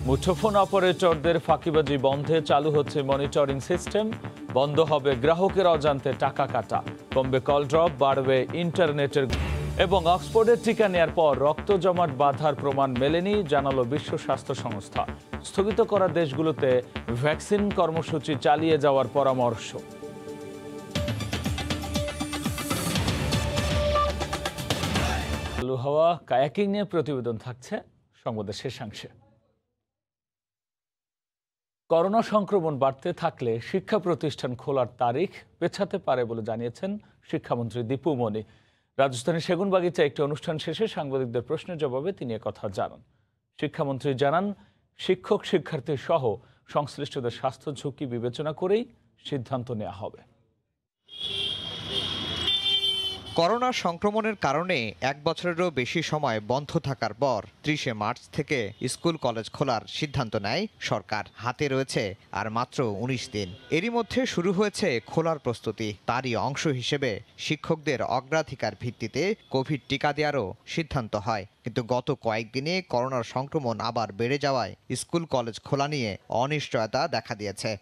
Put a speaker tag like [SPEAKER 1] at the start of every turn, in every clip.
[SPEAKER 1] মুঠোফোন অপারেটরদের ফাঁকিবাজি বন্ধে চালু হচ্ছে মনিটরিং সিস্টেম। বন্ধ হবে গ্রাহকের অজান্তে টাকা কাটা, কমবে কল ড্রপ, বাড়বে ইন্টারনেটের। এবং অক্সফোর্ডের টিকা নেয়ার পর রক্ত জমাট বাঁধার প্রমাণ মেলেনি, জানালো বিশ্ব স্বাস্থ্য সংস্থা। স্থগিত করা দেশগুলোতে ভ্যাকসিন কর্মসূচি চালিয়ে যাওয়ার পরামর্শ। চালু হওয়া কায়াকিং নিয়ে প্রতিবেদন থাকছে সংবাদের শেষাংশে। করোনা সংক্রমণ বাড়তে থাকলে শিক্ষা প্রতিষ্ঠান খোলার তারিখ পেছাতে পারে বলে জানিয়েছেন শিক্ষামন্ত্রী দীপু মনি। রাজধানীর সেগুনবাগিচা একটি অনুষ্ঠান শেষে সাংবাদিকদের প্রশ্নের জবাবে তিনি একথা জানান। শিক্ষামন্ত্রী জানান, শিক্ষক শিক্ষার্থী সহ সংশ্লিষ্টদের স্বাস্থ্য ঝুঁকি বিবেচনা করেই সিদ্ধান্ত নেওয়া হবে।
[SPEAKER 2] করোনা সংক্রমণের কারণে 1 বছরেরও বেশি সময় বন্ধ থাকার পর 30শে মার্চ থেকে স্কুল কলেজ খোলার সিদ্ধান্ত নেয় সরকার। হাতে রয়েছে আর মাত্র 19 দিন। এরই মধ্যে শুরু হয়েছে খোলার প্রস্তুতি। তারই অংশ হিসেবে শিক্ষকদের অগ্রাধিকার ভিত্তিতে কোভিড টিকা দেওয়ারও সিদ্ধান্ত হয়। কিন্তু গত কয়েকদিনে করোনার সংক্রমণ আবার বেড়ে যাওয়ায় স্কুল কলেজ খোলা নিয়ে অনিশ্চয়তা দেখা দিয়েছে।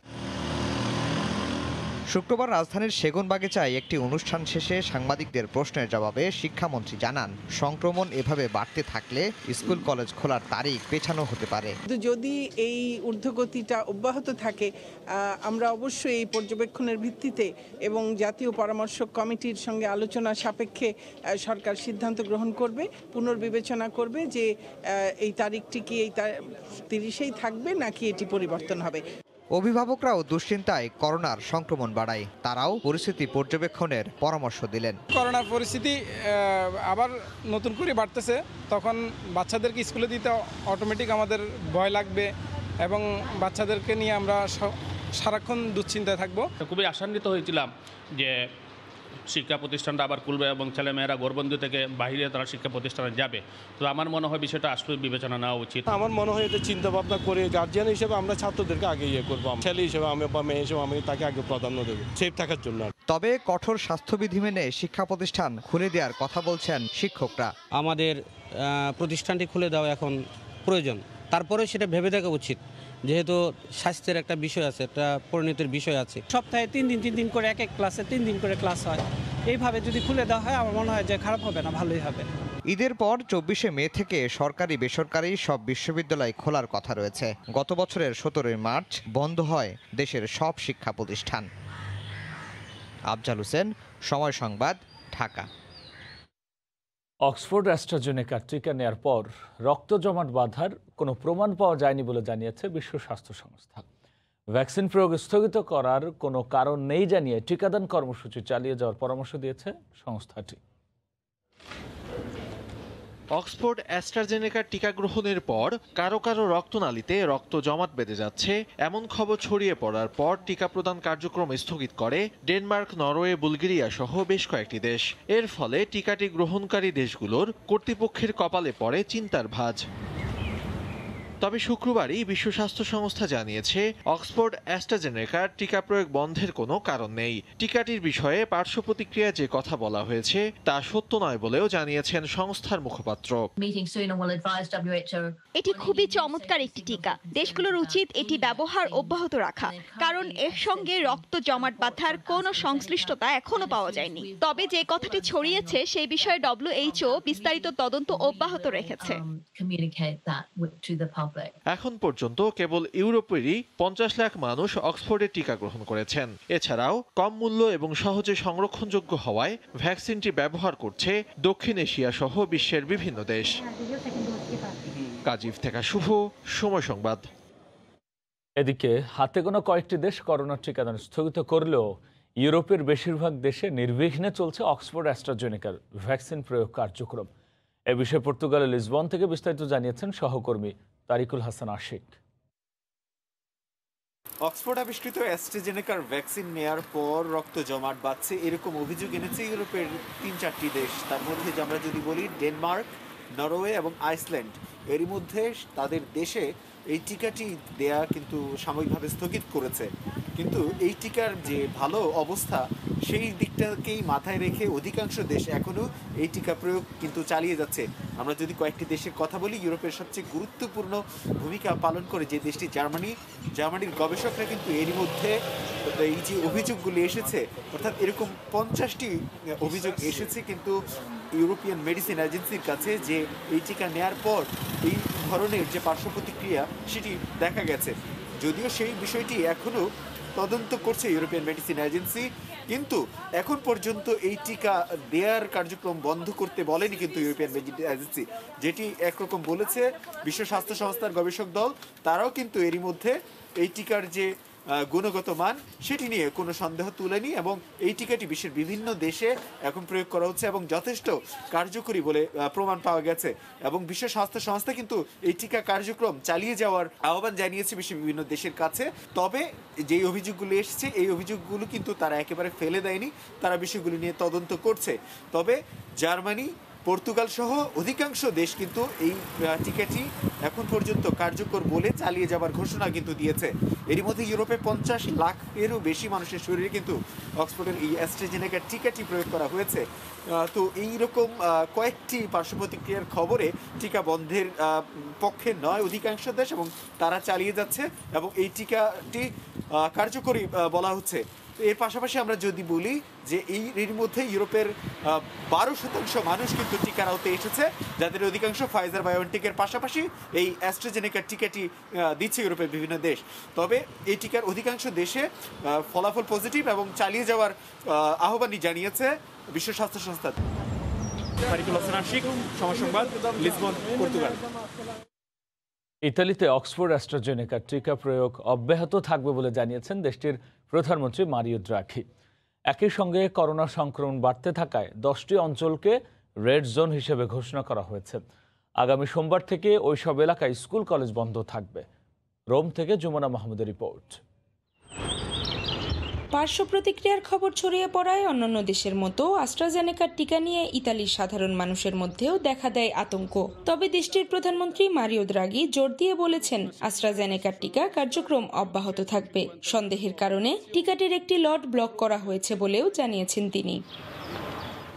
[SPEAKER 2] শুক্রবার রাজধানীর সেগুনবাগিচায় একটি অনুষ্ঠান শেষে সাংবাদিকদের প্রশ্নের জবাবে শিক্ষামন্ত্রী জানান, সংক্রমণ এভাবে বাড়তে থাকলে স্কুল কলেজ খোলার তারিখ পেছানো হতে পারে।
[SPEAKER 3] যদি এই ঊর্ধ্বগতিটা অব্যাহত থাকে, আমরা অবশ্যই এই পর্যবেক্ষণের ভিত্তিতে এবং জাতীয় পরামর্শক কমিটির সঙ্গে আলোচনা সাপেক্ষে সরকার সিদ্ধান্ত গ্রহণ করবে, পুনর্বিবেচনা করবে যে এই তারিখটি কি এই 30-এই থাকবে নাকি এটি পরিবর্তন হবে।
[SPEAKER 2] অভিভাবকরাও দুশ্চিন্তায় করোনার সংক্রমণ বাড়ায়। তারাও পরিস্থিতি পর্যবেক্ষণের পরামর্শ দিলেন।
[SPEAKER 4] করোনার পরিস্থিতি আবার নতুন করে বাড়তেছে, তখন বাচ্চাদেরকে স্কুলে দিতে অটোমেটিক আমাদের ভয় লাগবে এবং বাচ্চাদেরকে নিয়ে আমরা সারাক্ষণ দুশ্চিন্তায় থাকবো।
[SPEAKER 5] খুবই আশান্বিত হয়েছিলাম যে শিক্ষা প্রতিষ্ঠানটা আবার খুলবে এবং ছেলেমেয়েরা ঘরবন্দি থেকে বাইরে তারা শিক্ষা প্রতিষ্ঠানে যাবে। তো আমার মনে হয় বিষয়টা আসলে বিবেচনা নেওয়া উচিত।
[SPEAKER 6] আমার মনে হয় এটা চিন্তা ভাবনা করে গার্জিয়ান হিসেবে আমরা ছাত্রদেরকে আগে করবো। ছেলে হিসেবে আমি বা মেয়ে হিসেবে আমি তাকে আগে প্রাধান্য দেবো সেফ থাকার জন্য।
[SPEAKER 2] তবে কঠোর স্বাস্থ্যবিধি মেনে শিক্ষা প্রতিষ্ঠান খুলে দেওয়ার কথা বলছেন শিক্ষকরা।
[SPEAKER 7] আমাদের প্রতিষ্ঠানটি খুলে দেওয়া এখন প্রয়োজন, তারপরে সেটা ভেবে দেখা উচিত, যেহেতু স্বাস্থ্যের একটা বিষয় আছে, একটা পরিণতির বিষয় আছে।
[SPEAKER 8] সপ্তাহে 3 দিন করে এক ক্লাসে 3 দিন করে ক্লাস হয়। এইভাবে যদি খুলে দেওয়া হয় আমার মনে হয় যে খারাপ হবে না, ভালোই হবে।
[SPEAKER 2] ঈদের পর 24শে মে থেকে সরকারি বেসরকারি সব বিশ্ববিদ্যালয় খোলার কথা রয়েছে। গত বছরের 17 মার্চ বন্ধ হয় দেশের সব শিক্ষা প্রতিষ্ঠান। আফজাল হোসেন, সময় সংবাদ, ঢাকা।
[SPEAKER 1] অক্সফোর্ড অ্যাস্ট্রাজেনেকা টিকা নেয়ার পর রক্ত জমাট বাঁধার কোনো প্রমাণ পাওয়া যায়নি বলে জানিয়েছে বিশ্ব স্বাস্থ্য সংস্থা। ভ্যাকসিন প্রয়োগ স্থগিত করার কোনো কারণ নেই জানিয়ে টিকাদান কর্মসূচি চালিয়ে যাওয়ার পরামর্শ দিয়েছে সংস্থাটি।
[SPEAKER 9] অক্সফোর্ড অ্যাস্ট্রাজেনেকার টিকা গ্রহণের পর কারো কারো রক্তনালীতে রক্ত জমাট বেঁধে যাচ্ছে এমন খবর ছড়িয়ে পড়ার পর টিকা প্রদান কার্যক্রম স্থগিত করে ডেনমার্ক, নরওয়ে, বুলগেরিয়া সহ বেশ কয়েকটি দেশ। এর ফলে টিকাটি গ্রহণকারী দেশগুলোর কর্তৃপক্ষের কপালে পড়ে চিন্তার ভাঁজ। তবে শুক্রবারই বিশ্ব স্বাস্থ্য সংস্থা জানিয়েছে অক্সফোর্ড অ্যাস্ট্রাজেনেকার টিকা প্রয়োগ বন্ধের কোনো কারণ নেই। টিকাটির বিষয়ে পার্শ্ব প্রতিক্রিয়া যে কথা বলা হয়েছে তা সত্য নয় বলেও জানিয়েছেন সংস্থার মুখপাত্র।
[SPEAKER 10] এটি খুবই চমৎকার একটি টিকা। দেশগুলোর উচিত এটি ব্যবহার অব্যাহত রাখা, কারণ এর সঙ্গে রক্ত জমাট বাঁধার কোনো সংশ্লিষ্টতা এখনো পাওয়া যায়নি। তবে যে কথাটি ছড়িয়েছে সেই বিষয়ে WHO বিস্তারিত তদন্ত অব্যাহত রেখেছে।
[SPEAKER 9] এখন পর্যন্ত কেবল ইউরোপেরই 50 লাখ মানুষ অক্সফোর্ডের টিকা গ্রহণ করেছেন। এছাড়াও কম মূল্য এবং সহজে সংরক্ষণযোগ্য হওয়ায় ভ্যাকসিনটি ব্যবহার করছে দক্ষিণ এশিয়া সহ বিশ্বের বিভিন্ন দেশ। কাজিফ থেকে শুভ, সময় সংবাদ।
[SPEAKER 1] এদিকে হাতে গোনা কয়েকটি দেশ করোনার টিকাদান স্থগিত করলেও ইউরোপের বেশিরভাগ দেশে নির্বিঘ্নে চলছে অক্সফোর্ড অ্যাস্ট্রাজেনেকার ভ্যাকসিন প্রয়োগ কার্যক্রম। এ বিষয়ে পর্তুগালের লিসবন থেকে বিস্তারিত জানিয়েছেন সহকর্মী তারিকুল হাসান আশিক।
[SPEAKER 11] অক্সফোর্ড আবিষ্কৃত অ্যাস্ট্রাজেনেকার ভ্যাকসিন নেয়ার পর রক্ত জমাট বাঁধছে এরকম অভিযোগ এনেছে ইউরোপের 3-4টি দেশ। তার মধ্যে আমরা যদি বলি ডেনমার্ক, নরওয়ে এবং আইসল্যান্ড এরই মধ্যে তাদের দেশে এই টিকাটি দেয়া কিন্তু সাময়িকভাবে স্থগিত করেছে। কিন্তু এই টিকার যে ভালো অবস্থা সেই দিকটাকেই মাথায় রেখে অধিকাংশ দেশ এখনও এই টিকা প্রয়োগ কিন্তু চালিয়ে যাচ্ছে। আমরা যদি কয়েকটি দেশের কথা বলি, ইউরোপের সবচেয়ে গুরুত্বপূর্ণ ভূমিকা পালন করে যে দেশটি জার্মানির গবেষকরা কিন্তু এরই মধ্যে এই যে অভিযোগগুলি এসেছে, অর্থাৎ এরকম 50টি অভিযোগ এসেছে কিন্তু ইউরোপিয়ান মেডিসিন এজেন্সির কাছে যে এই টিকা নেয়ার পর এই ধরনের যে পার্শ্ব প্রতিক্রিয়া সেটি দেখা গেছে। যদিও সেই বিষয়টি এখনও তদন্ত করছে ইউরোপিয়ান মেডিসিন এজেন্সি, কিন্তু এখন পর্যন্ত এই টিকা দেওয়ার কার্যক্রম বন্ধ করতে বলেনি কিন্তু ইউরোপিয়ান মেডিসিন এজেন্সি, যেটি একরকম বলেছে বিশ্ব স্বাস্থ্য সংস্থার গবেষক দল। তারাও কিন্তু এরই মধ্যে এই টিকার যে গুণগত মান সেটি নিয়ে কোনো সন্দেহ তুলেনি এবং এই টিকাটি বিশ্বের বিভিন্ন দেশে এখন প্রয়োগ করা হচ্ছে এবং যথেষ্ট কার্যকরী বলে প্রমাণ পাওয়া গেছে। এবং বিশ্ব স্বাস্থ্য সংস্থা কিন্তু এই টিকা কার্যক্রম চালিয়ে যাওয়ার আহ্বান জানিয়েছে বিশ্বের বিভিন্ন দেশের কাছে। তবে যেই অভিযোগগুলো এসেছে এই অভিযোগগুলো কিন্তু তারা একেবারে ফেলে দেয়নি, তারা বিষয়গুলি নিয়ে তদন্ত করছে। তবে জার্মানি, পর্তুগাল সহ অধিকাংশ দেশ কিন্তু এই টিকাটি এখন পর্যন্ত কার্যকর বলে চালিয়ে যাবার ঘোষণা কিন্তু দিয়েছে। এরই মধ্যে ইউরোপে 50 লাখেরও বেশি মানুষের শরীরে কিন্তু অক্সফোর্ডের এই অ্যাস্ট্রাজেনেকা টিকাটি প্রয়োগ করা হয়েছে। তো এইরকম কয়েকটি পার্শ্ব প্রতিক্রিয়ার খবরে টিকা বন্ধের পক্ষে নয় অধিকাংশ দেশ এবং তারা চালিয়ে যাচ্ছে এবং এই টিকাটি কার্যকরী বলা হচ্ছে। এর পাশাপাশি আমরা যদি বলি যে এর মধ্যে ইউরোপের 12% মানুষ কিন্তু টিকার আওতায় এসেছে, যাদের অধিকাংশ ফাইজার বায়োএনটেকের পাশাপাশি এই অ্যাস্ট্রাজেনেকার টিকাটি দিচ্ছে ইউরোপের বিভিন্ন দেশ। তবে এই টিকার অধিকাংশ দেশে ফলাফল পজিটিভ এবং চালিয়ে যাওয়ার আহ্বানই জানিয়েছে বিশ্ব স্বাস্থ্য সংস্থা। Lisbon, Portugal.
[SPEAKER 1] ইতালিতে অক্সফোর্ড অ্যাস্ট্রাজেনেকা টিকা প্রয়োগ অব্যাহত থাকবে বলে জানিয়েছেন দেশটির প্রধানমন্ত্রী মারিও দ্রাঘি। একই সঙ্গে করোনা সংক্রমণ বাড়তে থাকায় 10টি অঞ্চলকে রেড জোন হিসেবে ঘোষণা করা হয়েছে। আগামী সোমবার থেকে ওইসব এলাকায় স্কুল কলেজ বন্ধ থাকবে। রোম থেকে যমুনা মাহমুদের রিপোর্ট।
[SPEAKER 12] পার্শ্ব প্রতিক্রিয়ার খবর ছড়িয়ে পড়ায় অন্যান্য দেশের মতো অ্যাস্ট্রাজেনেকার টিকা নিয়ে ইতালির সাধারণ মানুষের মধ্যেও দেখা দেয় আতঙ্ক। তবে দেশটির প্রধানমন্ত্রী মারিও দ্রাঘি জোর দিয়ে বলেছেন অ্যাস্ট্রাজেনেকার টিকা কার্যক্রম অব্যাহত থাকবে। সন্দেহের কারণে টিকাটির একটি লট ব্লক করা হয়েছে বলেও জানিয়েছেন তিনি।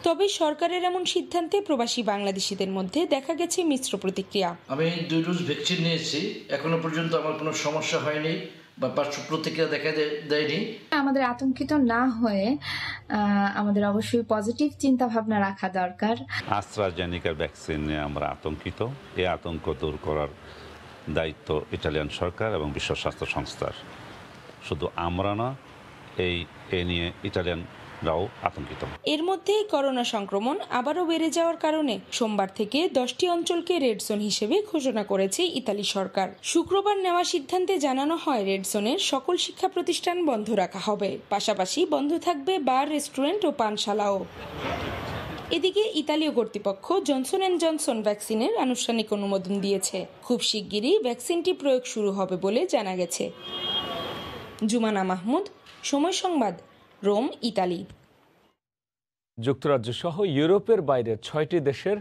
[SPEAKER 12] তবে সরকারের এমন সিদ্ধান্তে প্রবাসী বাংলাদেশিদের মধ্যে দেখা গেছে মিশ্র প্রতিক্রিয়া।
[SPEAKER 13] আমি 2 ডোজ ভ্যাকসিন নিয়েছি, এখনো পর্যন্ত আমার কোনো সমস্যা হয়নি বা পার্শ্ব প্রতিক্রিয়া দেখা দেয়নি।
[SPEAKER 14] আমাদের আতঙ্কিত না হয়ে আমাদের অবশ্যই পজিটিভ চিন্তা ভাবনা রাখা দরকার।
[SPEAKER 15] অ্যাস্ট্রাজেনেকা ভ্যাকসিন নিয়ে আমরা আতঙ্কিত। এই আতঙ্ক দূর করার দায়িত্ব ইটালিয়ান সরকার এবং বিশ্ব স্বাস্থ্য সংস্থার। শুধু আমরা না, এ নিয়ে ইটালিয়ানরাও আতঙ্কিত।
[SPEAKER 12] এর মধ্যেই করোনা সংক্রমণ আবারও বেড়ে যাওয়ার কারণে সোমবার থেকে 10টি অঞ্চলকে রেড জোন হিসেবে ঘোষণা করেছে ইতালি সরকার। শুক্রবার নেওয়া সিদ্ধান্তে জানানো হয় রেড জোনের সকল শিক্ষা প্রতিষ্ঠান বন্ধ রাখা হবে, পাশাপাশি বন্ধ থাকবে বার, রেস্টুরেন্ট ও পানশালাও। এদিকে ইতালীয় কর্তৃপক্ষ জনসন অ্যান্ড জনসন ভ্যাকসিনের আনুষ্ঠানিক অনুমোদন দিয়েছে। খুব শিগগিরই ভ্যাকসিনটি প্রয়োগ শুরু হবে বলে জানা গেছে। জুমানা মাহমুদ, সময় সংবাদ, রোম, ইতালি।
[SPEAKER 1] যুক্তরাজ্য সহ ইউরোপের বাইরের 6টি দেশের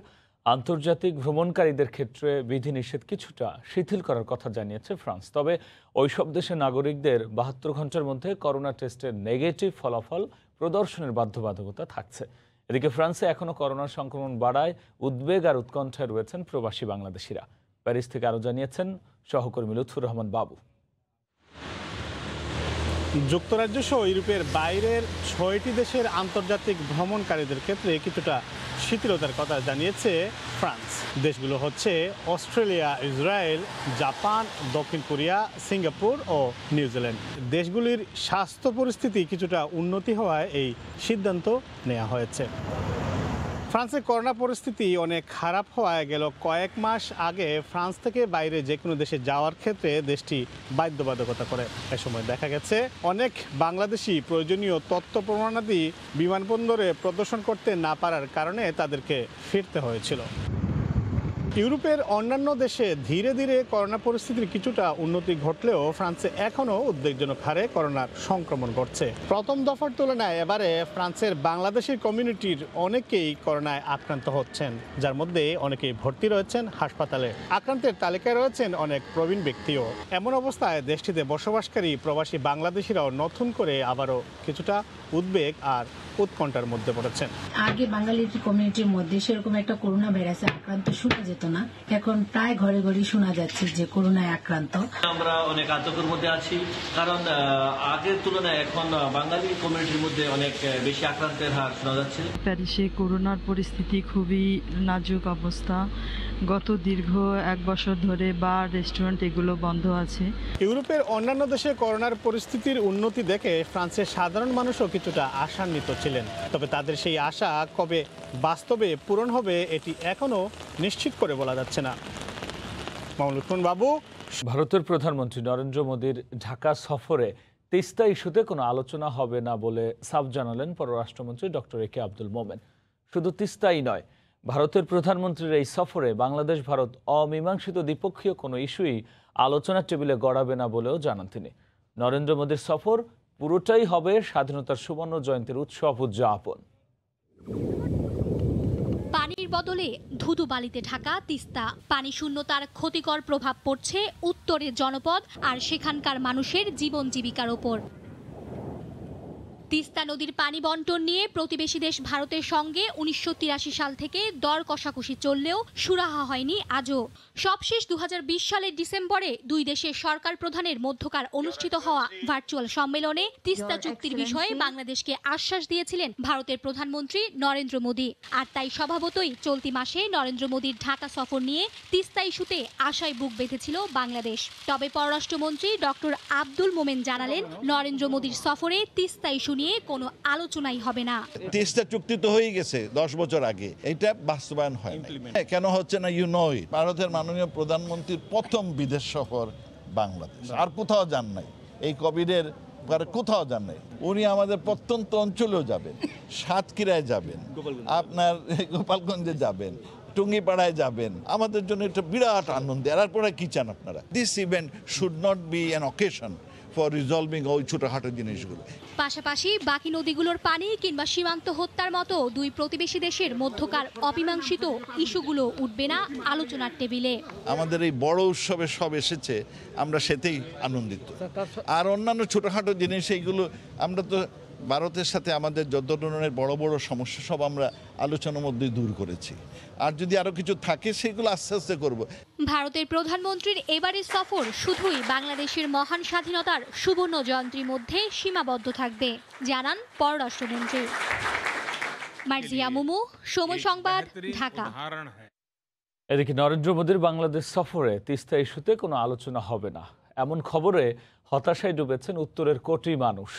[SPEAKER 1] আন্তর্জাতিক ভ্রমণকারীদের ক্ষেত্রে বিধিনিষেধ কিছুটা শিথিল করার কথা জানিয়েছে ফ্রান্স। তবে ওইসব দেশের নাগরিকদের 72 ঘন্টার মধ্যে করোনা টেস্টের নেগেটিভ ফলাফল প্রদর্শনের বাধ্যবাধকতা থাকছে। এদিকে ফ্রান্সে এখনও করোনা সংক্রমণ বাড়ায় উদ্বেগ আর উৎকণ্ঠায় রয়েছেন প্রবাসী বাংলাদেশিরা। প্যারিস থেকে আরও জানিয়েছেন সহকর্মী লুৎফুর রহমান বাবু।
[SPEAKER 16] যুক্তরাজ্য সহ ইউরোপের বাইরের 6টি দেশের আন্তর্জাতিক ভ্রমণকারীদের ক্ষেত্রে কিছুটা শিথিলতার কথা জানিয়েছে ফ্রান্স। দেশগুলো হচ্ছে অস্ট্রেলিয়া, ইসরায়েল, জাপান, দক্ষিণ কোরিয়া, সিঙ্গাপুর ও নিউজিল্যান্ড। দেশগুলির স্বাস্থ্য পরিস্থিতি কিছুটা উন্নতি হওয়ায় এই সিদ্ধান্ত নেওয়া হয়েছে। ফ্রান্সের করোনা পরিস্থিতি অনেক খারাপ হওয়ায় গেল কয়েক মাস আগে ফ্রান্স থেকে বাইরে যে কোনো দেশে যাওয়ার ক্ষেত্রে দেশটি বাধ্যবাধকতা করে। এ সময় দেখা গেছে অনেক বাংলাদেশি প্রয়োজনীয় তথ্য প্রমাণাদি বিমানবন্দরে প্রদর্শন করতে না পারার কারণে তাদেরকে ফিরতে হয়েছিল। ইউরোপের অন্যান্য দেশে ধীরে ধীরে করোনা পরিস্থিতির কিছুটা উন্নতি ঘটলেও ফ্রান্সে এখনও উদ্বেগজনক হারে করোনার সংক্রমণ ঘটছে। প্রথম দফার তুলনায় এবারে ফ্রান্সের বাংলাদেশি কমিউনিটির অনেকেই করোনায় আক্রান্ত হচ্ছেন, যার মধ্যে অনেকেই ভর্তি রয়েছেন হাসপাতালে। আক্রান্তের তালিকায় রয়েছেন অনেক প্রবীণ ব্যক্তিও। এমন অবস্থায় দেশটিতে বসবাসকারী প্রবাসী বাংলাদেশিরাও নতুন করে আবারও কিছুটা উদ্বেগ আর উৎকণ্ঠার মধ্যে পড়েছেন।
[SPEAKER 17] আগে বাঙালি কমিউনিটির মধ্যে সেরকম একটা করোনা ভাইরাসে আক্রান্ত শোনা যেত না, এখন প্রায় ঘরে ঘরে শোনা যাচ্ছে যে করোনায় আক্রান্ত।
[SPEAKER 18] আমরা অনেক আতঙ্কের মধ্যে আছি, কারণ আগের তুলনায় এখন বাঙালি কমিউনিটির মধ্যে অনেক বেশি আক্রান্তের হার শোনা যাচ্ছে।
[SPEAKER 19] প্যারিসে করোনার পরিস্থিতি খুবই নাজুক অবস্থা। গত দীর্ঘ 1 বছর ধরে বার, রেস্টুরেন্ট এগুলো বন্ধ আছে।
[SPEAKER 16] ইউরোপের অন্যান্য দেশে করোনার পরিস্থিতির উন্নতি দেখে ফ্রান্সের সাধারণ মানুষও কিছুটা আশান্বিত ছিলেন, তবে তাদের সেই আশা কবে বাস্তবে পূরণ হবে এটি এখনো নিশ্চিত করে বলা যাচ্ছে না। মামুনুল বাবু।
[SPEAKER 1] ভারতের প্রধানমন্ত্রী নরেন্দ্র মোদীর ঢাকা সফরে তিস্তা ইস্যুতে কোনো আলোচনা হবে না বলে সাফ জানালেন পররাষ্ট্রমন্ত্রী ডক্টর এ কে আব্দুল মোমেন। শুধু তিস্তাই নয়, ভারতের প্রধানমন্ত্রীর এই সফরে বাংলাদেশ ভারত অমীমাংসিত দ্বিপক্ষীয় কোনো ইস্যুই আলোচনার টেবিলে গড়াবে না বলেও জানান তিনি। নরেন্দ্র মোদীর সফর পুরোটাই হবে স্বাধীনতার সুবর্ণ জয়ন্তীর উৎসব উদযাপন।
[SPEAKER 20] পানির বদলে ধুধু বালিতে ঢাকা তিস্তা। পানি শূন্যতার ক্ষতিকর প্রভাব পড়ছে উত্তরের জনপদ আর সেখানকার মানুষের জীবন জীবিকার ওপর। তিস্তা নদীর পানি বন্টন নিয়ে প্রতিবেশী দেশ ভারতের সঙ্গে 1983 সাল থেকে দর কষাকষি চললেও সুরাহা হয়নি আজও। সবশেষ 2020 সালের ডিসেম্বরে দুই দেশের সরকার প্রধানের মধ্যকার অনুষ্ঠিত হওয়া ভার্চুয়াল সম্মেলনে তিস্তা চুক্তির বিষয়ে বাংলাদেশকে আশ্বাস দিয়েছিলেন ভারতের প্রধানমন্ত্রী নরেন্দ্র মোদী। আর তাই স্বভাবতই চলতি মাসে নরেন্দ্র মোদীর ঢাকা সফর নিয়ে তিস্তা ইস্যুতে আশায় বুক বেঁধেছিল বাংলাদেশ। তবে পররাষ্ট্রমন্ত্রী ডক্টর আব্দুল মোমেন জানালেন, নরেন্দ্র মোদীর সফরে তিস্তা ইস্যু নিয়ে কোনো আলোচনাই হবে না।
[SPEAKER 21] তিস্তা চুক্তি তো হয়ে গেছে 10 বছর আগে, এটা বাস্তবায়ন হয় না। কেন হচ্ছে না? ভারতের মাননীয় প্রধানমন্ত্রীর প্রথম বিদেশ সফর বাংলাদেশ, আর কোথাও যান নাই। এই কোভিডের কোথাও যান নাই। উনি আমাদের প্রত্যন্ত অঞ্চলেও যাবেন, সাতক্ষীরায় যাবেন, আপনার গোপালগঞ্জে যাবেন, টুঙ্গিপাড়ায় যাবেন। আমাদের জন্য এটা বিরাট আনন্দের। আর পরে কি চান আপনারা? This event should not be an occasion for resolving ওই ছোটখাটো জিনিসগুলো।
[SPEAKER 20] পাশাপাশি বাকি নদীগুলোর পানি কিংবা সীমান্ত হত্যার মতো দুই প্রতিবেশী দেশের মধ্যকার অমীমাংসিত ইস্যুগুলো উঠবে না আলোচনার টেবিলে।
[SPEAKER 21] আমাদের এই বড় উৎসবে সব এসেছে, আমরা সেটাই আনন্দিত। আর অন্যান্য ছোটখাটো জিনিস এইগুলো আমরা তো ভারতের সাথে আমাদের যত ধরনের বড় বড় সমস্যা সব আমরা আলোচনার মধ্যে দূর করেছি। আর যদি আরো কিছু থাকে সেগুলো আস্তে আস্তে করব।
[SPEAKER 20] ভারতের প্রধানমন্ত্রীর এবারের সফর শুধুই বাংলাদেশের মহান স্বাধীনতার সুবর্ণ জয়ন্তীর মধ্যে সীমাবদ্ধ থাকবে, জানান পররাষ্ট্রমন্ত্রী। মার্জিয়া মুমু, সময় সংবাদ, ঢাকা।
[SPEAKER 1] এদিকে নরেন্দ্র মোদীর বাংলাদেশ সফরে তিস্তা ইস্যুতে কোনো আলোচনা হবে না, এমন খবরে হতাশায় ডুবেছেন উত্তরের কোটি মানুষ।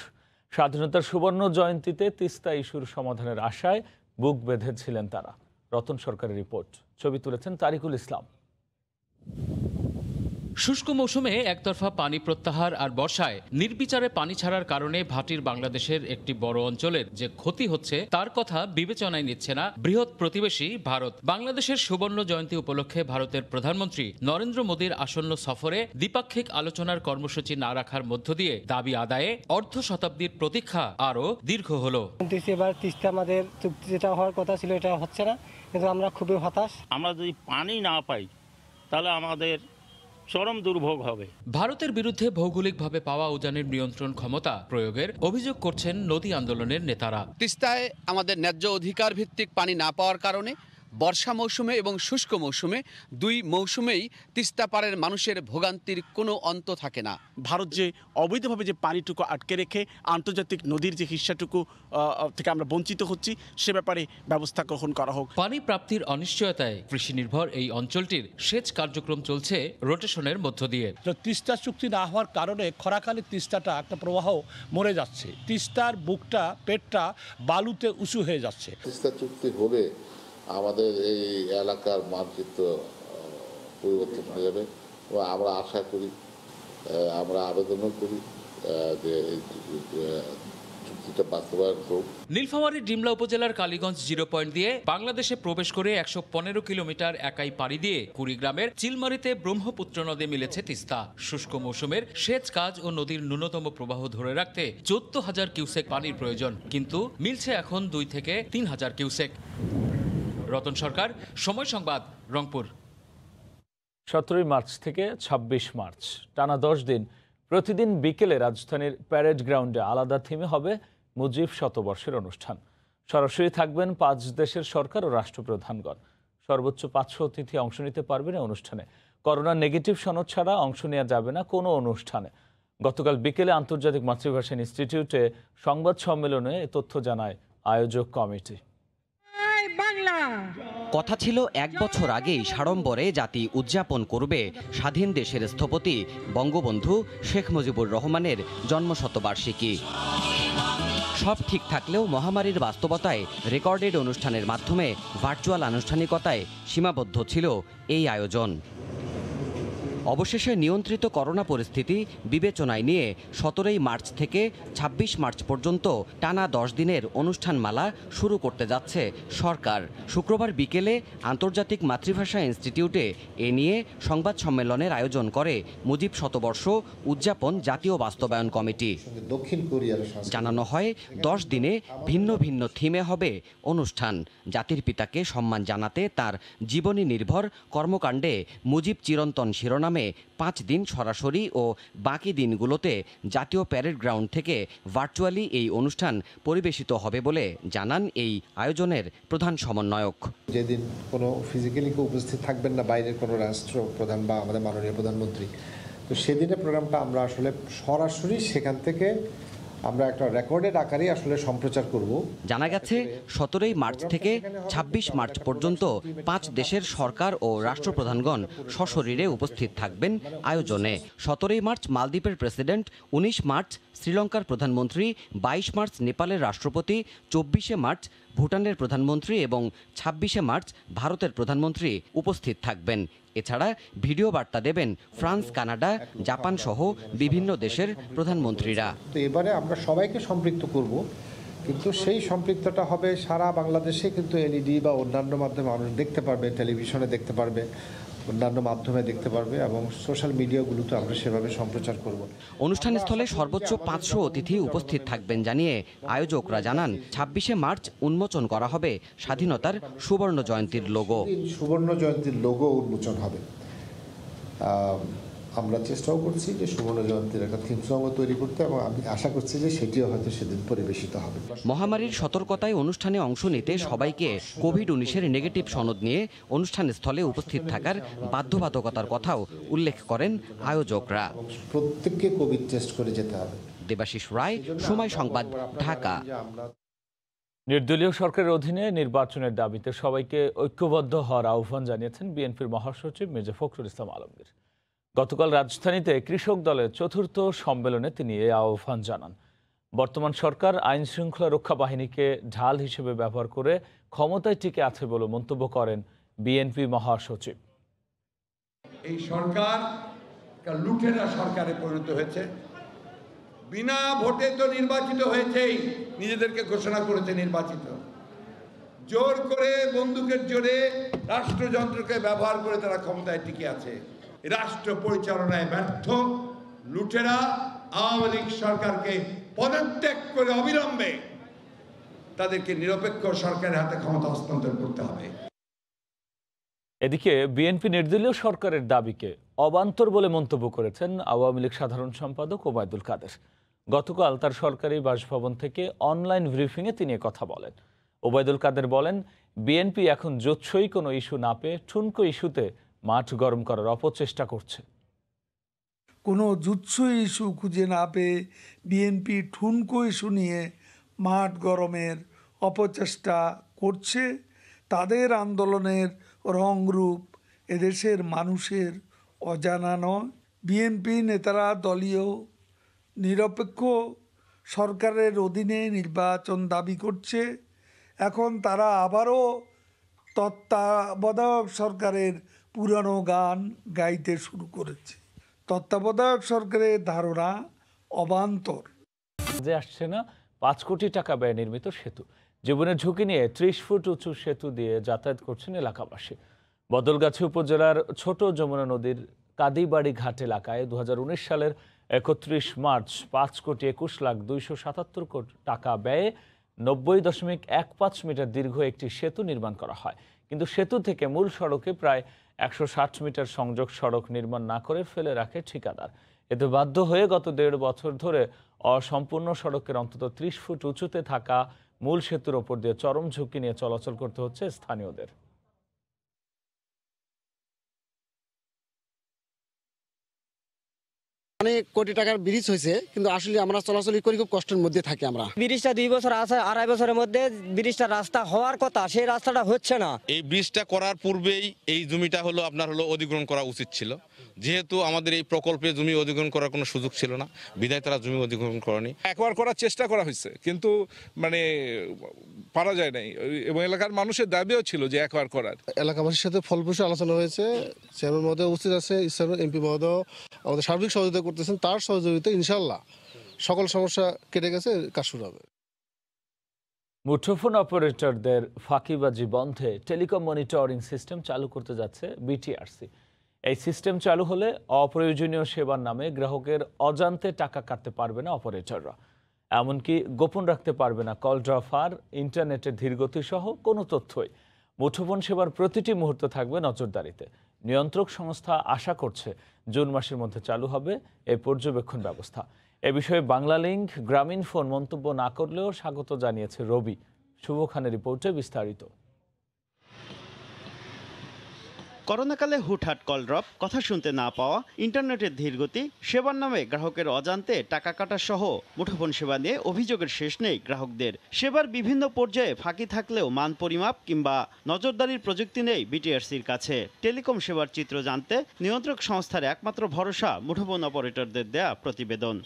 [SPEAKER 1] স্বাধীনতার সুবর্ণ জয়ন্তীতে তিস্তা ইস্যুর সমাধানের আশায় বুক বেঁধেছিলেন তারা। রতন সরকারের রিপোর্ট, ছবি তুলেছেন তারিকুল ইসলাম।
[SPEAKER 22] শুষ্ক মৌসুমে একতরফা পানি প্রত্যাহার আর বর্ষায় নির্বিচারে পানি ছাড়ার কারণে ভাটির বাংলাদেশের একটি বড় অঞ্চলের যে ক্ষতি হচ্ছে তার কথা বিবেচনায় নিচ্ছে না বৃহৎ প্রতিবেশী ভারত। বাংলাদেশের সুবর্ণ জয়ন্তী উপলক্ষে ভারতের প্রধানমন্ত্রী নরেন্দ্র মোদীর আসন্ন সফরে দ্বিপাক্ষিক আলোচনার কর্মসূচি না রাখার মধ্য দিয়ে দাবি আদায়ে অর্ধ শতাব্দীর প্রতীক্ষা আরও দীর্ঘ হলো।
[SPEAKER 23] এবার তিস্তা আমাদের চুক্তি যেটা হওয়ার কথা ছিল এটা হচ্ছে না, কিন্তু আমরা খুবই হতাশ।
[SPEAKER 24] আমরা যদি পানি না পাই তাহলে আমাদের চরম দুর্ভোগ হবে।
[SPEAKER 22] ভারতের বিরুদ্ধে ভৌগোলিকভাবে পাওয়া উজানের নিয়ন্ত্রণ ক্ষমতা প্রয়োগের অভিযোগ করছেন নদী আন্দোলনের নেতারা।
[SPEAKER 25] তিস্তায় আমাদের ন্যায্য অধিকার ভিত্তিক পানি না পাওয়ার কারণে বর্ষা মৌসুমে এবং শুষ্ক মৌসুমে দুই মৌসুমেই তিস্তা পাড়ের মানুষের ভোগান্তির কোনো অন্ত থাকে না।
[SPEAKER 26] ভারত যে অবৈধভাবে যে পানিটুকু আটকে রেখে আন্তর্জাতিক নদীর যে হিস্সাটুকু থেকে আমরা বঞ্চিত হচ্ছি সে ব্যাপারে ব্যবস্থা গ্রহণ করা হোক।
[SPEAKER 22] পানি প্রাপ্তির অনিশ্চয়তায় কৃষি নির্ভর এই অঞ্চলটির সেচ কার্যক্রম চলছে রোটেশনের মধ্য দিয়ে।
[SPEAKER 27] তিস্তা চুক্তি না হওয়ার কারণে খরাকালে তিস্তাটা একটা প্রবাহ মরে যাচ্ছে, তিস্তার বুকটা পেটটা বালুতে উঁচু হয়ে যাচ্ছে।
[SPEAKER 28] তিস্তা চুক্তি হলে আমাদের এই এলাকার মানচিত্র পরিবর্তন হয়ে যাবে এবং আমরা আশা করি, আমরা আবেদনও করি যে চুক্তিটা বাস্তবায়ন করুক।
[SPEAKER 22] নীলফামারীর ডিমলা উপজেলার কালীগঞ্জ 0 পয়েন্ট দিয়ে বাংলাদেশে প্রবেশ করে 115 কিলোমিটার একাই পাড়ি দিয়ে কুড়িগ্রামের চিলমারিতে ব্রহ্মপুত্র নদে মিলেছে তিস্তা। শুষ্ক মৌসুমের সেচ কাজ ও নদীর ন্যূনতম প্রবাহ ধরে রাখতে 14,000 কিউসেক পানির প্রয়োজন, কিন্তু মিলছে এখন 2 থেকে 3,000 কিউসেক। রতন সরকার, সময় সংবাদ, রংপুর।
[SPEAKER 1] 17 মার্চ থেকে 26 মার্চ টানা 10 দিন প্রতিদিন বিকেলে রাজধানীর প্যারেড গ্রাউন্ডে আলাদা থিমে হবে মুজিব শতবর্ষের অনুষ্ঠান। সরাসরি থাকবেন 5 দেশের সরকার ও রাষ্ট্রপ্রধানগণ। সর্বোচ্চ 500 অতিথি অংশ নিতে পারবেন এই অনুষ্ঠানে। করোনা নেগেটিভ সনদ ছাড়া অংশ নেওয়া যাবে না কোনো অনুষ্ঠানে। গতকাল বিকেলে আন্তর্জাতিক মাতৃভাষা ইনস্টিটিউটে সংবাদ সম্মেলনে এ তথ্য জানায় আয়োজক কমিটি।
[SPEAKER 2] কথা ছিল 1 বছর আগেই সাড়ম্বরে জাতি উদযাপন করবে স্বাধীন দেশের স্থপতি বঙ্গবন্ধু শেখ মুজিবুর রহমানের জন্মশতবার্ষিকী। সব ঠিক থাকলেও মহামারীর বাস্তবতায় রেকর্ডেড অনুষ্ঠানের মাধ্যমে ভার্চুয়াল আনুষ্ঠানিকতায় সীমাবদ্ধ ছিল এই আয়োজন। অবশেষে নিয়ন্ত্রিত করোনা পরিস্থিতি বিবেচনায় নিয়ে 17 মার্চ থেকে 26 মার্চ পর্যন্ত টানা 10 দিনের অনুষ্ঠানমালা শুরু করতে যাচ্ছে সরকার। শুক্রবার বিকেলে আন্তর্জাতিক মাতৃভাষা ইনস্টিটিউটে এ নিয়ে সংবাদ সম্মেলনের আয়োজন করে মুজিব শতবর্ষ উদযাপন জাতীয় বাস্তবায়ন কমিটি। জানানো হয় 10 দিনে ভিন্ন ভিন্ন থিমে হবে অনুষ্ঠান। জাতির পিতাকে সম্মান জানাতে তার জীবনী নির্ভর কর্মকাণ্ডে মুজিব চিরন্তন শিরোনামে 5 দিন সরাসরি ও বাকি দিনগুলোতে জাতীয় প্যারেড গ্রাউন্ড থেকে ভার্চুয়ালি এই অনুষ্ঠান পরিবেশিত হবে বলে জানান এই আয়োজনের প্রধান সমন্বয়ক।
[SPEAKER 3] যেদিন কোনো ফিজিক্যালি উপস্থিত থাকবেন না বাইরের কোনো রাষ্ট্রপ্রধান বা আমাদের মাননীয় প্রধানমন্ত্রী, তো সেদিনের প্রোগ্রামটা আমরা আসলে সরাসরি সেখান থেকে আমরা একটা রেকর্ডেড আকারে আসলে সম্প্রচার করব।
[SPEAKER 2] জানা গেছে 17 মার্চ থেকে 26 মার্চ পর্যন্ত 5 দেশের সরকার ও রাষ্ট্রপ্রধানগণ সশরীরে উপস্থিত থাকবেন আয়োজনে। 17 মার্চ মালদ্বীপের প্রেসিডেন্ট, 19 মার্চ শ্রীলঙ্কার প্রধানমন্ত্রী, 22 মার্চ নেপালের রাষ্ট্রপতি, 24 মার্চ ভুটানের প্রধানমন্ত্রী এবং 26 মার্চ ভারতের প্রধানমন্ত্রী উপস্থিত থাকবেন। এছাড়া ভিডিও বার্তা দেবেন ফ্রান্স, কানাডা, জাপান সহ বিভিন্ন দেশের প্রধানমন্ত্রীরা।
[SPEAKER 3] তো এবারে আমরা সবাইকে সম্পৃক্ত করব, কিন্তু সেই সম্পৃক্তটা হবে সারা বাংলাদেশে, কিন্তু এলইডি বা অন্যান্য মাধ্যমে মানুষ দেখতে পারবে, টেলিভিশনে দেখতে পারবে, অন্যান্য মাধ্যমে দেখতে পারবে এবং সোশ্যাল মিডিয়াগুলোতে আমরা সেভাবে সম্প্রচার করব।
[SPEAKER 2] অনুষ্ঠানস্থলে সর্বোচ্চ 500 অতিথি উপস্থিত থাকবেন জানিয়ে আয়োজকরা জানান 26 মার্চ উন্মোচন করা হবে স্বাধীনতার সুবর্ণ জয়ন্তীর লোগো।
[SPEAKER 3] সুবর্ণ জয়ন্তীর লোগো উন্মোচন হবে। আমরা চেষ্টাও করছি যে সুবর্ণ জয়ন্তীর একটা থিম সং তৈরি করতে, এবং আমি আশা করছি যে সেটিও হয়তো সেদিন পরিবেশিত হবে।
[SPEAKER 2] মহামারীর সতর্কতায় অনুষ্ঠানে অংশ নিতে সবাইকে কোভিড-19 নেগেটিভ সনদ নিয়ে অনুষ্ঠান স্থলে উপস্থিত থাকার বাধ্যবাধকতার কথাও উল্লেখ করেন আয়োজকরা।
[SPEAKER 3] প্রত্যেককে কোভিড টেস্ট করে যেতে হবে।
[SPEAKER 2] দেবাশিস রায়, সময় সংবাদ, ঢাকা।
[SPEAKER 1] নির্দলীয় সরকারের অধীনে নির্বাচনের দাবিতে সবাইকে ঐক্যবদ্ধ হওয়ার আহ্বান জানিয়েছেন বিএনপির মহাসচিব মির্জা ফখরুল ইসলাম আলমগীর। গতকাল রাজধানীতে কৃষক দলের 4র্থ সম্মেলনে তিনি এই আহ্বান জানান। বর্তমান সরকার আইন শৃঙ্খলা রক্ষা বাহিনীকে ঢাল হিসেবে ব্যবহার করে ক্ষমতায় টিকে আছে বলে মন্তব্য করেন বিএনপি মহাসচিব।
[SPEAKER 4] এই সরকার লুটেরা সরকারে পরিণত হয়েছে। বিনা ভোটে তো নির্বাচিত হয়েছেই, নিজেদেরকে ঘোষণা করেছে নির্বাচিত। জোর করে বন্দুকের জোরে রাষ্ট্রযন্ত্রকে ব্যবহার করে তারা ক্ষমতায় টিকে আছে। রাষ্ট্র পরিচালনায় ব্যর্থ লুটেরা আওয়ামী লীগ সরকারকে পদত্যাগ করে অবিলম্বে তাদেরকে নিরপেক্ষ সরকারের হাতে ক্ষমতা হস্তান্তর করতে হবে।
[SPEAKER 1] এদিকে বিএনপি নির্দলীয় সরকারের দাবিকে অবান্তর বলে মন্তব্য করেছেন আওয়ামী লীগ সাধারণ সম্পাদক ওবায়দুল কাদের। গতকাল তার সরকারি বাসভবন থেকে অনলাইন ব্রিফিংয়ে তিনি কথা বলেন। ওবায়দুল কাদের বলেন, বিএনপি এখন জোচ্ছই কোনো ইস্যু না পেয়ে ঠুনকো ইস্যুতে মাঠ গরম করার অপচেষ্টা করছে।
[SPEAKER 5] কোনো জুৎসু ইস্যু খুঁজে না পেয়ে বিএনপি ঠুনকো ইস্যু নিয়ে মাঠ গরমের অপচেষ্টা করছে। তাদের আন্দোলনের রংরূপ এদেশের মানুষের অজানা নয়। বিএনপি নেতারা দলীয় নিরপেক্ষ সরকারের অধীনে নির্বাচন দাবি করছে। এখন তারা আবারও তত্ত্বাবধায়ক সরকারের পুরানো গান গাইতে শুরু করেছে। তত্ত্বাবধায়ক সরকারের ধারণা অবান্তর।
[SPEAKER 1] যে আসছে না 5 কোটি টাকা ব্যয়ে নির্মিত সেতু। জীবনের ঝুঁকি নিয়ে 30 ফুট উঁচু সেতু দিয়ে যাতায়াত করছেন এলাকাবাসী। বদলগাছি উপজেলার ছোট যমুনা নদীর কাদিবাড়ি ঘাট এলাকায় 2019 সালের 31 মার্চ 5,21,277 কোটি টাকা ব্যয়ে 90.15 মিটার দীর্ঘ একটি সেতু নির্মাণ করা হয়। কিন্তু সেতু থেকে মূল সড়কে প্রায় 160 মিটার সংযোগ সড়ক নির্মাণ না করে ফেলে রাখে ঠিকাদার। এতে বাধ্য হয়ে গত 1.5 বছর ধরে অসম্পূর্ণ সড়কের অন্তত 30 ফুট উঁচুতে থাকা মূল সেতুর ওপর দিয়ে চরম ঝুঁকি নিয়ে চলাচল করতে হচ্ছে স্থানীয়দের।
[SPEAKER 6] অনেক কোটি টাকার ব্রিজ হয়েছে, কিন্তু আসলে আমরা চলাচল করি খুব কষ্টের মধ্যে থাকি। আমরা
[SPEAKER 7] ব্রিজটা 2 বছর আছে, 2.5 বছরের মধ্যে ব্রিজটা রাস্তা হওয়ার কথা, সেই রাস্তাটা হচ্ছে না।
[SPEAKER 8] এই ব্রিজটা করার পূর্বেই এই জমিটা আপনার অধিগ্রহণ করা উচিত ছিল। যেহেতু আমাদের এই প্রকল্পে জমি অধিগ্রহণ করার কোনো সুযোগ ছিল না, বিধায় তারা জমি অধিগ্রহণ করেনি।
[SPEAKER 9] একবার করার চেষ্টা করা হয়েছে, কিন্তু পারা যায় নাই, এবং এলাকার মানুষের দাবিও ছিল যে একবার করার।
[SPEAKER 6] এলাকাবাসীর সাথে ফলপ্রসূ আলোচনা হয়েছে। চেয়ারম্যান মহোদয় উপস্থিত আছে, এমপি মহোদয় আমাদের সার্বিক সহযোগিতা করতেছেন। তার সহযোগিতা ইনশাল্লাহ সকল সমস্যা কেটে গেছে, কাজ শুরু হবে।
[SPEAKER 1] মুঠোফোন অপারেটরদের ফাঁকিবাজি বন্ধে টেলিকম মনিটরিং সিস্টেম চালু করতে যাচ্ছে বিটিআরসি। এই সিস্টেম চালু হলে অপ্রয়োজনীয় সেবার নামে গ্রাহকের অজান্তে টাকা কাটতে পারবে না অপারেটররা। এমনকি গোপন রাখতে পারবে না কল ড্রপ আর ইন্টারনেটের ধীরগতি সহ কোনো তথ্যই। মুঠোফোন সেবার প্রতিটি মুহূর্ত থাকবে নজরদারিতে। নিয়ন্ত্রক সংস্থা আশা করছে জুন মাসের মধ্যে চালু হবে এই পর্যবেক্ষণ ব্যবস্থা। এ বিষয়ে বাংলালিংক গ্রামীণ ফোন মন্তব্য না করলেও স্বাগত জানিয়েছে রবি। শুভ খানের রিপোর্টে বিস্তারিত।
[SPEAKER 10] করোনাকালে হুটহাট কল ড্রপ, কথা শুনতে না পাওয়া, ইন্টারনেটের ধীরগতি, সেবার নামে গ্রাহকের অজান্তে টাকা কাটা সহ মুঠোফোন সেবা নিয়ে অভিযোগের শেষ নেই গ্রাহকদের। সেবার বিভিন্ন পর্যায়ে ফাঁকি থাকলেও মান পরিমাপ কিংবা নজরদারির প্রযুক্তি নেই বিটিআরসির কাছে। টেলিকম সেবার চিত্র জানতে নিয়ন্ত্রক সংস্থার একমাত্র ভরসা মুঠোফোন অপারেটরদের দেয়া প্রতিবেদন।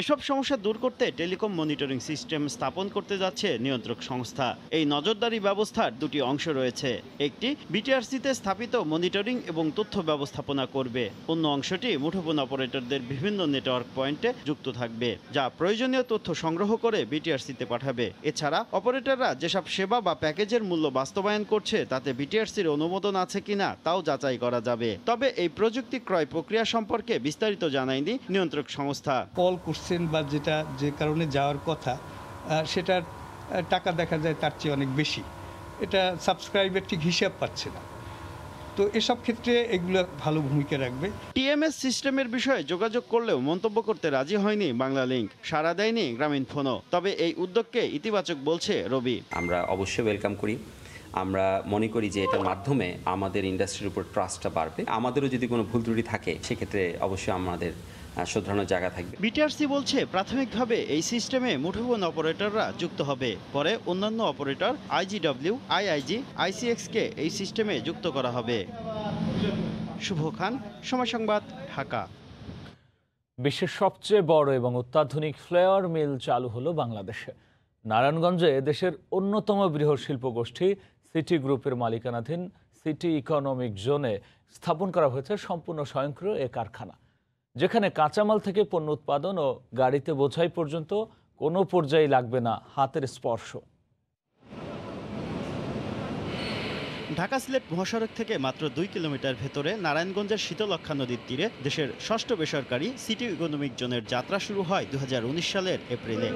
[SPEAKER 10] এসব সমস্যা দূর করতে টেলিকম মনিটরিং সিস্টেম স্থাপন করতে যাচ্ছে নিয়ন্ত্রক সংস্থা। এই নজরদারি ব্যবস্থার দুটি অংশ রয়েছে। একটি বিটিআরসিতে স্থাপিত মনিটরিং এবং তথ্য ব্যবস্থাপনা করবে, অন্য অংশটি মুঠোফোন অপারেটরদের বিভিন্ন নেটওয়ার্ক পয়েন্টে যুক্ত থাকবে, যা প্রয়োজনীয় তথ্য সংগ্রহ করে বিটিআরসিতে পাঠাবে। এছাড়া অপারেটররা যেসব সেবা বা প্যাকেজের মূল্য বাস্তবায়ন করছে তাতে বিটিআরসির অনুমোদন আছে কিনা তাও যাচাই করা যাবে। তবে এই প্রযুক্তি ক্রয় প্রক্রিয়া সম্পর্কে বিস্তারিত জানায়নি নিয়ন্ত্রক সংস্থা।
[SPEAKER 5] বা যে কারণে যাওয়ার কথা সেটার টাকা দেখা যায় তার চেয়ে অনেক বেশি, এটা সাবস্ক্রাইবের ঠিক হিসাব পাচ্ছে না। তো এসব ক্ষেত্রে এগুলো ভালো ভূমিকা রাখবে।
[SPEAKER 10] টিএমএস সিস্টেমের বিষয়ে যোগাযোগ করলেও মন্তব্য করতে রাজি হয়নি বাংলালিংক, সাড়া দেয়নি গ্রামীণ ফোনও। তবে এই উদ্যোগকে ইতিবাচক বলছে রবি।
[SPEAKER 11] আমরা অবশ্যই ওয়েলকাম করি। আমরা মনে করি যে এটার মাধ্যমে আমাদের ইন্ডাস্ট্রির উপর ট্রাস্টটা বাড়বে। আমাদেরও যদি কোনো ভুল ত্রুটি থাকে সেক্ষেত্রে অবশ্যই আমাদের শোধরানোর জায়গা থাকবে।
[SPEAKER 10] বিটিআরসি বলছে প্রাথমিকভাবে এই সিস্টেমে মুঠোফোন অপারেটররা যুক্ত হবে, পরে অন্যান্য অপারেটর আইজিডব্লিউ, আইআইজি, আইসিএক্সকে এই সিস্টেমে যুক্ত করা হবে। শুভ খান, সময় সংবাদ, ঢাকা।
[SPEAKER 1] বিশ্বের সবচেয়ে বড় এবং অত্যাধুনিক ফ্লেয়ার মিল চালু হলো বাংলাদেশে। নারায়ণগঞ্জে দেশের অন্যতম বৃহৎ শিল্পগোষ্ঠী সিটি গ্রুপের মালিকানাধীন সিটি ইকোনমিক জোনে স্থাপন করা হয়েছে সম্পূর্ণ স্বয়ংক্রিয় এ কারখানা, যেখানে কাঁচামাল থেকে পণ্য উৎপাদন ও গাড়িতে বোঝাই পর্যন্ত কোনো পর্যায়ে লাগবে না হাতের স্পর্শ।
[SPEAKER 10] ঢাকা সিলেট মহাসড়ক থেকে মাত্র 2 কিলোমিটার ভেতরে নারায়ণগঞ্জের শীতলক্ষ্যা নদীর তীরে দেশের ষষ্ঠ বেসরকারি সিটি ইকোনমিক জোনের যাত্রা শুরু হয় 2019 সালের এপ্রিলে।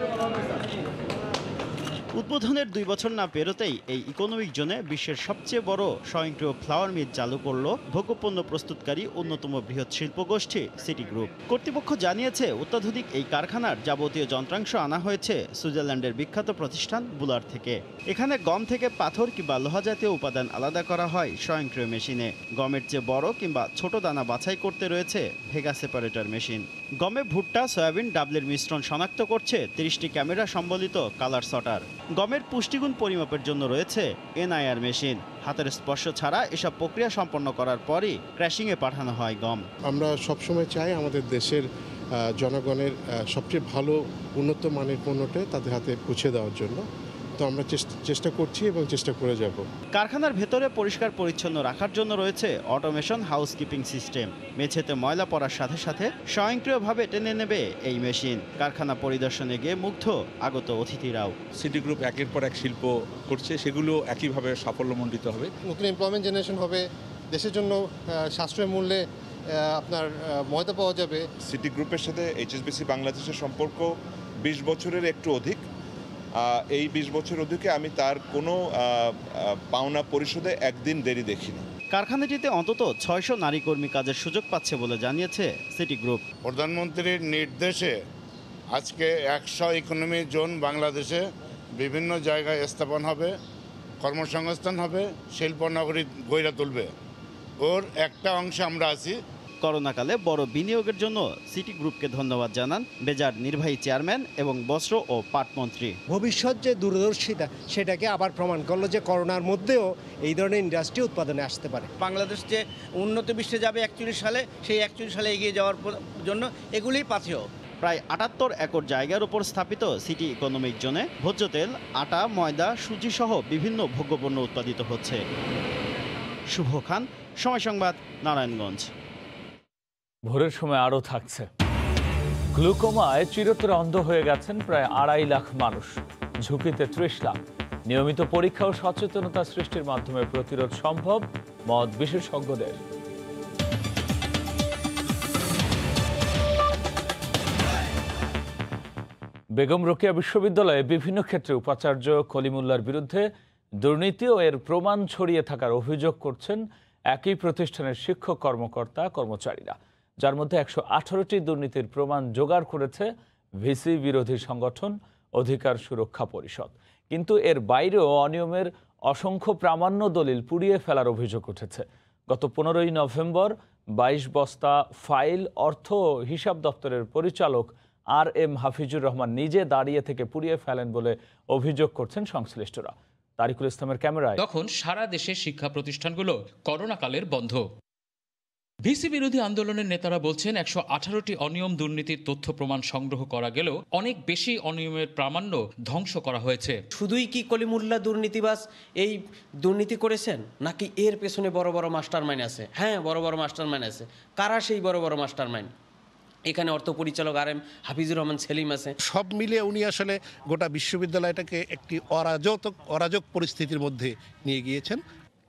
[SPEAKER 10] উদ্বোধনের 2 বছর না পেরোতেই এই ইকোনমিক জোনে বিশ্বের সবচেয়ে বড় স্বয়ংক্রিয় ফ্লাওয়ার মিল চালু করল ভোগ্যপণ্য প্রস্তুতকারী অন্যতম বৃহৎ শিল্পগোষ্ঠী সিটি গ্রুপ। কর্তৃপক্ষ জানিয়েছে অত্যাধুনিক এই কারখানার যাবতীয় যন্ত্রাংশ আনা হয়েছে সুইজারল্যান্ডের বিখ্যাত প্রতিষ্ঠান বুলার থেকে। এখানে গম থেকে পাথর কিংবা লোহা জাতীয় উপাদান আলাদা করা হয় স্বয়ংক্রিয় মেশিনে। গমের চেয়ে বড় কিংবা ছোট দানা বাছাই করতে রয়েছে ভেগা সেপারেটর মেশিন। গমে ভুট্টা, সয়াবিন, ডাবলের মিশ্রণ শনাক্ত করছে 30টি ক্যামেরা সম্বলিত কালার সটার। গমের পুষ্টিগুণ পরিমাপের জন্য রয়েছে এনআইআর মেশিন। হাতের স্পর্শ ছাড়া এসব প্রক্রিয়া সম্পন্ন করার পরই ক্র্যাশিংয়ে পাঠানো হয় গম।
[SPEAKER 13] আমরা সবসময় চাই আমাদের দেশের জনগণের সবচেয়ে ভালো উন্নত মানের পণ্যটা তাদের হাতে পৌঁছে দেওয়ার জন্য। তো আমরা চেষ্টা করছি এবং চেষ্টা করে যাব।
[SPEAKER 10] কারখানার ভেতরে পরিষ্কার পরিচ্ছন্ন রাখার জন্য রয়েছে অটোমেশন হাউসকিপিং সিস্টেম। মেঝেতে ময়লা পড়ার সাথে সাথে স্বয়ংক্রিয়ভাবে টেনে নেবে এই মেশিন। কারখানা পরিদর্শনে গিয়ে মুগ্ধ আগত অতিথিরাও।
[SPEAKER 9] সিটি গ্রুপ একের পর এক শিল্প করছে, সেগুলো একইভাবে সাফল্যমণ্ডিত হবে।
[SPEAKER 6] নতুন এমপ্লয়মেন্ট জেনারেশন হবে, দেশের জন্য সাশ্রয় মূল্যে আপনার ময়দা পাওয়া যাবে।
[SPEAKER 12] সিটি গ্রুপের সাথে এইচএসবিসি বাংলাদেশের সম্পর্ক 20 বছরের একটু অধিক। এই 20 বছর অধিকে আমি তার কোনো পাওনা পরিশোধে একদিন দেরি দেখিনি।
[SPEAKER 10] কারখানাটিতে অন্তত 600 নারী কর্মী কাজের সুযোগ পাচ্ছে বলে জানিয়েছে সিটি গ্রুপ।
[SPEAKER 14] প্রধানমন্ত্রীর নির্দেশে আজকে 100 ইকোনমি জোন বাংলাদেশে বিভিন্ন জায়গায় স্থাপন হবে, কর্মসংস্থান হবে, শিল্পনগরী গড়ে তুলবে। ওর একটা অংশে আমরা আছি।
[SPEAKER 10] করোনাকালে বড় বিনিয়োগের জন্য সিটি গ্রুপকে ধন্যবাদ জানান বেজার নির্বাহী চেয়ারম্যান এবং বস্ত্র ও পাট মন্ত্রী।
[SPEAKER 15] ভবিষ্যৎ যে দূরদর্শিতা সেটাকে আবার প্রমাণ করলো যে করোনার মধ্যেও এই ধরনের ইন্ডাস্ট্রি উৎপাদনে আসতে পারে।
[SPEAKER 16] বাংলাদেশ যে উন্নত বিশ্বে যাবে 41 সালে, সেই 41 সালে এগিয়ে যাওয়ার জন্য এগুলিই পাথেয়।
[SPEAKER 10] প্রায় 78 একর জায়গার উপর স্থাপিত সিটি ইকোনমিক জোনে ভোজ্য তেল, আটা, ময়দা, সুজি সহ বিভিন্ন ভোগ্যপণ্য উৎপাদিত হচ্ছে। শুভ খান, সময় সংবাদ, নারায়ণগঞ্জ।
[SPEAKER 1] ভোরের সময় আরও থাকছে। গ্লুকোমায় চিরতরে অন্ধ হয়ে গেছেন প্রায় 2.5 লাখ মানুষ, ঝুঁকিতে 30 লাখ। নিয়মিত পরীক্ষা ও সচেতনতা সৃষ্টির মাধ্যমে প্রতিরোধ সম্ভব, মত বিশেষজ্ঞদের। বেগম রোকেয়া বিশ্ববিদ্যালয়ে বিভিন্ন ক্ষেত্রে উপাচার্য কলিমুল্লাহর বিরুদ্ধে দুর্নীতি ও এর প্রমাণ ছড়িয়ে থাকার অভিযোগ করছেন একই প্রতিষ্ঠানের শিক্ষক কর্মকর্তা কর্মচারীরা, যার মধ্যে 118টি দুর্নীতির প্রমাণ জোগাড় করেছে ভিসি বিরোধী সংগঠন অধিকার সুরক্ষা পরিষদ। কিন্তু এর বাইরেও অনিয়মের অসংখ্য প্রামাণ্য দলিল পুড়িয়ে ফেলার অভিযোগ উঠেছে। গত 15ই নভেম্বর 22 বস্তা ফাইল অর্থ হিসাব দপ্তরের পরিচালক RM হাফিজুর রহমান নিজে দাঁড়িয়ে থেকে পুড়িয়ে ফেলেন বলে অভিযোগ করছেন সংশ্লিষ্টরা। তারিকুল ইসলামের ক্যামেরায়।
[SPEAKER 22] তখন সারা দেশের শিক্ষা প্রতিষ্ঠানগুলো করোনাকালের বন্ধ। ভিসি বিরোধী আন্দোলনের নেতারা বলছেন 118টি অনিয়ম দুর্নীতির তথ্য প্রমাণ সংগ্রহ করা গেলেও অনেক বেশি অনিয়মের প্রামাণ্য ধ্বংস করা হয়েছে।
[SPEAKER 17] শুধুই কি কলিমুল্লাহ দুর্নীতিবাজ এই দুর্নীতি করেছেন, নাকি এর পেছনে বড় বড় মাস্টারমাইন্ড আছে? হ্যাঁ, বড় বড় মাস্টারমাইন্ড আছে। কারা সেই বড় বড় মাস্টারমাইন্ড? এখানে অর্থ পরিচালক RM হাফিজুর রহমান সেলিম আছে।
[SPEAKER 6] সব মিলিয়ে উনি আসলে গোটা বিশ্ববিদ্যালয়টাকে একটি অরাজক পরিস্থিতির মধ্যে নিয়ে গিয়েছেন।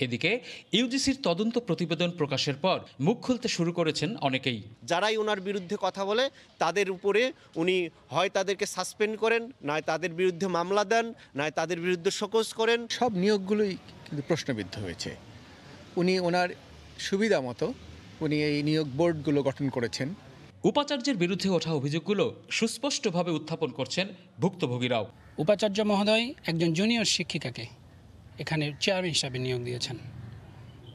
[SPEAKER 22] এদিকে ইউজিসির তদন্ত প্রতিবেদন প্রকাশের পর মুখ খুলতে শুরু করেছেন অনেকেই।
[SPEAKER 17] যারাই ওনার বিরুদ্ধে কথা বলে তাদের উপরে উনি হয় তাদেরকে সাসপেন্ড করেন, নয় তাদের বিরুদ্ধে মামলা দেন, নয় তাদের বিরুদ্ধে শোকজ করেন।
[SPEAKER 18] সব নিয়োগগুলোই কিন্তু প্রশ্নবিদ্ধ হয়েছে। উনি ওনার সুবিধা মতো উনি এই নিয়োগ বোর্ডগুলো গঠন করেছেন।
[SPEAKER 22] উপাচার্যের বিরুদ্ধে ওঠা অভিযোগগুলো সুস্পষ্টভাবে উত্থাপন করছেন ভুক্তভোগীরাও।
[SPEAKER 19] উপাচার্য মহোদয় একজন জুনিয়র শিক্ষিকাকে এখানে চেয়ারম্যান হিসাবে নিয়োগ দিয়েছেন।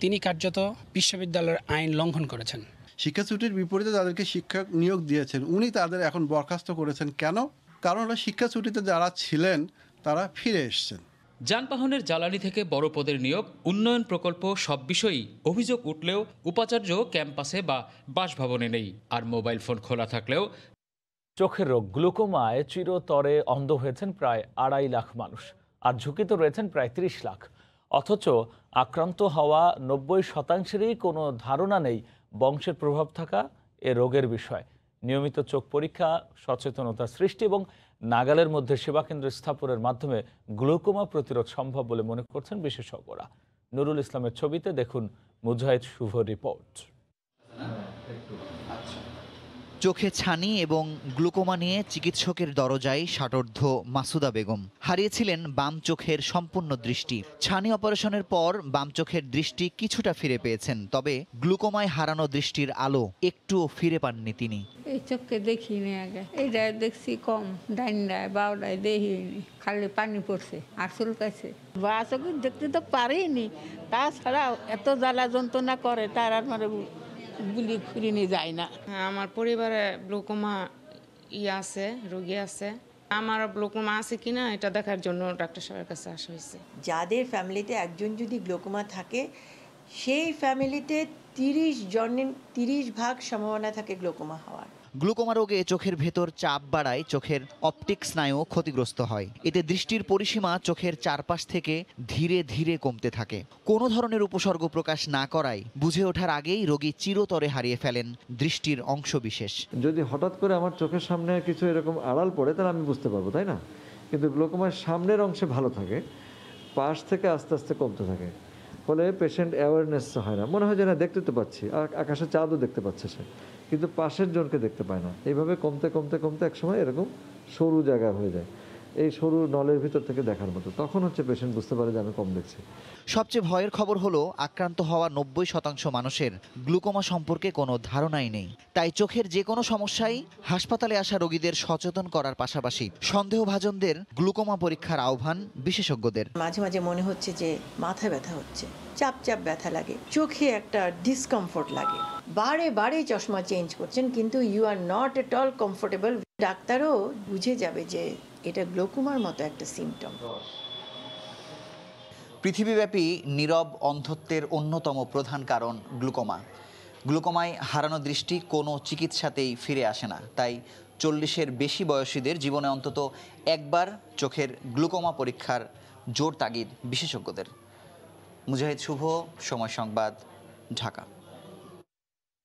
[SPEAKER 19] তিনি কার্যত বিশ্ববিদ্যালয়ের আইন লঙ্ঘন করেছেন।
[SPEAKER 21] শিক্ষা ছুটির বিপরীতে তাদেরকে শিক্ষক নিয়োগ দিয়েছেন, উনি তাদের এখন বরখাস্ত করেছেন। কেন? কারণ হলো শিক্ষা ছুটিতে যারা ছিলেন তারা ফিরে এসছেন।
[SPEAKER 22] যানবাহনের জ্বালানি থেকে বড় পদের নিয়োগ, উন্নয়ন প্রকল্প সব বিষয়ই অভিযোগ উঠলেও উপাচার্য ক্যাম্পাসে বা বাসভবনে নেই। আর মোবাইল ফোন খোলা থাকলেও
[SPEAKER 1] চোখের রোগ গ্লুকোমায় চিরতরে অন্ধ হয়েছেন প্রায় 2.5 লাখ মানুষ, আর ঝুঁকিতে রয়েছেন প্রায় 30 লাখ। অথচ আক্রান্ত হওয়া 90%-ই কোনো ধারণা নেই বংশের প্রভাব থাকা এ রোগের বিষয়। নিয়মিত চোখ পরীক্ষা, সচেতনতা সৃষ্টি এবং নাগালের মধ্যে সেবাকেন্দ্র স্থাপনের মাধ্যমে গ্লুকোমা প্রতিরোধ সম্ভব বলে মনে করছেন বিশেষজ্ঞরা। নুরুল ইসলামের ছবিতে দেখুন মুজাহিদ শুভ রিপোর্ট।
[SPEAKER 29] চোখে ছানি এবং গ্লুকোমা নিয়ে চিকিৎসকের দরজায় ষাটোর্ধ্ব মাসুদা বেগম। হারিয়েছিলেন বাম চোখের সম্পূর্ণ দৃষ্টি। ছানি অপারেশনের পর বাম চোখের দৃষ্টি কিছুটা ফিরে পেয়েছেন, তবে গ্লুকোমায় হারানো দৃষ্টির আলো একটুও ফিরে পাননি তিনি।
[SPEAKER 30] এই চোখকে দেখিনি আগে, এইটা দেখছি কম, ডাইনটায় বাউটায় দেখিনি, খালি পানি পড়ছে আর চুলকাছে। বা চোখে দেখতে তো পারিনি, তাছাড়া এত জ্বালা যন্ত্রণা করে তার আর মানে গুলি খুঁড়ে নিয়ে যায় না।
[SPEAKER 31] আমার পরিবারে গ্লুকোমা আছে, রোগী আছে। আমার গ্লুকোমা আছে কিনা এটা দেখার জন্য ডাক্তার সাহেবের কাছে আসা হয়েছে।
[SPEAKER 32] যাদের ফ্যামিলিতে একজন যদি গ্লুকোমা থাকে, সেই ফ্যামিলিতে
[SPEAKER 2] 30% সম্ভাবনা থাকে গ্লোকোমা হওয়ার।
[SPEAKER 29] গ্লুকোমা রোগে চোখের ভেতর চাপ বাড়ায় চোখের অপটিক স্নায়ু ক্ষতিগ্রস্ত হয়। এতে দৃষ্টির পরিসীমা চোখের চারপাশ থেকে ধীরে ধীরে কমতে থাকে। কোনো ধরনের উপসর্গ প্রকাশ না করায় বুঝে ওঠার আগেই রোগী চিরতরে হারিয়ে ফেলেন দৃষ্টির অংশবিশেষ।
[SPEAKER 3] যদি হঠাৎ করে আমার চোখের সামনে কিছু এরকম আড়াল পড়ে তাহলে আমি বুঝতে পারবো, তাই না? কিন্তু গ্লুকোমার সামনের অংশে ভালো থাকে, পাশ থেকে আস্তে আস্তে কমতে থাকে, ফলে পেশেন্ট অ্যাওয়ারনেস হয় না, মনে হয় যে না দেখতে তো পাচ্ছি, আকাশে চাঁদও দেখতে পাচ্ছে সে, কিন্তু পাশের জনকে দেখতে পায় না। এইভাবে কমতে কমতে কমতে একসময় এরকম সরু জায়গা হয়ে যায়, এই সরু নলের ভিতর থেকে দেখার মতো, তখন হচ্ছে পেশেন্ট বুঝতে পারে যে আমি কম দেখছি।
[SPEAKER 29] সবচেয়ে ভয়ের খবর হলো আক্রান্ত হওয়া 90% মানুষের গ্লুকোমা সম্পর্কে কোনো ধারণাই নেই। তাই চোখের যে কোনো সমস্যায় হাসপাতালে আসা রোগীদের সচেতন করার পাশাপাশি সন্দেহভাজনদের গ্লুকোমা পরীক্ষার আহ্বান বিশেষজ্ঞদের।
[SPEAKER 2] মাঝে মাঝে মনে হচ্ছে যে মাথা ব্যথা হচ্ছে, চাপ চাপ ব্যথা লাগে, চোখে একটা ডিসকমফোর্ট লাগে, বারে বারে চশমা চেঞ্জ করছেন কিন্তু you are not at all comfortable. ডাক্তারও বুঝে যাবে যে এটা গ্লোকোমার মতো একটা সিমটম।
[SPEAKER 29] পৃথিবীব্যাপী নীরব অন্ধত্বের অন্যতম প্রধান কারণ গ্লুকোমা। গ্লুকোমায় হারানো দৃষ্টি কোনো চিকিৎসাতেই ফিরে আসে না। তাই 40-এর বেশি বয়সীদের জীবনে অন্তত একবার চোখের গ্লুকোমা পরীক্ষার জোর তাগিদ বিশেষজ্ঞদের। মুজাহিদ শুভ, সময় সংবাদ, ঢাকা।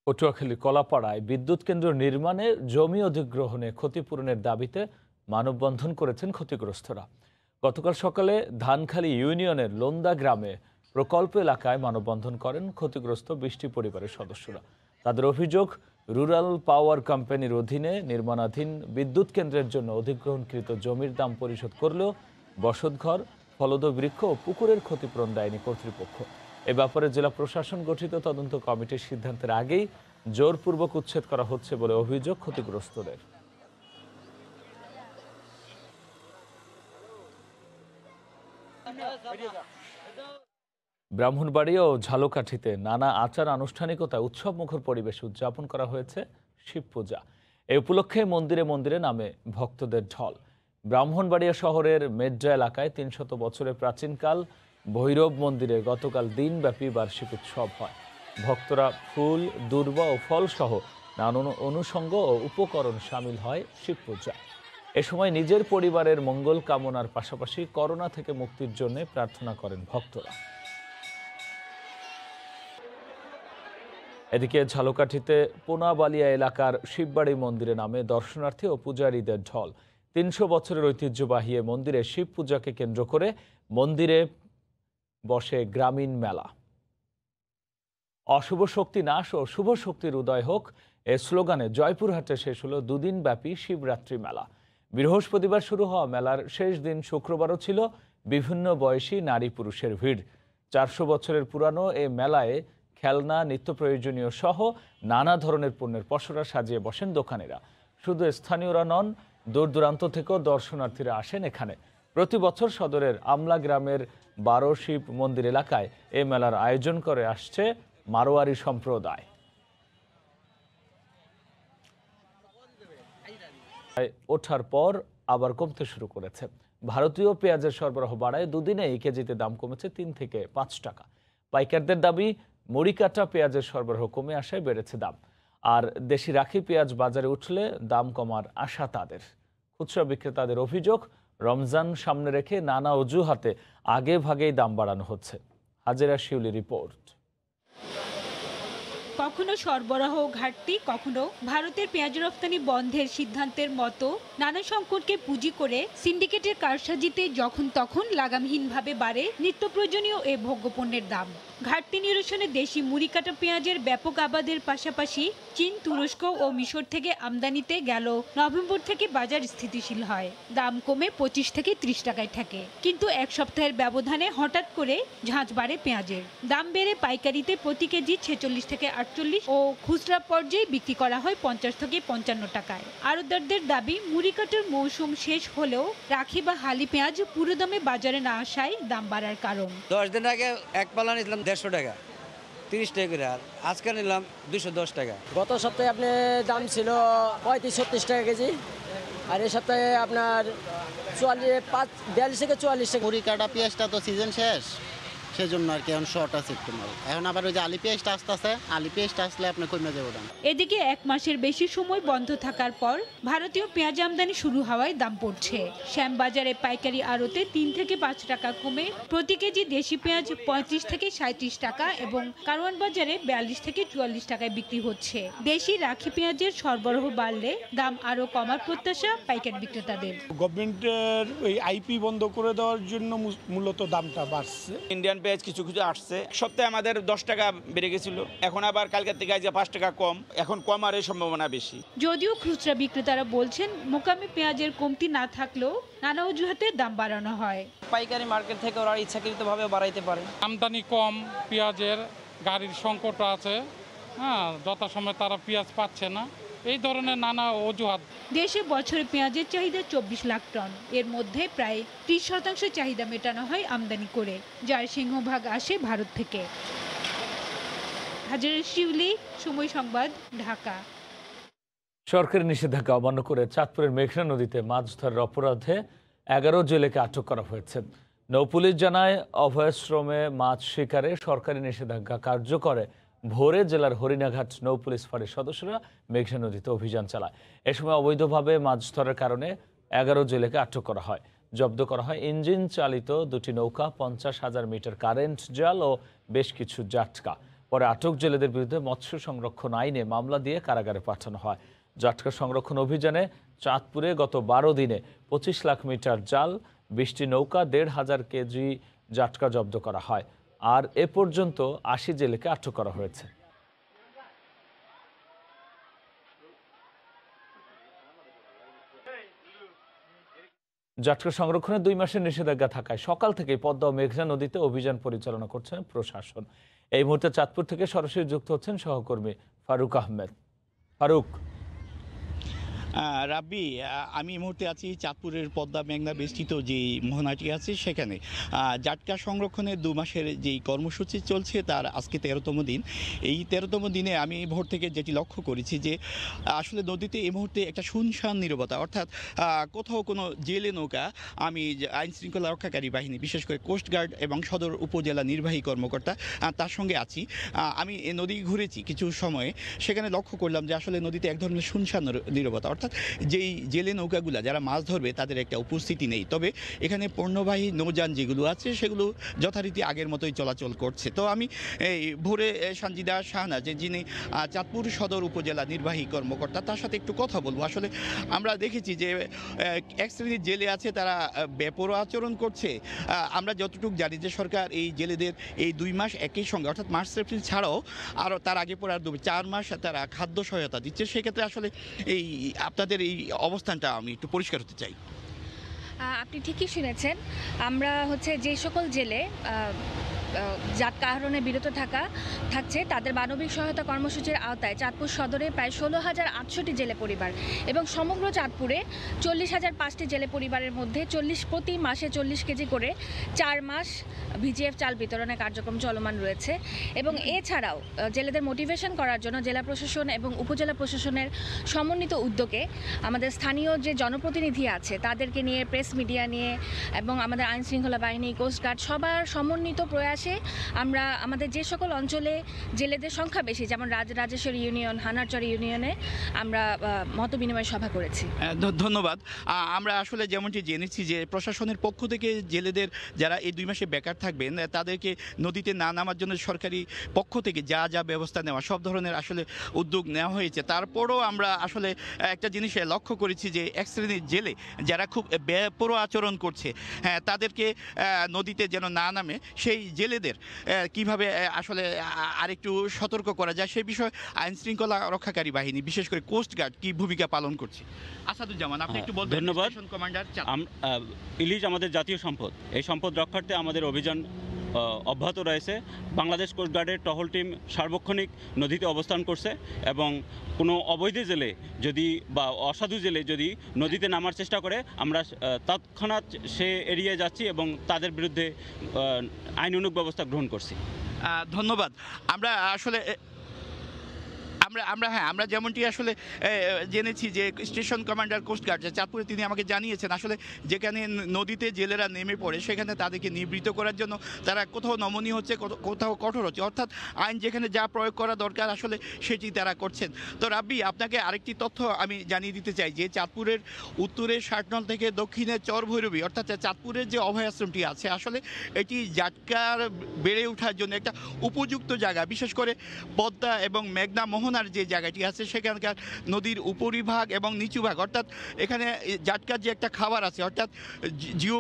[SPEAKER 1] পটুয়াখালী কলাপাড়ায় বিদ্যুৎ কেন্দ্র নির্মাণে জমি অধিগ্রহণে ক্ষতিপূরণের দাবিতে মানববন্ধন করেছেন ক্ষতিগ্রস্তরা। গতকাল সকালে ধানখালী ইউনিয়নের লোন্দা গ্রামে প্রকল্প এলাকায় মানববন্ধন করেন ক্ষতিগ্রস্ত 20টি পরিবারের সদস্যরা। তাদের অভিযোগ, রুরাল পাওয়ার কোম্পানির অধীনে নির্মাণাধীন বিদ্যুৎ কেন্দ্রের জন্য অধিগ্রহণকৃত জমির দাম পরিশোধ করলেও বসতঘর, ফলদ বৃক্ষ ও পুকুরের ক্ষতিপূরণ দেয়নি কর্তৃপক্ষ। এ ব্যাপারে জেলা প্রশাসন গঠিত তদন্ত কমিটির সিদ্ধান্তের আগেই জোরপূর্বক উচ্ছেদ করা হচ্ছে বলে অভিযোগ ক্ষতিগ্রস্তদের। ব্রাহ্মণবাড়িয়া ও ঝালকাঠিতে নানা আচার আনুষ্ঠানিকতা উৎসবমুখর পরিবেশ উদযাপন করা হয়েছে শিব পূজা। এই উপলক্ষে মন্দিরে মন্দিরে নামে ভক্তদের ঢল। ব্রাহ্মণবাড়িয়া শহরের মেড্রা এলাকায় 300 বছরের প্রাচীনকাল ভৈরব মন্দিরে গতকাল দিনব্যাপী বার্ষিক উৎসব হয়। ভক্তরা ফুল, দূর্বা ও ফল সহ নানান অনুষঙ্গ ও উপকরণ সামিল হয় শিব পূজা। এ সময় নিজের পরিবারের মঙ্গল কামনার পাশাপাশি করোনা থেকে মুক্তির জন্য প্রার্থনা করেন ভক্তরা। এদিকে ঝালকাঠিতে পোনাবালিয়া এলাকার শিববাড়ি মন্দিরে নামে দর্শনার্থী ও পূজারীদের ঢল। 300 বছরের ঐতিহ্যবাহী মন্দিরে শিব পূজাকে কেন্দ্র করে মন্দিরে বসে গ্রামীণ মেলা। অশুভ শক্তি নাশ ও শুভ শক্তির উদয় হোক এ স্লোগানে জয়পুরহাটে শেষ হলো 2 দিনব্যাপী শিবরাত্রি মেলা। বৃহস্পতিবার শুরু হওয়া মেলার শেষ দিন শুক্রবারও ছিল বিভিন্ন বয়সী নারী পুরুষের ভিড়। 400 বছরের পুরানো এ মেলায় খেলনা, নিত্য প্রয়োজনীয় সহ নানা ধরনের পণ্যের পসরা সাজিয়ে বসেন দোকানিরা। শুধু স্থানীয়রা নন, দূর দূরান্ত থেকেও দর্শনার্থীরা আসেন এখানে। প্রতি বছর সদরের আমলা গ্রামের 12 শিব মন্দির এলাকায় এ মেলার আয়োজন করে আসছে মারোয়ারি সম্প্রদায়। ওঠার পর আবার কমতে শুরু করেছে। ভারতীয় পেঁয়াজের সরবরাহ বাড়ায় দুদিনেই কেজিতে দাম কমেছে 3 থেকে 5 টাকা। পাইকারদের দাবি, মরিকাটা পেঁয়াজের সরবরাহ কমে আসায় বেড়েছে দাম। আর দেশি রাখি পেঁয়াজ বাজারে উঠলে দাম কমার আশা তাদের। খুচরা বিক্রেতাদের অভিযোগ, রমজান সামনে রেখে নানা অজুহাতে আগে ভাগেই দাম বাড়ানো হচ্ছে। হাজেরা শিউলি রিপোর্ট।
[SPEAKER 4] কখনো সরবরাহ ঘাটতি, কখনো ভারতের পেঁয়াজ রপ্তানি বন্ধের সিদ্ধান্তের মতো নানা সংকটকে পুঁজি করে সিন্ডিকেটের কারসাজিতে যখন তখন লাগামহীনভাবে বাড়ে নিত্য প্রয়োজনীয় এ ভোগ্যপণ্যের দাম। ঘাটতি নিরসনে দেশি মুড়িকাটা পেঁয়াজের ব্যাপক আবাদের পাশাপাশি চীন, তুরস্ক ও মিশর থেকে আমদানিতে গেল নভেম্বর থেকে বাজার স্থিতিশীল হয়। দাম কমে 25 থেকে 30 টাকায় থাকে। কিন্তু এক সপ্তাহের ব্যবধানে হঠাৎ করে ঝাঁঝ বাড়ে পেঁয়াজের। দাম বেড়ে পাইকারিতে প্রতি কেজি 46 থেকে 48 ও খুচরা পর্যায়ে বিক্রি করা হয় 50 থেকে 55 টাকায়। আড়তদারদের দাবি, মুড়িকাটার মৌসুম শেষ হলেও রাখি বা হালি পেঁয়াজ পুরো দামে বাজারে না আসায় দাম বাড়ার কারণ।
[SPEAKER 7] 10 দিন আগে এক পালা নিলাম 150 টাকা, 30 টাকা করে, আর আজকে নিলাম 210 টাকা।
[SPEAKER 20] গত সপ্তাহে আপনার দাম ছিল 35-36 টাকা কেজি, আর এই সপ্তাহে আপনার 42 থেকে 44 টাকা।
[SPEAKER 23] মুড়িকাটা পেঁয়াজটা তো সিজন শেষ,
[SPEAKER 5] সেজন্য আর কি এখন শর্ট আছে একটু মাল। এখন আবার ওই যে আলি পেঁয়াজটা আসতেছে, আলি পেঁয়াজটা আসলে আপনি কমে যাবে দাম।
[SPEAKER 4] এদিকে 1 মাসের বেশি সময় বন্ধ থাকার পর ভারতীয় পেঁয়াজ আমদানি শুরু হওয়ায় দাম পড়ছে। শ্যামবাজারে পাইকারি আড়তে 3 থেকে 5 টাকা কমে প্রতি কেজি দেশি পেঁয়াজ 35 থেকে 37 টাকা এবং কারওয়ান বাজারে 42 থেকে 44 টাকায় বিক্রি হচ্ছে। দেশি রাখি পেঁয়াজের সরবরাহ বাড়লে দাম আরও কমার প্রত্যাশা পাইকারি বিক্রেতাদের।
[SPEAKER 8] গভর্নমেন্টের ওই আইপি বন্ধ করে দেওয়ার জন্য মূলত দামটা বাড়ছে।
[SPEAKER 16] ইন্ডিয়ান পেঁয়াজ কিছু কিছু আসছে, সপ্তাহে আমাদের 10 টাকা বেড়ে গেছিল, এখন আবার কালকের থেকে আজ 5 টাকা কম, এখন কমার সম্ভাবনা বেশি।
[SPEAKER 4] যদিও খুচরা বিক্রেতারা বলছেন মোকামে পেঁয়াজের কমতি না থাকলেও নানা অজুহাতে দাম বাড়ানো হয়।
[SPEAKER 9] পাইকারি মার্কেট থেকে ওরা ইচ্ছাকৃতভাবে বাড়াইতে পারে।
[SPEAKER 11] আমদানি কম, পেঁয়াজের গাড়ির সংকট আছে, হ্যাঁ, যথাসময়ে তারা পেঁয়াজ পাচ্ছে না, এই ধরনের নানা অজুহাত।
[SPEAKER 4] দেশে বছরে পেঁয়াজের চাহিদা 24 লাখ টন, এর মধ্যে প্রায় 30% চাহিদা মেটানো হয় আমদানি করে, যার সিংহভাগ আসে ভারত থেকে। হাজারের শিউলি, সময় সংবাদ, ঢাকা।
[SPEAKER 1] সরকারি নিষেধাজ্ঞা অমান্য করে চাঁদপুরের মেঘনা নদীতে মাছ ধরার অপরাধে 11 জেলেকে আটক করা হয়েছে। নৌপুলিশ জানায়, অভয়াশ্রমে মাছ শিকারে সরকারি নিষেধাজ্ঞা কার্যকরে ভোরে জেলার হরিণাঘাট নৌপুলিশ ফাঁড়ির সদস্যরা মেঘনা নদীতে অভিযান চালায়। এ সময় অবৈধভাবে মাছ ধরার কারণে 11 জেলেকে আটক করা হয়। জব্দ করা হয় ইঞ্জিন চালিত 2টি নৌকা, 50,000 মিটার কারেন্ট জাল ও বেশ কিছু জাটকা। পরে আটক জেলেদের বিরুদ্ধে মৎস্য সংরক্ষণ আইনে মামলা দিয়ে কারাগারে পাঠানো হয়। জাটকা সংরক্ষণ অভিযানে চাঁদপুরে গত 12 দিনে 25 লাখ মিটার জাল, 20টি নৌকা, 1,500 কেজি জাটকা জব্দ করা হয়। আর এ পর্যন্ত 80 জেলেকে আটক করা হয়েছে। জাটকা সংরক্ষণে 2 মাসের নিষেধাজ্ঞা থাকায় সকাল থেকে পদ্মা ও মেঘনা নদীতে অভিযান পরিচালনা করছেন প্রশাসন। এই মুহূর্তে চাঁদপুর থেকে সরাসরি যুক্ত হচ্ছেন সহকর্মী ফারুক আহমেদ। ফারুক।
[SPEAKER 10] রাব্বি, আমি এই মুহূর্তে আছি চাঁদপুরের পদ্মা মেঘনা বেষ্টিত যে মোহনাটি আছে সেখানে। জাটকা সংরক্ষণের 2 মাসের যেই কর্মসূচি চলছে তার আজকে 13তম দিন। এই 13তম দিনে আমি এই ভোর থেকে যেটি লক্ষ্য করেছি যে আসলে নদীতে এই মুহূর্তে একটা শুনশান নীরবতা, অর্থাৎ কোথাও কোনো জেলে নৌকা, আমি আইন শৃঙ্খলা রক্ষাকারী বাহিনী বিশেষ করে কোস্টগার্ড এবং সদর উপজেলা নির্বাহী কর্মকর্তা তার সঙ্গে আছি। আমি নদী ঘুরেছি কিছু সময়ে, সেখানে লক্ষ্য করলাম যে আসলে নদীতে এক ধরনের শুনশান নীরবতা, অর্থাৎ যেই জেলে নৌকাগুলো যারা মাছ ধরবে তাদের একটা উপস্থিতি নেই। তবে এখানে পণ্যবাহী নৌযান যেগুলো আছে সেগুলো যথারীতি আগের মতোই চলাচল করছে। তো আমি এই ভোরে সঞ্জিদা শাহনাজ, যিনি চাঁদপুর সদর উপজেলা নির্বাহী কর্মকর্তা, তার সাথে একটু কথা বলবো। আসলে আমরা দেখেছি যে এক শ্রেণীর জেলে আছে তারা বেপরোয়া আচরণ করছে। আমরা যতটুকু জানি যে সরকার এই জেলেদের এই 2 মাস একই সঙ্গে, অর্থাৎ মার্চ এপ্রিল ছাড়াও আরও তার আগে পরে আর 4 মাস তারা খাদ্য সহায়তা দিচ্ছে। সেক্ষেত্রে আসলে এই আপনাদের এই অবস্থানটা আমি একটু পরিষ্কার হতে চাই।
[SPEAKER 13] আপনি ঠিকই শুনেছেন, আমরা যে সকল জেলে জাটকা আহরণে বিরত থাকছে তাদের মানবিক সহায়তা কর্মসূচির আওতায় চাঁদপুর সদরে প্রায় 16,800টি জেলে পরিবার এবং সমগ্র চাঁদপুরে 40,005টি জেলে পরিবারের মধ্যে প্রতি মাসে 40 কেজি করে 4 মাস ভিজিএফ চাল বিতরণের কার্যক্রম চলমান রয়েছে। এবং এছাড়াও জেলেদের মোটিভেশন করার জন্য জেলা প্রশাসন এবং উপজেলা প্রশাসনের সমন্বিত উদ্যোগে আমাদের স্থানীয় যে জনপ্রতিনিধি আছে তাদেরকে নিয়ে, প্রেস মিডিয়া নিয়ে এবং আমাদের আইন শৃঙ্খলা বাহিনী, কোস্টগার্ড সবার সমন্বিত প্রয়াসে আমরা আমাদের যে সকল অঞ্চলে জেলেদের সংখ্যা বেশি, যেমন রাজরাজেশ্বরী ইউনিয়ন, হানারচর ইউনিয়নে আমরা মতবিনিময় সভা করেছি।
[SPEAKER 10] ধন্যবাদ। আমরা আসলে যেমনটি জেনেছি যে প্রশাসনের পক্ষ থেকে জেলেদের যারা এই 2 মাসে বেকার থাকবেন তাদেরকে নদীতে না নামার জন্য সরকারি পক্ষ থেকে যা যা ব্যবস্থা নেওয়া, সব ধরনের আসলে উদ্যোগ নেওয়া হয়েছে। তারপরও আমরা আসলে একটা জিনিস লক্ষ্য করেছি যে এক শ্রেণীর জেলে যারা খুব বেপরোয়া আচরণ করছে, হ্যাঁ, তাদেরকে নদীতে যেন না নামে সেই জেলেদের কিভাবে আসলে আরেকটু সতর্ক করা যায় সে বিষয়ে আইন শৃঙ্খলা রক্ষাকারী বাহিনী বিশেষ করে কোস্টগার্ড কি ভূমিকা পালন করছে। আসাদুজ্জামান, আপনি একটু বলবেন।
[SPEAKER 23] ধন্যবাদ।
[SPEAKER 10] কমান্ডার,
[SPEAKER 23] ইলিশ আমাদের জাতীয় সম্পদ, এই সম্পদ রক্ষার্থে আমাদের অভিযান অব্যাহত রয়েছে। বাংলাদেশ কোস্টগার্ডের টহল টিম সার্বক্ষণিক নদীতে অবস্থান করছে এবং কোনো অবৈধ জেলে যদি বা অসাধু জেলে যদি নদীতে নামার চেষ্টা করে আমরা তৎক্ষণাৎ সে এড়িয়ে যাচ্ছি এবং তাদের বিরুদ্ধে আইনানুগ ব্যবস্থা গ্রহণ করছি।
[SPEAKER 10] ধন্যবাদ। আমরা
[SPEAKER 16] আমরা যেমনটি আসলে জেনেছি যে স্টেশন কমান্ডার কোস্টগার্ড যে চাঁদপুরে তিনি আমাকে জানিয়েছেন আসলে যেখানে নদীতে জেলেরা নেমে পড়ে সেখানে তাদেরকে নিবৃত্ত করার জন্য তারা কোথাও নমনীয় হচ্ছে, কোথাও কঠোর হচ্ছে, অর্থাৎ আইন যেখানে যা প্রয়োগ করা দরকার আসলে সেটি তারা করছেন। তো রাব্বি, আপনাকে আরেকটি তথ্য আমি জানিয়ে দিতে চাই যে চাঁদপুরের উত্তরে ৬০ নল থেকে দক্ষিণে চরভৈরবী অর্থাৎ চাঁদপুরের যে অভয়াশ্রমটি আছে আসলে এটি জাটকার বেড়ে ওঠার জন্য একটা উপযুক্ত জায়গা। বিশেষ করে পদ্মা এবং মেঘনা মোহনার যে জায়গাটি আছে সেখানকার নদীর উপরিভাগ এবং নিচু ভাগ অর্থাৎ এখানে জাটকার যে একটা খাবার আছে অর্থাৎ জিও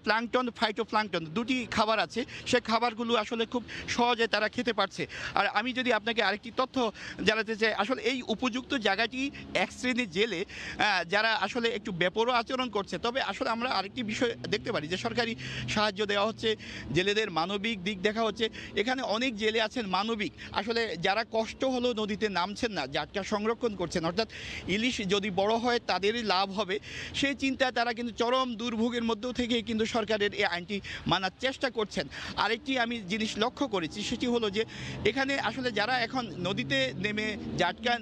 [SPEAKER 16] প্লাঙ্কটন, ফাইটোপ্লাঙ্কটন দুটি খাবার আছে, সে খাবারগুলো আসলে খুব সহজে তারা খেতে পারছে। আর আমি যদি আপনাকে আরেকটি তথ্য জানাতে চাই, আসলে এই উপযুক্ত জায়গাটি এক শ্রেণীর জেলে যারা আসলে একটু বেপরোয়া আচরণ করছে। তবে আসলে আমরা আরেকটি বিষয় দেখতে পারি যে সরকারি সাহায্য দেওয়া হচ্ছে, জেলেদের মানবিক দিক দেখা হচ্ছে। এখানে অনেক জেলে আছেন মানবিক, আসলে যারা কষ্ট হলেও নদীতে নামছেন না, জাটকা সংরক্ষণ করছেন, অর্থাৎ ইলিশ যদি বড় হয় তাদেরই লাভ হবে সেই চিন্তায় তারা কিন্তু চরম দুর্ভোগের মধ্যেও থেকে কিন্তু সরকারের এই আইনটি মানার চেষ্টা করছেন। আরেকটি আমি জিনিস লক্ষ্য করেছি সেটি হলো যে এখানে আসলে যারা এখন নদীতে নেমে জাটকা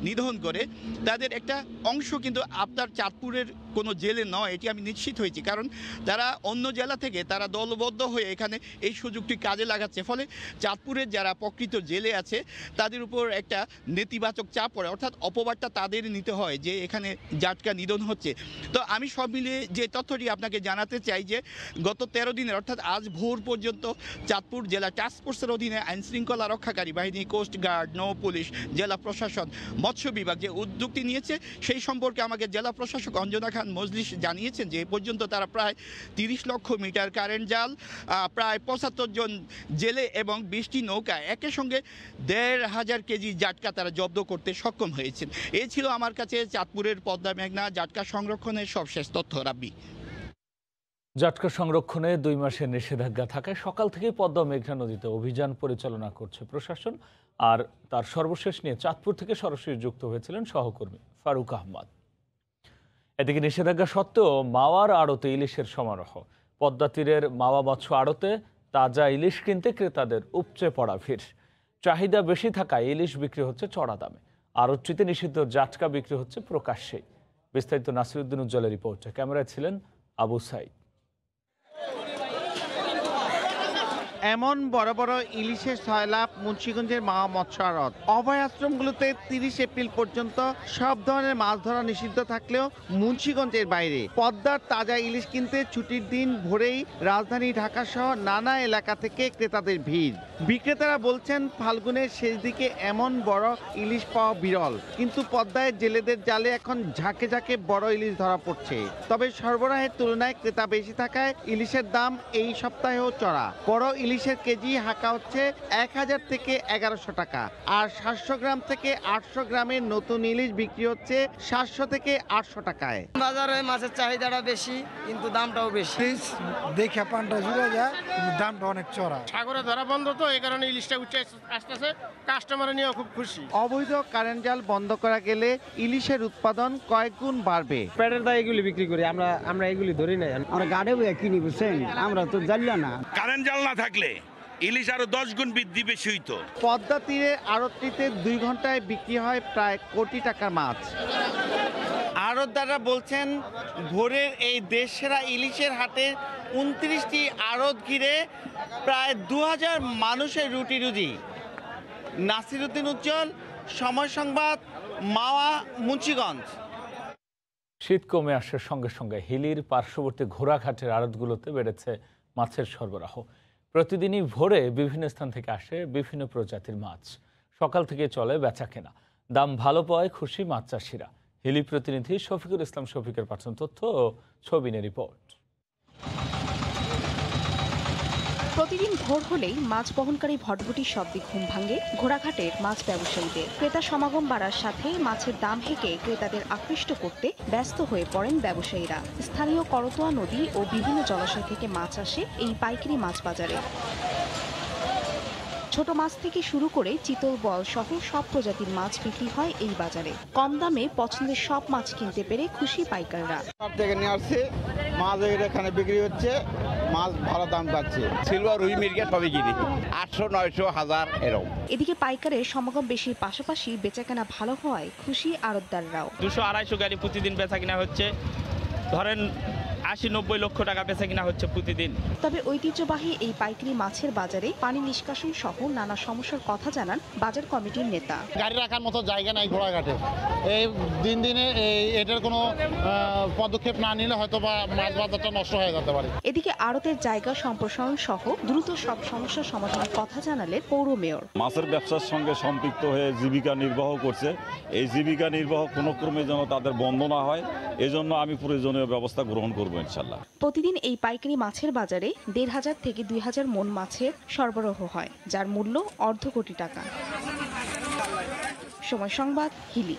[SPEAKER 16] নিধন করে তাদের একটা অংশ কিন্তু আপনার চাঁদপুরের কোনো জেলে নয়, এটি আমি নিশ্চিত হয়েছি, কারণ তারা অন্য জেলা থেকে তারা দলবদ্ধ হয়ে এখানে এই সুযোগটি কাজে লাগাচ্ছে। ফলে চাঁদপুরের যারা প্রকৃত জেলে আছে তাদের উপর একটা নেতিবাচক চাপ পড়ে, অর্থাৎ অপবাদটা তাদের নিতে হয় যে এখানে জাটকা নিধন হচ্ছে। তো আমি সব মিলিয়ে যে তথ্যটি আপনাকে জানাতে চাই যে গত 13 দিনের অর্থাৎ আজ ভোর পর্যন্ত চাঁদপুর জেলা টাস্কফোর্সের অধীনে আইনশৃঙ্খলা রক্ষাকারী বাহিনী, কোস্টগার্ড, নৌ পুলিশ, জেলা প্রশাসন, মৎস্য বিভাগ যে উদ্যোগটি নিয়েছে সেই সম্পর্কে আমাকে জেলা প্রশাসক অঞ্জনা খান মজলিস জানিয়েছেন যে এ পর্যন্ত তারা প্রায় 30 লক্ষ মিটার কারেন্ট জাল, প্রায় 75 জন জেলে এবং 20টি নৌকা একের সঙ্গে 1,500 কেজি জাটকা তারা জব্দ করতে সক্ষম হয়েছেন। এই ছিল আমার কাছে চাঁদপুরের পদ্মা মেঘনা জাটকা সংরক্ষণের সবশেষ তথ্য। রাব্বি,
[SPEAKER 1] জাটকা সংরক্ষণে 2 মাসের নিষেধাজ্ঞা থাকায় সকাল থেকে পদ্মা মেঘনা নদীতে অভিযান পরিচালনা করছে প্রশাসন। আর তার সর্বশেষ নিয়ে চাঁদপুর থেকে সরাসরি যুক্ত হয়েছিলেন সহকর্মী ফারুক আহমদ। এদিকে নিষেধাজ্ঞা সত্ত্বেও মাওয়ার আড়তে ইলিশের সমারোহ। পদ্মা তীরের মাওয়া মৎস্য আড়তে তাজা ইলিশ কিনতে ক্রেতাদের উপচে পড়া ভিড়। চাহিদা বেশি থাকায় ইলিশ বিক্রি হচ্ছে চড়া দামে, আড়তটিতে নিষিদ্ধ জাটকা বিক্রি হচ্ছে প্রকাশ্যেই। বিস্তারিত নাসিরউদ্দিন উজ্জ্বলের রিপোর্টে, ক্যামেরায় ছিলেন আবু সাইদ।
[SPEAKER 6] এমন বড় বড় ইলিশের সয়লাভ মুন্সিগঞ্জের মাওয়া মৎস্য আড়ত। অভয়াশ্রমগুলোতে 30 এপ্রিল পর্যন্ত সব ধরনের মাছ ধরা নিষিদ্ধ থাকলেও মুন্সিগঞ্জের বাইরে পদ্মার তাজা ইলিশ কিনতে ছুটির দিন ভোরেই রাজধানী ঢাকা সহ নানা এলাকা থেকে ক্রেতাদের ভিড়। বিক্রেতারা বলছেন ফাল্গুনের শেষ দিকে এমন বড় ইলিশ পাওয়া বিরল, কিন্তু পদ্মায় জেলেদের জালে এখন ঝাঁকে ঝাঁকে বড় ইলিশ ধরা পড়ছে। তবে সরবরাহের তুলনায় ক্রেতা বেশি থাকায় ইলিশের দাম এই সপ্তাহেও চড়া। বড় ইলিশের কেজি হাঁকা হচ্ছে 1000 থেকে 1100 টাকা, আর 700 গ্রাম থেকে 800 গ্রামের নতুন ইলিশ বিক্রি হচ্ছে 700 থেকে 800 টাকায়।
[SPEAKER 20] বাজারে মাছের চাহিদাটা বেশি কিন্তু দামটাও বেশি।
[SPEAKER 12] দেখে পানটা জুড়ে যায়, দামটা অনেক চড়া।
[SPEAKER 14] সাগরে ধরা বন্ধ তো এই কারণে ইলিশটা উঠে আসতেছে, কাস্টমার নিয়ে খুব খুশি।
[SPEAKER 6] অবৈধ কারেন্ট জাল বন্ধ করা গেলে ইলিশের উৎপাদন কয়েক গুণ বাড়বে।
[SPEAKER 20] পেটের দায় এগুলি বিক্রি করি, আমরা এগুলি ধরি নাই, আমরা গাড়ে কিনি, বুঝছেন, আমরা তো জানলাম না।
[SPEAKER 15] কারেন্ট জাল না থাকলে ইলিশ আরো 10 গুণ বৃদ্ধি বেশি হইতো।
[SPEAKER 6] পদ্মা তীরে আড়তটিতে 2 ঘন্টায় বিক্রি হয় প্রায় কোটি টাকার মাছ। আড়তদাররা বলছেন ভোরের এই দেশসেরা ইলিশের হাটে 29টি আড়ত ঘিরে প্রায় 2000 মানুষের রুটি রুজি। নাসিরউদ্দিন উজ্জ্বল, সময় সংবাদ, মাওয়া, মুন্সিগঞ্জ।
[SPEAKER 1] শীত কমে আসার সঙ্গে সঙ্গে হিলির পার্শ্ববর্তী ঘোড়াঘাটের আড়তগুলোতে বেড়েছে মাছের সরবরাহ। প্রতিদিনই ভোরে বিভিন্ন স্থান থেকে আসে বিভিন্ন প্রজাতির মাছ। সকাল থেকে চলে বেচা কেনা, দাম ভালো পাওয়ায় খুশি মাছ চাষিরা। হিলি প্রতিনিধি শফিকুল ইসলাম শফিকের পাঠানো তথ্য ও ছবিনের রিপোর্ট।
[SPEAKER 17] প্রতিদিন ভোর হলেই মাছ বহনকারী ভটভটির শব্দে ঘুম ভাঙে ঘোড়াঘাটের মাছ ব্যবসায়ীদের। ক্রেতা সমাগম বাড়ার সাথে মাছের দাম হেঁকে ক্রেতাদের আকৃষ্ট করতে ব্যস্ত হয়ে পড়েন ব্যবসায়ীরা। স্থানীয় করতোয়া নদী ও বিভিন্ন জলাশয় থেকে মাছ আসে এই পাইকারি মাছ বাজারে। ছোট মাছ থেকে শুরু করে চিতল, বল সহ সব প্রজাতির মাছ বিক্রি হয় এই বাজারে। কম দামে পছন্দের সব মাছ কিনতে পেরে খুশি পাইকাররা।
[SPEAKER 18] থেকে নিয়ে আসছে মাছ এখানে বিক্রি হচ্ছে,
[SPEAKER 16] মাছ ভালো দাম পাচ্ছে। সিলভার রুই মির্গা সবই কিনি 800, 900, 1000 এরকম।
[SPEAKER 17] এদিকে পাইকারের সমাগম বেশির পাশাপাশি বেচাকেনা ভালো হওয়ায় খুশি আড়তদাররাও।
[SPEAKER 9] 200-250 গাড়ি প্রতিদিন বেচা কিনা হচ্ছে, ধরেন 80-90 লক্ষ টাকা বেচা কিনা হচ্ছে প্রতিদিন।
[SPEAKER 17] তবে ঐতিহ্যবাহী এই পাইকারি মাছের বাজারে পানি নিষ্কাশন সহ নানা সমস্যার কথা জানান বাজার কমিটির নেতা।
[SPEAKER 14] গাড়ি রাখার মতো জায়গা নাই ঘোড়াঘাটে। এই দিনে এটার কোনো পদক্ষেপ না নিলে হয়তো বা মাছ বাজারটা নষ্ট হয়ে যেতে পারে।
[SPEAKER 17] এদিকে আড়তের জায়গা সম্প্রসারণ সহ দ্রুত সব সমস্যার সমাধানের কথা জানালেন পৌর মেয়র।
[SPEAKER 18] মাছের ব্যবসার সঙ্গে সম্পৃক্ত হয়ে জীবিকা নির্বাহ করছে, এই জীবিকা নির্বাহ কোনো ক্রমে যেন তাদের বন্ধ না হয়, এজন্য আমি প্রয়োজনীয় ব্যবস্থা গ্রহণ করব ইনশাল্লাহ।
[SPEAKER 17] প্রতিদিন এই পাইকারি মাছের বাজারে 1,500 থেকে 2,000 মণ মাছের সরবরাহ হয়, যার মূল্য অর্ধ কোটি টাকা। সময় সংবাদ, হিলি।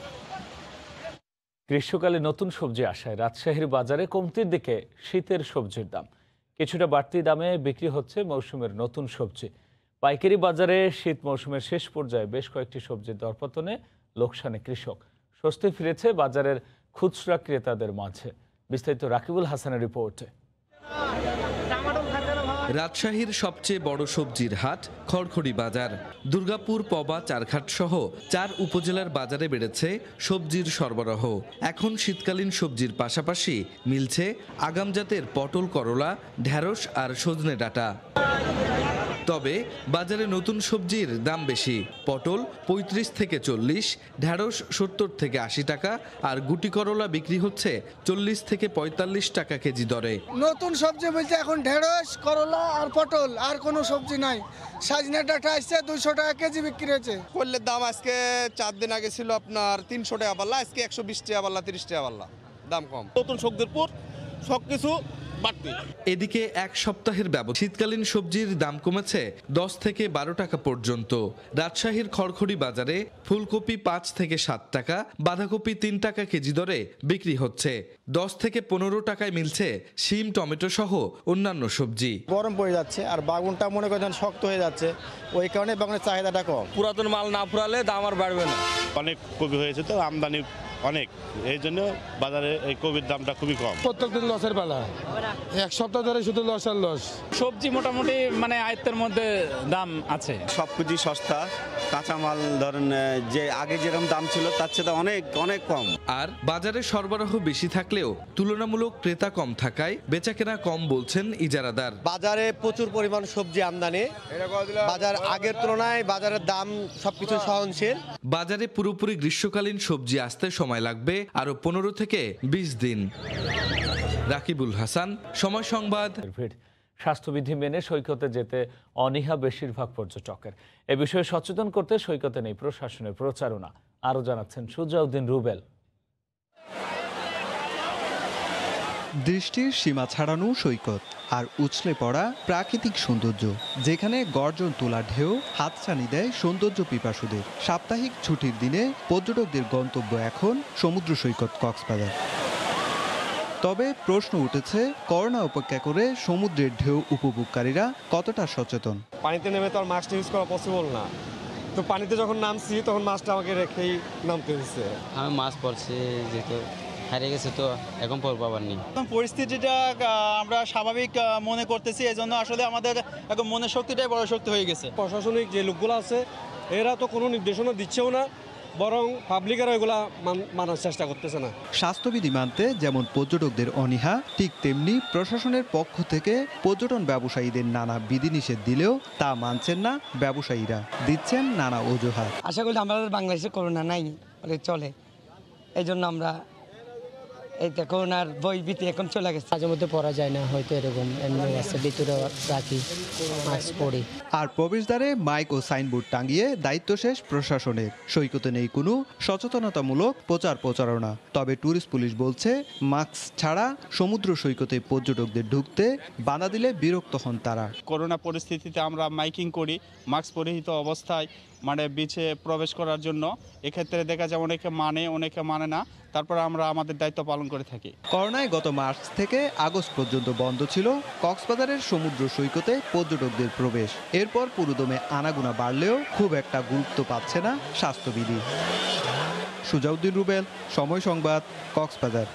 [SPEAKER 1] গ্রীষ্মকালে নতুন সবজি আসায় রাজশাহীর বাজারে কমতির দিকে শীতের সবজির দাম। কিছুটা বাড়তি দামে বিক্রি হচ্ছে মৌসুমের নতুন সবজি। পাইকারি বাজারে শীত মৌসুমের শেষ পর্যায়ে বেশ কয়েকটি সবজির দরপতনে লোকসানে কৃষক। স্বস্তি ফিরেছে বাজারের খুচরা ক্রেতাদের মাঝে। বিস্তারিত রাকিবুল হাসানের রিপোর্টে।
[SPEAKER 19] রাজশাহীর সবচেয়ে বড় সবজির হাট খড়খড়ি বাজার। দুর্গাপুর, পবা, চারঘাট সহ 4 উপজেলার বাজারে বেড়েছে সবজির সরবরাহ। এখন শীতকালীন সবজির পাশাপাশি মিলছে আগাম জাতের পটল, করলা, ঢেঁড়স আর সজনে ডাঁটা। তবে বাজারে নতুন সবজির দাম বেশি। পটল 35 থেকে 40, ঢেঁড়স 70 থেকে 80 টাকা আর গুটি করলা বিক্রি হচ্ছে 40 থেকে 45 টাকা কেজি দরে।
[SPEAKER 12] নতুন সবজি বলতে এখন ঢেঁড়স, করলা আর পটল, আর কোনো সবজি নাই। সজনে ডাঁটা আসছে 200 টাকা কেজি বিক্রি হয়েছে।
[SPEAKER 21] করলের দাম আজকে 4 দিন আগে ছিল আপনার 300 টাকা পাল্লা, আজকে 120 টাকা পাল্লা, 30 টাকা পাল্লা, দাম কম। নতুন সবজির পর সবকিছু বাড়তি।
[SPEAKER 19] এদিকে এক সপ্তাহের ব্যবধানে শীতকালীন সবজির দাম কমেছে 10 থেকে 12 টাকা পর্যন্ত। রাজশাহীর খড়খড়ি বাজারে ফুলকপি 5 থেকে 7 টাকা, বাঁধাকপি 3 টাকা কেজি দরে বিক্রি হচ্ছে। 10 থেকে 15 টাকায় মিলছে শিম, টমেটো সহ অন্যান্য সবজি।
[SPEAKER 14] গরম পড়ে যাচ্ছে আর বাগুনটা মনে করেন শক্ত হয়ে যাচ্ছে, ওই কারণে বাগুনের চাহিদাটা কম।
[SPEAKER 7] পুরাতন মাল না ফুরালে দাম আর বাড়বে না।
[SPEAKER 22] অনেক কপি হয়েছে তো আমদানি অনেক, এই জন্য বাজারে এই কপির দামটা খুবই কম।
[SPEAKER 12] প্রত্যেকদিন লসের বেলা, এক সপ্তাহ ধরে শুধু লস আর লস।
[SPEAKER 9] সবজি মোটামুটি মানে আয়ত্তের মধ্যে দাম আছে।
[SPEAKER 24] সবকিছু সস্তা, কাঁচামাল ধরেন যে আগে যেরকম দাম ছিল তার চেয়ে অনেক অনেক কম।
[SPEAKER 19] আর বাজারে সরবরাহ বেশি থাকলেও তুলনামূলক ক্রেতা কম থাকায় বেচাকেনা কম বলছেন ইজারাদার।
[SPEAKER 14] বাজারে প্রচুর পরিমাণ সবজি আমদানি, বাজার আগের তুলনায় বাজারের দাম সবকিছু সহনশীল।
[SPEAKER 19] বাজারে পুরোপুরি গ্রীষ্মকালীন সবজি আসতে সময় লাগবে আরো 15 থেকে 20 দিন। রাকিবুল হাসান, সময় সংবাদ।
[SPEAKER 1] স্বাস্থ্যবিধি মেনে সৈকতে যেতে অনীহা বেশিরভাগ পর্যটকের। এ বিষয়ে সচেতন করতে সৈকতে নেই প্রশাসনের প্রচারণা। আরো জানাচ্ছেন সুজাউদ্দিন রুবেল।
[SPEAKER 25] দৃষ্টির সীমা ছাড়ানো সৈকত আর উছলে পড়া প্রাকৃতিক সৌন্দর্য, যেখানে গর্জন তোলা ঢেউ হাতছানি দেয় সৌন্দর্য পিপাসুদের। সাপ্তাহিক ছুটির দিনে পর্যটকদের গন্তব্য এখন সমুদ্র সৈকত কক্সবাজার। তবে প্রশ্ন উঠেছে, করোনা উপেক্ষা করে সমুদ্রের ঢেউ উপভোগকারীরা কতটা সচেতন।
[SPEAKER 14] পানিতে নেমে তো আর মাছটা ইউজ করা পসিবল না, তো পানিতে যখন নামছি তখন মাছটা আমাকে রেখেই নামতে হচ্ছে।
[SPEAKER 26] আমি মাছ পড়ছি যেহেতু হারিয়ে গেছে, তো এখন পড়বো আবার নেই।
[SPEAKER 29] পরিস্থিতিটা আমরা স্বাভাবিক মনে করতেছি, এই জন্য আসলে আমাদের এখন মনের শক্তিটাই বড় শক্তি হয়ে গেছে।
[SPEAKER 14] প্রশাসনিক যে লোকগুলো আছে এরা তো কোনো নির্দেশনা দিচ্ছেও না, বরং পাবলিকেরা এগুলা মানার চেষ্টা করতেছে না।
[SPEAKER 25] স্বাস্থ্যবিধি মানতে যেমন পর্যটকদের অনীহা, ঠিক তেমনি প্রশাসনের পক্ষ থেকে পর্যটন ব্যবসায়ীদের নানা বিধিনিষেধ দিলেও তা মানছেন না ব্যবসায়ীরা, দিচ্ছেন নানা অজুহাত।
[SPEAKER 27] আশা করি আমাদের বাংলাদেশে করোনা নাই চলে, এই জন্য আমরা এই করোনার বই ভীতি এখন চলে গেছে। মাঝে মধ্যে পড়া যায় না, হয়তো এরকম এমনি আছে, ভিতরে রাখি মাস্ক পরি।
[SPEAKER 25] আর প্রবেশদ্বারে মাইক ও সাইনবোর্ড টাঙিয়ে দায়িত্ব শেষ প্রশাসনের। সৈকতে নেই কোনো সচেতনতামূলক প্রচারণা। তবে ট্যুরিস্ট পুলিশ বলছে, মাস্ক ছাড়া সমুদ্র সৈকতে পর্যটকদের ঢুকতে বাধা দিলে বিরক্ত হন তারা।
[SPEAKER 16] করোনা পরিস্থিতিতে আমরা মাইকিং করি মাস্ক পরিহিত অবস্থায় মানে বিচে প্রবেশ করার জন্য। এক্ষেত্রে দেখা যায় অনেকে মানে না, তারপর আমরা আমাদের দায়িত্ব পালন করে থাকি।
[SPEAKER 25] করোনায় গত মার্চ থেকে আগস্ট পর্যন্ত বন্ধ ছিল কক্সবাজারের সমুদ্র সৈকতে পর্যটকদের প্রবেশ। এরপর পুরোদমে আনাগোনা বাড়লেও খুব একটা গুরুত্ব পাচ্ছে না স্বাস্থ্যবিধি। সুজাউদ্দিন রুবেল, সময় সংবাদ, কক্সবাজার।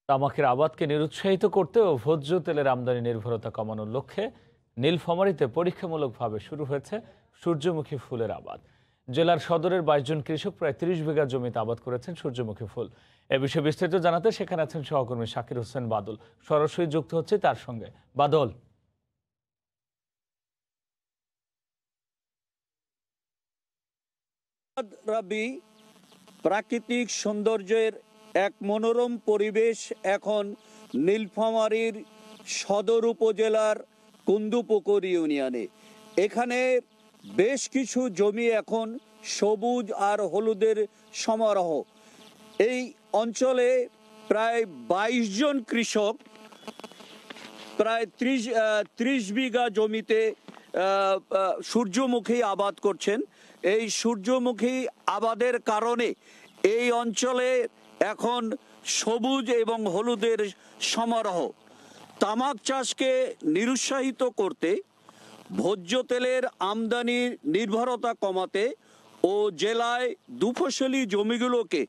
[SPEAKER 1] তামাকের আবাদকে নিরুৎসাহিত করতে ও ভোজ্য তেলের আমদানি নির্ভরতা কমানোর লক্ষ্যে নীলফামারীতে পরীক্ষামূলকভাবে শুরু হয়েছে সূর্যমুখী ফুলের আবাদ। জেলার সদরের 22 জন কৃষক প্রায় 30 বিঘা জমিতে আবাদ করেছেন সূর্যমুখী ফুল। এ বিষয়ে বিস্তারিত জানাতে সেখানে আছেন সহকর্মী শাকির হোসেন বাদল। সরাসরি যুক্ত হচ্ছে তার সঙ্গে। বাদল,
[SPEAKER 2] রাবি, প্রাকৃতিক সৌন্দর্যের এক মনোরম পরিবেশ এখন নীলফামারীর সদর উপজেলার কুন্দুপুকুর ইউনিয়নে। এখানে বেশ কিছু জমি এখন সবুজ আর হলুদের সমারোহ। এই অঞ্চলে প্রায় 22 জন কৃষক প্রায় 30 বিঘা জমিতে সূর্যমুখী আবাদ করছেন। এই সূর্যমুখী আবাদের কারণে এই অঞ্চলে এখন সবুজ এবং হলুদের সমারোহ। তামাক চাষকে নিরুৎসাহিত করতে, ভোজ্য তেলের আমদানির নির্ভরতা কমাতে ও জেলায় 2 ফসলি জমিগুলোকে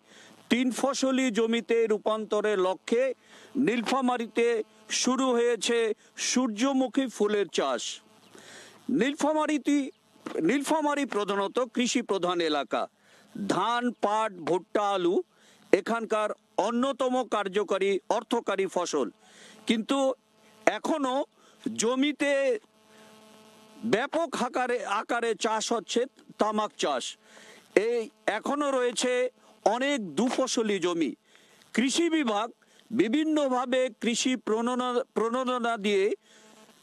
[SPEAKER 2] 3 ফসলি জমিতে রূপান্তরের লক্ষ্যে নীলফামারীতে শুরু হয়েছে সূর্যমুখী ফুলের চাষ। নীলফামারী প্রধানত কৃষি প্রধান এলাকা। ধান, পাট, ভুট্টা, আলু এখানকার অন্যতম অর্থকারী ফসল। কিন্তু এখনো জমিতে ব্যাপক আকারে চাষ হচ্ছে তামাক চাষ। এই এখনো রয়েছে অনেক 2 ফসলি জমি। কৃষি বিভাগ বিভিন্নভাবে কৃষি প্রণোদনা দিয়ে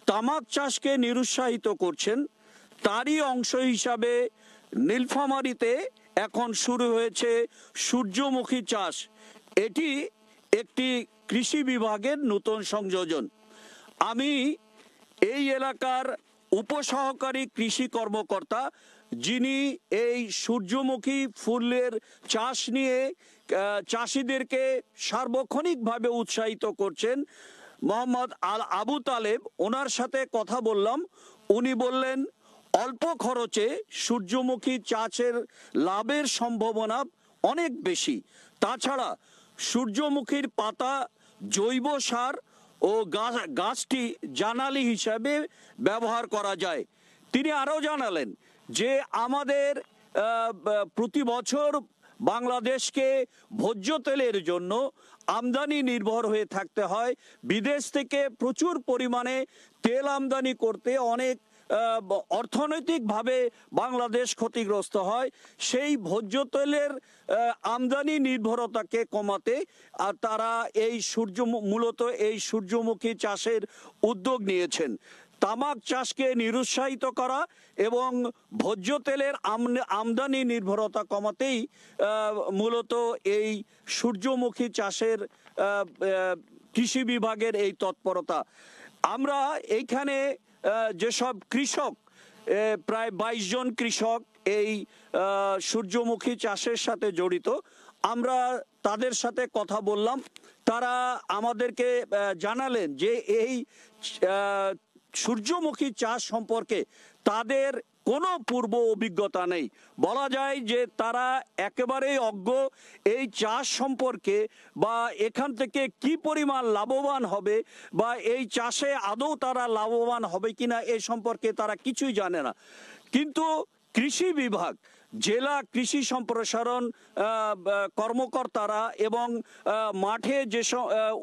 [SPEAKER 2] তামাক চাষকে নিরুৎসাহিত করছেন। তারই অংশ হিসাবে নীলফামারীতে এখন শুরু হয়েছে সূর্যমুখী চাষ। এটি একটি কৃষি বিভাগের নতুন সংযোজন। আমি এই এলাকার উপসহকারী কৃষি কর্মকর্তা, যিনি এই সূর্যমুখী ফুলের চাষ নিয়ে চাষিদেরকে সার্বক্ষণিকভাবে উৎসাহিত করছেন, মোহাম্মদ আবু তালেব, ওনার সাথে কথা বললাম। উনি বললেন অল্প খরচে সূর্যমুখী চাষের লাভের সম্ভাবনা অনেক বেশি। তাছাড়া সূর্যমুখীর পাতা জৈব সার ও গাছটি জ্বালানি হিসাবে ব্যবহার করা যায়। তিনি আরও জানালেন যে আমাদের প্রতি বছর বাংলাদেশকে ভোজ্য তেলের জন্য আমদানি নির্ভর হয়ে থাকতে হয়। বিদেশ থেকে প্রচুর পরিমাণে তেল আমদানি করতে অনেক অর্থনৈতিকভাবে বাংলাদেশ ক্ষতিগ্রস্ত হয়। সেই ভোজ্য তেলের আমদানি নির্ভরতাকে কমাতে তারা মূলত এই সূর্যমুখী চাষের উদ্যোগ নিয়েছেন। তামাক চাষকে নিরুৎসাহিত করা এবং ভোজ্য তেলের আমদানি নির্ভরতা কমাতেই মূলত এই সূর্যমুখী চাষের কৃষি বিভাগের এই তৎপরতা। আমরা এইখানে যেসব কৃষক, প্রায় 22 জন কৃষক এই সূর্যমুখী চাষের সাথে জড়িত, আমরা তাদের সাথে কথা বললাম। তারা আমাদেরকে জানালেন যে এই সূর্যমুখী চাষ সম্পর্কে তাদের কোনো পূর্ব অভিজ্ঞতা নেই। বলা যায় যে তারা একেবারেই অজ্ঞ এই চাষ সম্পর্কে, বা এখান থেকে কি পরিমাণ লাভবান হবে, বা এই চাষে আদৌ তারা লাভবান হবে কিনা এ সম্পর্কে তারা কিছুই জানে না। কিন্তু কৃষি বিভাগ, জেলা কৃষি সম্প্রসারণ কর্মকর্তারা এবং মাঠে যে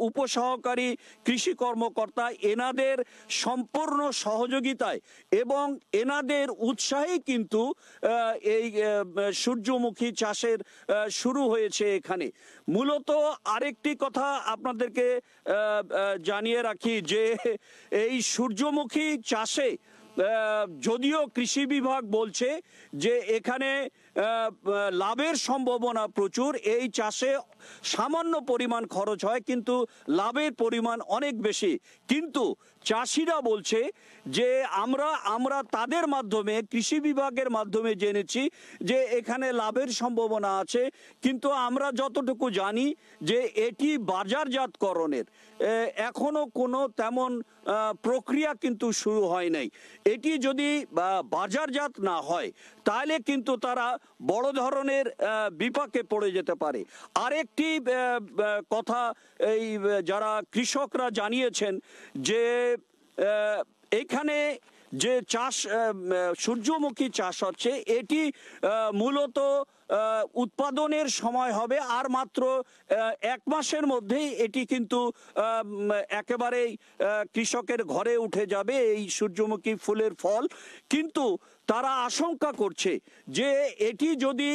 [SPEAKER 2] উপসহকারী কৃষি কর্মকর্তা, এনাদের সম্পূর্ণ সহযোগিতায় এবং এনাদের উৎসাহে কিন্তু এই সূর্যমুখী চাষের শুরু হয়েছে এখানে। মূলত আরেকটি কথা আপনাদেরকে জানিয়ে রাখি যে এই সূর্যমুখী চাষে যদিও কৃষি বিভাগ বলছে যে এখানে লাভের সম্ভাবনা প্রচুর, এই চাষে সামান্য পরিমাণ খরচ হয় কিন্তু লাভের পরিমাণ অনেক বেশি। কিন্তু চাষিরা বলছে যে আমরা তাদের মাধ্যমে, কৃষি বিভাগের মাধ্যমে জেনেছি যে এখানে লাভের সম্ভাবনা আছে, কিন্তু আমরা যতটুকু জানি যে এটি বাজারজাতকরণের এখনো কোনো তেমন প্রক্রিয়া কিন্তু শুরু হয় নাই। এটি যদি বাজারজাত না হয় তাহলে কিন্তু তারা বড় ধরনের বিপাকে পড়ে যেতে পারে। আরেকটি আরেকটি কথা এই যারা কৃষকরা জানিয়েছেন যে এখানে যে চাষ সূর্যমুখী চাষ হচ্ছে এটি মূলত উৎপাদনের সময় হবে আর মাত্র 1 মাসের মধ্যেই এটি কিন্তু একেবারেই কৃষকের ঘরে উঠে যাবে এই সূর্যমুখী ফুলের ফল। কিন্তু তারা আশঙ্কা করছে যে এটি যদি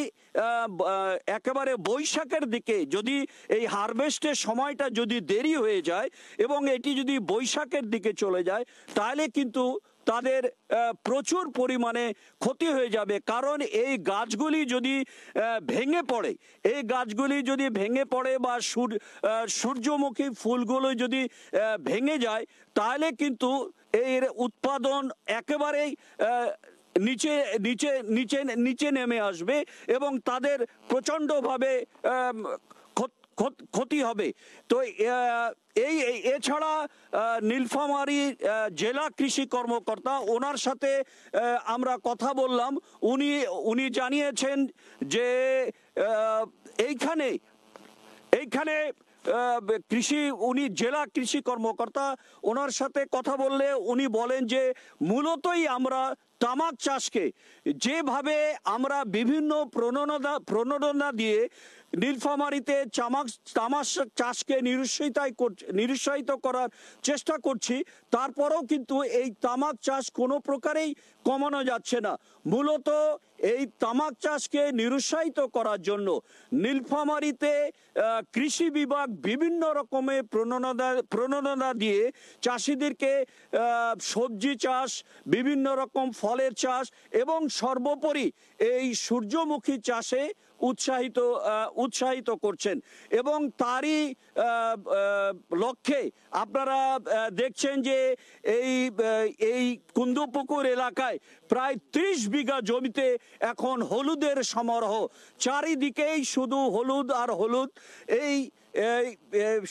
[SPEAKER 2] একেবারে বৈশাখের দিকে যদি এই হারভেস্টের সময়টা যদি দেরি হয়ে যায় এবং এটি যদি বৈশাখের দিকে চলে যায় তাহলে কিন্তু তাদের প্রচুর পরিমাণে ক্ষতি হয়ে যাবে। কারণ এই গাছগুলি যদি ভেঙে পড়ে, এই গাছগুলি যদি ভেঙে পড়ে বা সূর্যমুখী ফুলগুলো যদি ভেঙে যায় তাহলে কিন্তু এর উৎপাদন একেবারেই নিচে নিচে নিচে নিচে নেমে আসবে এবং তাদের প্রচণ্ডভাবে ক্ষতি হবে। তো এছাড়া নীলফামারী জেলা কৃষি কর্মকর্তা, ওনার সাথে আমরা কথা বললাম, উনি জানিয়েছেন যে এইখানে উনি জেলা কৃষি কর্মকর্তা, ওনার সাথে কথা বললে উনি বলেন যে মূলতই আমরা তামাক চাষকে যেভাবে আমরা বিভিন্ন প্রণোদনা দিয়ে নীলফামারীতে তামাক চাষকে নিরুৎসাহিত করার চেষ্টা করছি, তারপরেও কিন্তু এই তামাক চাষ কোনো প্রকারেই কমানো যাচ্ছে না। মূলত এই তামাক চাষকে নিরুৎসাহিত করার জন্য নীলফামারীতে কৃষি বিভাগ বিভিন্ন রকমের প্রণোদনা দিয়ে চাষিদেরকে সবজি চাষ, বিভিন্ন রকম ফলের চাষ এবং সর্বোপরি এই সূর্যমুখী চাষে উৎসাহিত করছেন। এবং তারই লক্ষ্যে আপনারা দেখছেন যে এই কুন্দুপুকুর এলাকায় প্রায় 30 বিঘা জমিতে এখন হলুদের সমারোহ, চারিদিকেই শুধু হলুদ আর হলুদ। এই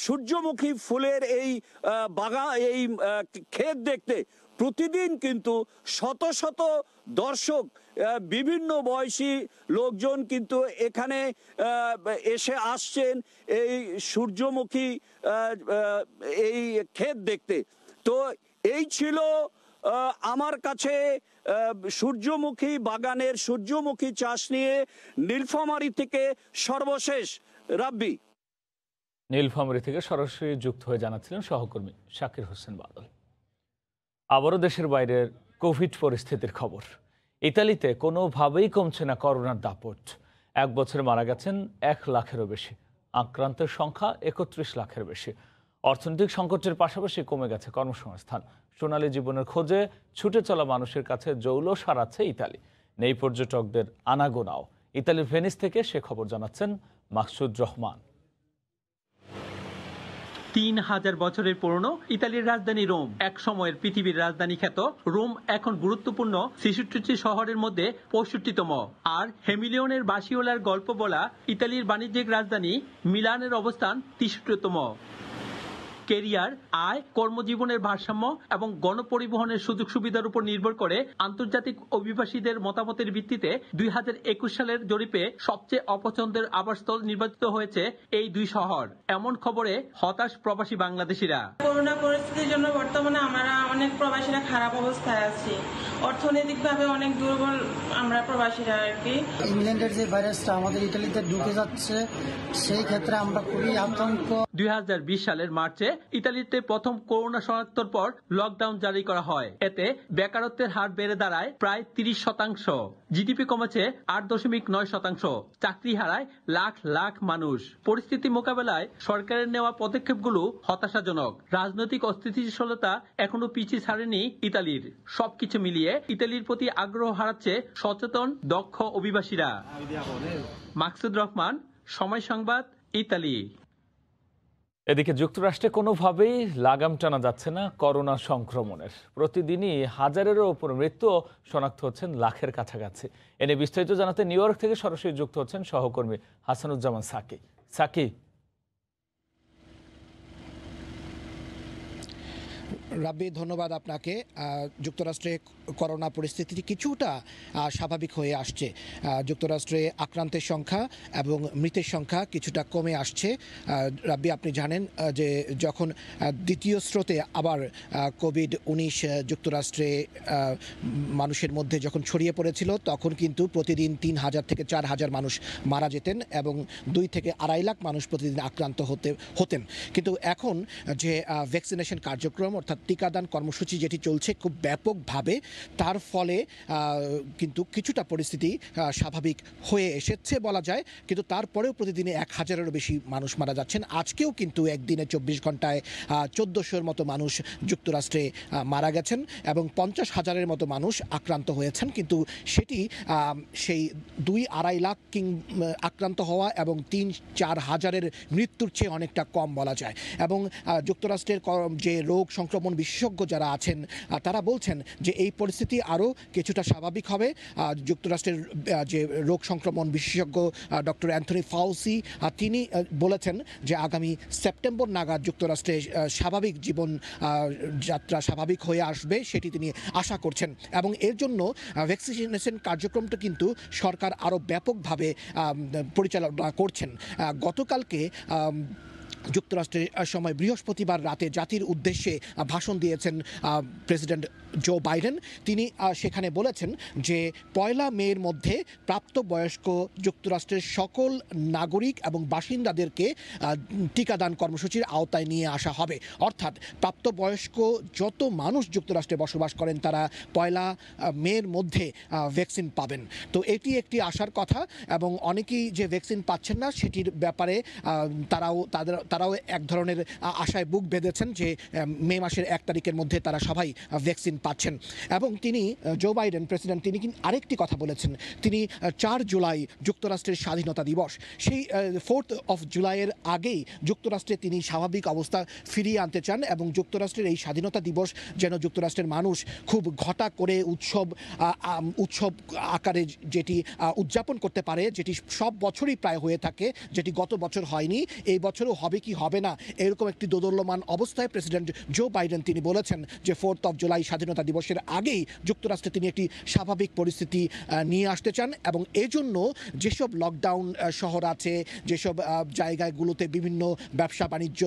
[SPEAKER 2] সূর্যমুখী ফুলের এই বাগান, এই ক্ষেত দেখতে প্রতিদিন কিন্তু শত শত দর্শক, বিভিন্ন বয়সী লোকজন কিন্তু এখানে এসে আসছেন এই সূর্যমুখী এই ক্ষেত দেখতে। তো এই ছিল আমার কাছে সূর্যমুখী বাগানের সূর্যমুখী চাষ নিয়ে নীলফামারী থেকে সর্বশেষ। রাব্বি,
[SPEAKER 1] নীলফামারী থেকে সরাসরি যুক্ত হয়ে জানাচ্ছিলেন সহকর্মী শাকির হোসেন বাদল। আবারও দেশের বাইরের কোভিড পরিস্থিতির খবর। ইতালিতে কোনোভাবেই কমছে না করোনার দাপট। 1 বছরে মারা গেছেন 1 লাখেরও বেশি, আক্রান্তের সংখ্যা 31 লাখের বেশি। অর্থনৈতিক সংকটের পাশাপাশি কমে গেছে কর্মসংস্থান। সোনালী জীবনের খোঁজে ছুটে চলা মানুষের কাছে জৌল সারাচ্ছে ইতালি। নেই পর্যটকদের আনাগোনাও। ইতালির ভেনিস থেকে সে খবর জানাচ্ছেন মাকসুদ রহমান।
[SPEAKER 3] 3000 বছরের পুরনো ইতালির রাজধানী রোম, এক সময়ের পৃথিবীর রাজধানী খ্যাত রোম এখন গুরুত্বপূর্ণ 66টি শহরের মধ্যে 65তম। আর হেমিলিয়নের বাসিওলার গল্প বলা ইতালির বাণিজ্যিক রাজধানী মিলানের অবস্থান 63তম। কেরিয়ার, আয়, কর্মজীবনের ভারসাম্য এবং গণপরিবহনের সুযোগ সুবিধার উপর নির্ভর করে আন্তর্জাতিক অভিবাসীদের মতামতের ভিত্তিতে 2021 সালের জরিপে সবচেয়ে অপছন্দের আবাসস্থল নির্বাচিত হয়েছে এই 2 শহর। এমন খবরে হতাশ প্রবাসী বাংলাদেশিরা।
[SPEAKER 4] করোনা পরিস্থিতির জন্য বর্তমানে আমরা অনেক প্রবাসীরা খারাপ অবস্থায় আছি, অর্থনৈতিকভাবে অনেক দুর্বল আমরা প্রবাসীরা আর কি।
[SPEAKER 20] ইংল্যান্ডের যে ভাইরাসটা আমাদের ইতালিতে ঢুকে যাচ্ছে, সেই ক্ষেত্রে আমরা খুবই আতঙ্ক।
[SPEAKER 3] 2020 সালের মার্চে ইতালিতে প্রথম করোনা শনাক্তর পর লকডাউন জারি করা হয়। এতে বেকারত্বের হার বেড়ে দাঁড়ায় প্রায় 30%। জিডিপি কমেছে 8.9%। চাকরি হারায় লাখ লাখ মানুষ। পরিস্থিতি মোকাবেলায় সরকারের নেওয়া পদক্ষেপগুলো হতাশাজনক। রাজনৈতিক অস্থিতিশীলতা এখনো পিছু ছাড়েনি ইতালির। সবকিছু মিলিয়ে ইতালির প্রতি আগ্রহ হারাচ্ছে সচেতন দক্ষ অভিবাসীরা। মাকসুদ রহমান, সময় সংবাদ, ইতালি।
[SPEAKER 1] এদিকে যুক্তরাষ্ট্রে কোনোভাবেই লাগাম টানা যাচ্ছে না করোনা সংক্রমণের। প্রতিদিনই হাজারেরও উপর মৃত্যু শনাক্ত হচ্ছেন লাখের কাছাকাছি। এনে বিস্তারিত জানাতে নিউ ইয়র্ক থেকে সরাসরি যুক্ত হচ্ছেন সহকর্মী হাসানুজ্জামান সাকি।
[SPEAKER 5] রাব্বি, ধন্যবাদ আপনাকে। যুক্তরাষ্ট্রে করোনা পরিস্থিতি কিছুটা স্বাভাবিক হয়ে আসছে। যুক্তরাষ্ট্রে আক্রান্তের সংখ্যা এবং মৃতের সংখ্যা কিছুটা কমে আসছে। রাব্বি, আপনি জানেন যে যখন দ্বিতীয় স্রোতে আবার কোভিড-19 যুক্তরাষ্ট্রে মানুষের মধ্যে যখন ছড়িয়ে পড়েছিল, তখন কিন্তু প্রতিদিন 3,000 থেকে 4,000 মানুষ মারা যেতেন এবং 2 থেকে 2.5 লাখ মানুষ প্রতিদিন আক্রান্ত হতেন। কিন্তু এখন যে ভ্যাকসিনেশন কার্যক্রম অর্থাৎ টিকাদান কর্মসূচি যেটি চলছে খুব ব্যাপকভাবে, তার ফলে কিন্তু কিছুটা পরিস্থিতি স্বাভাবিক হয়ে এসেছে বলা যায়। কিন্তু তারপরেও প্রতিদিনে 1,000-এরও বেশি মানুষ মারা যাচ্ছেন। আজকেও কিন্তু একদিনে 24 ঘন্টায় 1400-এর মতো মানুষ যুক্তরাষ্ট্রে মারা গেছেন এবং 50,000-এর মতো মানুষ আক্রান্ত হয়েছেন। কিন্তু সেটি সেই 2-2.5 লাখ আক্রান্ত হওয়া এবং 3-4 হাজারের মৃত্যুর চেয়ে অনেকটা কম বলা যায়। এবং যুক্তরাষ্ট্রের যে রোগ সংক্রমণ বিশেষজ্ঞ যারা আছেন তারা বলছেন যে এই পরিস্থিতি আরও কিছুটা স্বাভাবিক হবে। যুক্তরাষ্ট্রের যে রোগ সংক্রমণ বিশেষজ্ঞ ডক্টর অ্যান্থনি ফাউসি তিনি বলেছেন যে আগামী সেপ্টেম্বর নাগাদ যুক্তরাষ্ট্রে স্বাভাবিক জীবন যাত্রা স্বাভাবিক হয়ে আসবে, সেটি তিনি আশা করছেন। এবং এর জন্য ভ্যাকসিনেশন কার্যক্রমটা কিন্তু সরকার আরও ব্যাপকভাবে পরিচালনা করছেন। গতকালকে যুক্তরাষ্ট্রের সময় বৃহস্পতিবার রাতে জাতির উদ্দেশ্যে ভাষণ দিয়েছেন প্রেসিডেন্ট জো বাইডেন। তিনি সেখানে বলেছেন যে 1 মের মধ্যে প্রাপ্তবয়স্ক যুক্তরাষ্ট্রের সকল নাগরিক এবং বাসিন্দাদেরকে টিকাদান কর্মসূচির আওতায় নিয়ে আসা হবে। অর্থাৎ প্রাপ্তবয়স্ক যত মানুষ যুক্তরাষ্ট্রে বসবাস করেন তারা 1 মের মধ্যে ভ্যাকসিন পাবেন। তো এটি একটি আশার কথা এবং অনেকেই যে ভ্যাকসিন পাচ্ছেন না সেটির ব্যাপারে তারাও এক ধরনের আশায় বুক বেঁধেছেন যে মে মাসের 1 তারিখের মধ্যে তারা সবাই ভ্যাকসিন পাচ্ছেন। এবং তিনি জো বাইডেন প্রেসিডেন্ট তিনি আরেকটি কথা বলেছেন। তিনি 4 জুলাই যুক্তরাষ্ট্রের স্বাধীনতা দিবস, সেই 4th of জুলাইয়ের আগেই যুক্তরাষ্ট্রে তিনি স্বাভাবিক অবস্থা ফিরিয়ে আনতে চান এবং যুক্তরাষ্ট্রের এই স্বাধীনতা দিবস যেন যুক্তরাষ্ট্রের মানুষ খুব ঘটা করে উৎসব আকারে যেটি উদযাপন করতে পারে, যেটি সব বছরই প্রায় হয়ে থাকে, যেটি গত বছর হয়নি, এই বছরও হবে কি হবে না এরকম একটি দোদুল্যমান অবস্থায় প্রেসিডেন্ট জো বাইডেন তিনি বলেছেন যে 4th of জুলাই স্বাধীনতা দিবসের আগেই যুক্তরাষ্ট্রে তিনি একটি স্বাভাবিক পরিস্থিতি নিয়ে আসতে চান। এবং এজন্য যেসব লকডাউন শহর আছে, যেসব জায়গাগুলোতে বিভিন্ন ব্যবসা বাণিজ্য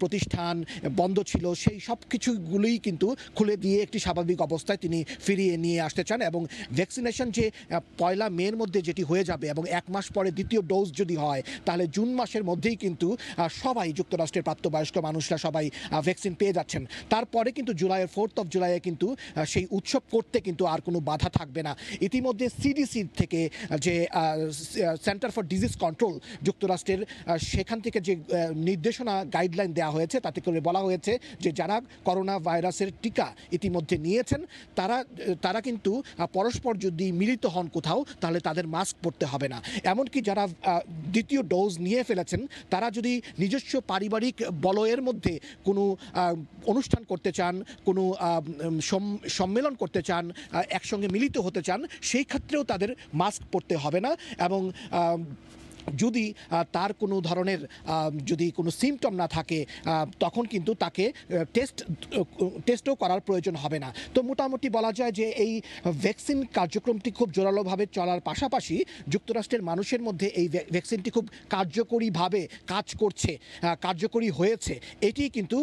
[SPEAKER 5] প্রতিষ্ঠান বন্ধ ছিল, সেই সব কিছুগুলোই কিন্তু খুলে দিয়ে একটি স্বাভাবিক অবস্থায় তিনি ফিরিয়ে নিয়ে আসতে চান। এবং ভ্যাকসিনেশন যে 1 মের মধ্যে যেটি হয়ে যাবে এবং 1 মাস পরে দ্বিতীয় ডোজ যদি হয় তাহলে জুন মাসের মধ্যেই কিন্তু সবাই যুক্তরাষ্ট্রের প্রাপ্তবয়স্ক মানুষরা সবাই ভ্যাকসিন পেয়ে যাচ্ছেন। তারপরে কিন্তু জুলাইয়ের 4th of জুলাইয়ে কিন্তু সেই উৎসব করতে কিন্তু আর কোনো বাধা থাকবে না। ইতিমধ্যে সিডিসি থেকে যে সেন্টার ফর ডিজিজ কন্ট্রোল যুক্তরাষ্ট্রের সেখান থেকে যে নির্দেশনা গাইডলাইন দেওয়া হয়েছে তাতে করে বলা হয়েছে যে যারা করোনা ভাইরাসের টিকা ইতিমধ্যে নিয়েছেন তারা কিন্তু পরস্পর যদি মিলিত হন কোথাও তাহলে তাদের মাস্ক পরতে হবে না। এমনকি যারা দ্বিতীয় ডোজ নিয়ে ফেলেছেন তারা যদি নিজস্ব পারিবারিক বলয়ের মধ্যে কোনো অনুষ্ঠান করতে চান, কোনো সম্মেলন করতে চান, একসঙ্গে মিলিত হতে চান, সেই ক্ষেত্রেও তাদের মাস্ক পরতে হবে না। এবং যদি তার কোনো ধরনের যদি কোনো সিমটম না থাকে তখন কিন্তু তাকে টেস্টও করার প্রয়োজন হবে না। তো মোটামুটি বলা যায় যে এই ভ্যাকসিন কার্যক্রমটি খুব জোরালোভাবে চলার পাশাপাশি যুক্তরাষ্ট্রের মানুষের মধ্যে এই ভ্যাকসিনটি খুব কার্যকরীভাবে কাজ করছে, কার্যকরী হয়েছে, এটি কিন্তু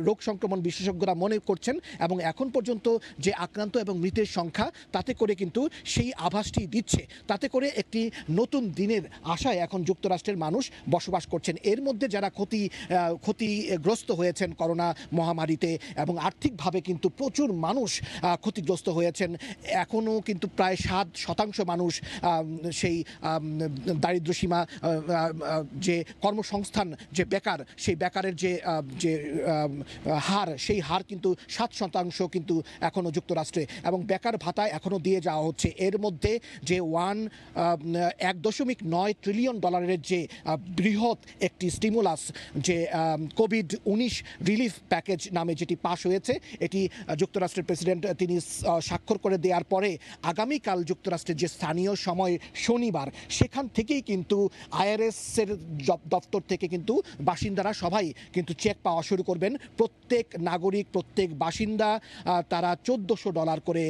[SPEAKER 5] রোগ সংক্রমণ বিশেষজ্ঞরা মনে করছেন। এবং এখন পর্যন্ত যে আক্রান্ত এবং মৃতের সংখ্যা তাতে করে কিন্তু সেই আভাসটি দিচ্ছে, তাতে করে একটি নতুন দিনের আশায় এখন যুক্তরাষ্ট্রের মানুষ বসবাস করছেন। এর মধ্যে যারা ক্ষতিগ্রস্ত হয়েছেন করোনা মহামারীতে এবং আর্থিকভাবে কিন্তু প্রচুর মানুষ ক্ষতিগ্রস্ত হয়েছেন, এখনও কিন্তু প্রায় 7% মানুষ সেই দারিদ্র্যসীমা, যে কর্মসংস্থান, যে বেকার, সেই বেকারের যে হার, সেই হার কিন্তু 7% কিন্তু এখনও যুক্তরাষ্ট্রে, এবং বেকার ভাতা এখনও দিয়ে যাওয়া হচ্ছে। এর মধ্যে যে $1.9 ট্রিলিয়ন ডলারের যে বৃহৎ একটি স্টিমুলাস যে কোভিড-19 রিলিফ প্যাকেজ নামে যেটি পাশ হয়েছে, এটি যুক্তরাষ্ট্রের প্রেসিডেন্ট তিনি স্বাক্ষর করে দেওয়ার পরে আগামীকাল যুক্তরাষ্ট্রের যে স্থানীয় সময় শনিবার, সেখান থেকেই কিন্তু আইআরএসের দপ্তর থেকে কিন্তু বাসিন্দারা সবাই কিন্তু চেক পাওয়া শুরু করবেন। প্রত্যেক নাগরিক, প্রত্যেক বাসিন্দা তারা $1,400 করে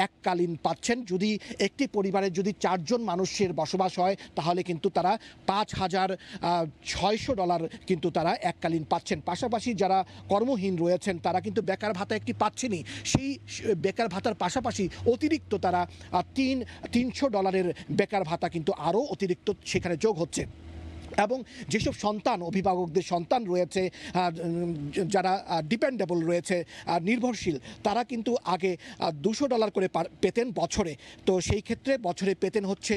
[SPEAKER 5] এককালীন পাচ্ছেন। যদি একটি পরিবারে যদি 4 জন মানুষের বসবাস হয় তাহলে কিন্তু তারা $5,600 কিন্তু তারা এককালীন পাচ্ছেন। পাশাপাশি যারা কর্মহীন রয়েছেন তারা কিন্তু বেকার ভাতা একটি পাচ্ছেনই, সেই বেকার ভাতার পাশাপাশি অতিরিক্ত তারা $300 বেকার ভাতা কিন্তু আরও অতিরিক্ত সেখানে যোগ হচ্ছে। এবং যেসব সন্তান, অভিভাবকদের সন্তান রয়েছে যারা ডিপেন্ডেবল রয়েছে, নির্ভরশীল, তারা কিন্তু আগে $200 করে পেতেন বছরে, তো সেই ক্ষেত্রে বছরে পেতেন হচ্ছে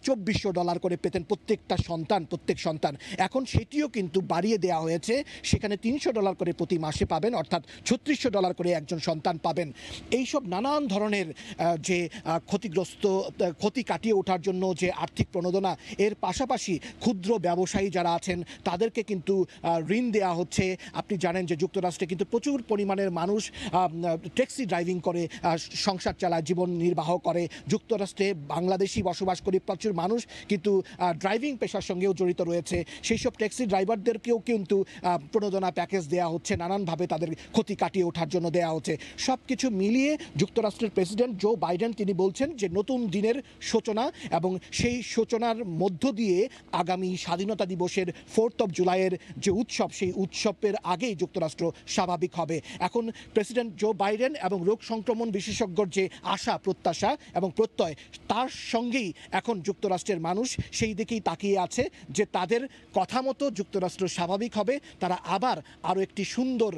[SPEAKER 5] $2,400 করে পেতেন প্রত্যেক সন্তান। এখন সেটিও কিন্তু বাড়িয়ে দেওয়া হয়েছে, সেখানে $300 করে প্রতি মাসে পাবেন, অর্থাৎ $3,600 করে একজন সন্তান পাবেন। এইসব নানান ধরনের যে ক্ষতি কাটিয়ে ওঠার জন্য যে আর্থিক প্রণোদনা, এর পাশাপাশি ক্ষুদ্র ব্যবসায়ী যারা আছেন তাদেরকে কিন্তু ঋণ দেওয়া হচ্ছে। আপনি জানেন যে যুক্তরাষ্ট্রে কিন্তু প্রচুর পরিমাণের মানুষ ট্যাক্সি ড্রাইভিং করে সংসার চালায়, জীবন নির্বাহ করে। যুক্তরাষ্ট্রে বাংলাদেশি বসবাস করে প্রচুর মানুষ কিন্তু ড্রাইভিং পেশার সঙ্গেও জড়িত রয়েছে। সেই সব ট্যাক্সি ড্রাইভারদেরকেও কিন্তু প্রণোদনা প্যাকেজ দেওয়া হচ্ছে, নানানভাবে তাদের ক্ষতি কাটিয়ে ওঠার জন্য দেওয়া হচ্ছে। সব কিছু মিলিয়ে যুক্তরাষ্ট্রের প্রেসিডেন্ট জো বাইডেন তিনি বলছেন যে নতুন দিনের সূচনা, এবং সেই সূচনার মধ্য দিয়ে আগামী স্বাধীনতা দিবসের 4th of জুলাইয়ের যে উৎসব, সেই উৎসবের আগেই যুক্তরাষ্ট্র স্বাভাবিক হবে। এখন প্রেসিডেন্ট জো বাইডেন এবং রোগ সংক্রমণ বিশেষজ্ঞর যে আশা, প্রত্যাশা এবং প্রত্যয়, তার সঙ্গেই এখন যুক্তরাষ্ট্রের মানুষ সেই দিকেই তাকিয়ে আছে যে তাদের কথা মতো যুক্তরাষ্ট্র স্বাভাবিক হবে, তারা আবার আরও একটি সুন্দর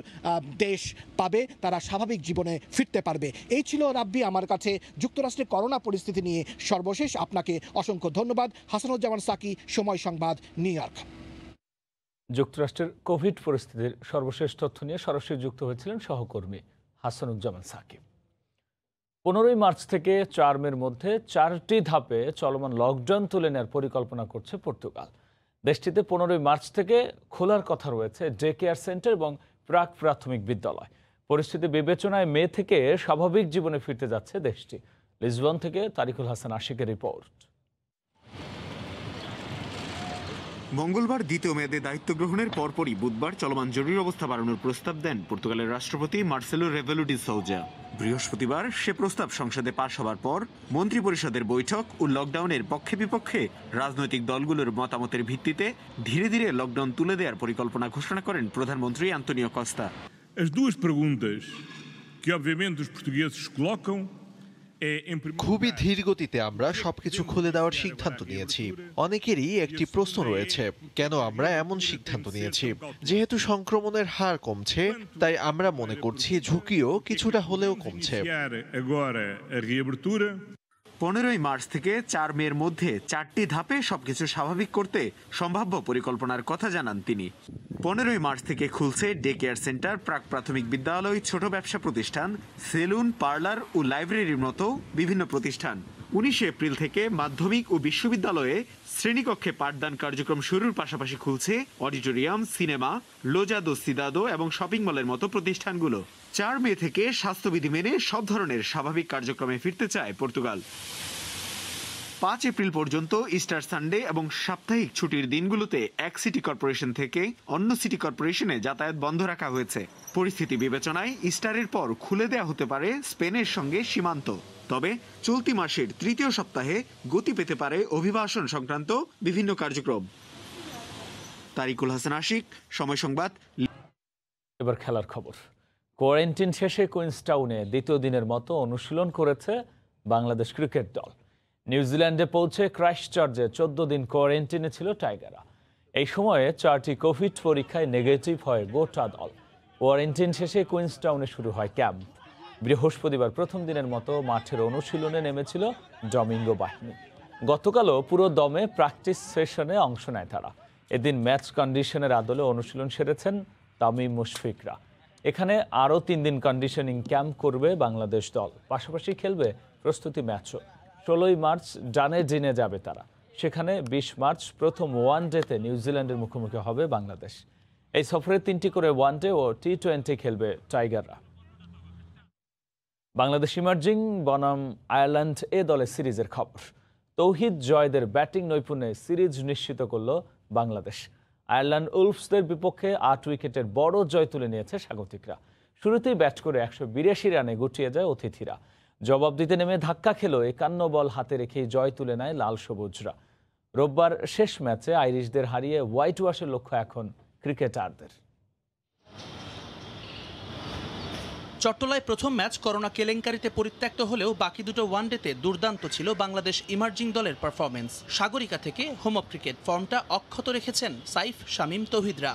[SPEAKER 5] দেশ পাবে, তারা স্বাভাবিক জীবনে ফিরতে পারবে। এই ছিল রাব্বি আমার কাছে যুক্তরাষ্ট্রের করোনা পরিস্থিতি নিয়ে সর্বশেষ। আপনাকে অসংখ্য ধন্যবাদ। হাসানুজ্জামান সাকি, সময় সংবাদ, নিউ ইয়র্ক।
[SPEAKER 1] যুক্তরাষ্ট্রের কোভিড পরিস্থিতির সর্বশেষ তথ্য নিয়ে সরাসরি যুক্ত হয়েছিলেন সহকর্মী হাসানুজ্জামান সাকিব। 15 মার্চ থেকে 4 মের মধ্যে 4টি ধাপে চলমান লকডাউন তুলে নেওয়ার পরিকল্পনা করছে পর্তুগাল। দেশটিতে 15 মার্চ থেকে খোলার কথা রয়েছে ডে কেয়ার সেন্টার এবং প্রাক প্রাথমিক বিদ্যালয়। পরিস্থিতি বিবেচনায় মে থেকে স্বাভাবিক জীবনে ফিরতে যাচ্ছে দেশটি। লিসবন থেকে তারিকুল হাসান আশিকের রিপোর্ট।
[SPEAKER 6] মঙ্গলবার দ্বিতীয় মেয়াদে দায়িত্ব গ্রহণের পরপরই বুধবার চলমান জরুরি অবস্থা বাড়ানোর প্রস্তাব দেন পর্তুগালের রাষ্ট্রপতি মার্সেলো রেভেলু ডি সোউজা। বৃহস্পতিবার সে প্রস্তাব সংসদে পাশ হবার পর মন্ত্রিপরিষদের বৈঠক ও লকডাউনের পক্ষে বিপক্ষে রাজনৈতিক দলগুলোর মতামতের ভিত্তিতে ধীরে ধীরে লকডাউন তুলে দেওয়ার পরিকল্পনা ঘোষণা করেন প্রধানমন্ত্রী Antonio Costa.
[SPEAKER 8] As duas perguntas que obviamente os portugueses colocam.
[SPEAKER 10] খুবই ধীর গতিতে আমরা সবকিছু খুলে দেওয়ার সিদ্ধান্ত নিয়েছি। অনেকেরই একটি প্রশ্ন রয়েছে, কেন আমরা এমন সিদ্ধান্ত নিয়েছি? যেহেতু সংক্রমণের হার কমছে, তাই আমরা মনে করছি ঝুঁকিও কিছুটা হলেও কমছে।
[SPEAKER 6] 15 মার্চ থেকে 4 মের মধ্যে 4টি ধাপে সবকিছু স্বাভাবিক করতে সম্ভাব্য পরিকল্পনার কথা জানান তিনি। 15 মার্চ থেকে খুলছে ডে কেয়ার সেন্টার, প্রাক প্রাথমিক বিদ্যালয়, ছোট ব্যবসা প্রতিষ্ঠান, সেলুন, পার্লার ও লাইব্রেরির মতো বিভিন্ন প্রতিষ্ঠান। 19 এপ্রিল থেকে মাধ্যমিক ও বিশ্ববিদ্যালয়ে শ্রেণীকক্ষে পাঠদান কার্যক্রম শুরুর পাশাপাশি খুলছে অডিটোরিয়াম, সিনেমা, লোজাদো সিদাদো এবং শপিং মলের মতো প্রতিষ্ঠানগুলো। 4 মে থেকে স্বাস্থ্যবিধি মেনে সব ধরনের স্বাভাবিক কার্যক্রমে ফিরতে চায় পর্তুগাল। 5 এপ্রিল পর্যন্ত ইস্টার সানডে এবং সাপ্তাহিক ছুটির দিনগুলোতে এক সিটি কর্পোরেশন থেকে অন্য সিটি কর্পোরেশনে যাতায়াত বন্ধ রাখা হয়েছে। পরিস্থিতি বিবেচনায় ইস্টারের পর খুলে দেওয়া হতে পারে স্পেনের সঙ্গে সীমান্ত। তবে চলতি মাসের 3য় সপ্তাহে গতি পেতে পারে অভিবাসন সংক্রান্ত বিভিন্ন কার্যক্রম। তারিকুল হাসান আশিক, সময় সংবাদ।
[SPEAKER 1] এবার খেলার খবর। কোয়ারেন্টাইন শেষে কুইন্সটাউনে দ্বিতীয় দিনের মতো অনুশীলন করেছে বাংলাদেশ ক্রিকেট দল। নিউজিল্যান্ডে পৌঁছে ক্রাইস্টচার্চে 14 দিন কোয়ারেন্টাইনে ছিল টাইগাররা। এই সময়ে 4টি কোভিড পরীক্ষায় নেগেটিভ হয় গোটা দল। কোয়ারেন্টাইন শেষে কুইন্সটাউনে শুরু হয় ক্যাম্প। বৃহস্পতিবার প্রথম দিনের মতো মাঠের অনুশীলনে নেমেছিল ডমিঙ্গো বাহিনী। গতকালও পুরো দমে প্র্যাকটিস সেশনে অংশ নেয় তারা। এদিন ম্যাচ কন্ডিশনের আদলে অনুশীলন সেরেছেন তামিম মুশফিকরা। এখানে আরও 3 দিন কন্ডিশনিং ক্যাম্প করবে বাংলাদেশ দল, পাশাপাশি খেলবে প্রস্তুতি ম্যাচও। 16 মার্চ ডানে জিনে যাবে তারা। সেখানে 20 মার্চ প্রথম ওয়ানডেতে নিউজিল্যান্ডের মুখোমুখি হবে বাংলাদেশ। এই সফরে 3টি করে ওয়ানডে ও টি20 খেলবে টাইগাররা। বাংলাদেশ ইমার্জিং বনাম আয়ারল্যান্ড এ দলের সিরিজের খবর। তৌহিদ জয়দের ব্যাটিং নৈপুণ্যে সিরিজ নিশ্চিত করল বাংলাদেশ। আয়ারল্যান্ড উলফসদের বিপক্ষে 8 উইকেটের বড় জয় তুলে নিয়েছে স্বাগতিকরা। শুরুতেই ব্যাট করে 182 রানে গুটিয়ে যায় অতিথিরা। জবাব দিতে নেমে ধাক্কা খেল 51 বল হাতে রেখেই জয় তুলে নেয় লাল সবুজরা। রোববার শেষ ম্যাচে আইরিশদের হারিয়ে হোয়াইট ওয়াশের লক্ষ্য এখন ক্রিকেটারদের।
[SPEAKER 7] চট্টলায় প্রথম ম্যাচ করোনা কেলেঙ্কারিতে পরিত্যক্ত হলেও বাকি দুটো ওয়ানডেতে দুর্দান্ত ছিল বাংলাদেশ ইমার্জিং দলের পারফরমেন্স। সাগরিকা থেকে হোম অফ ক্রিকেট ফর্মটা অক্ষত রেখেছেন সাইফ, শামীম, তৌহিদরা।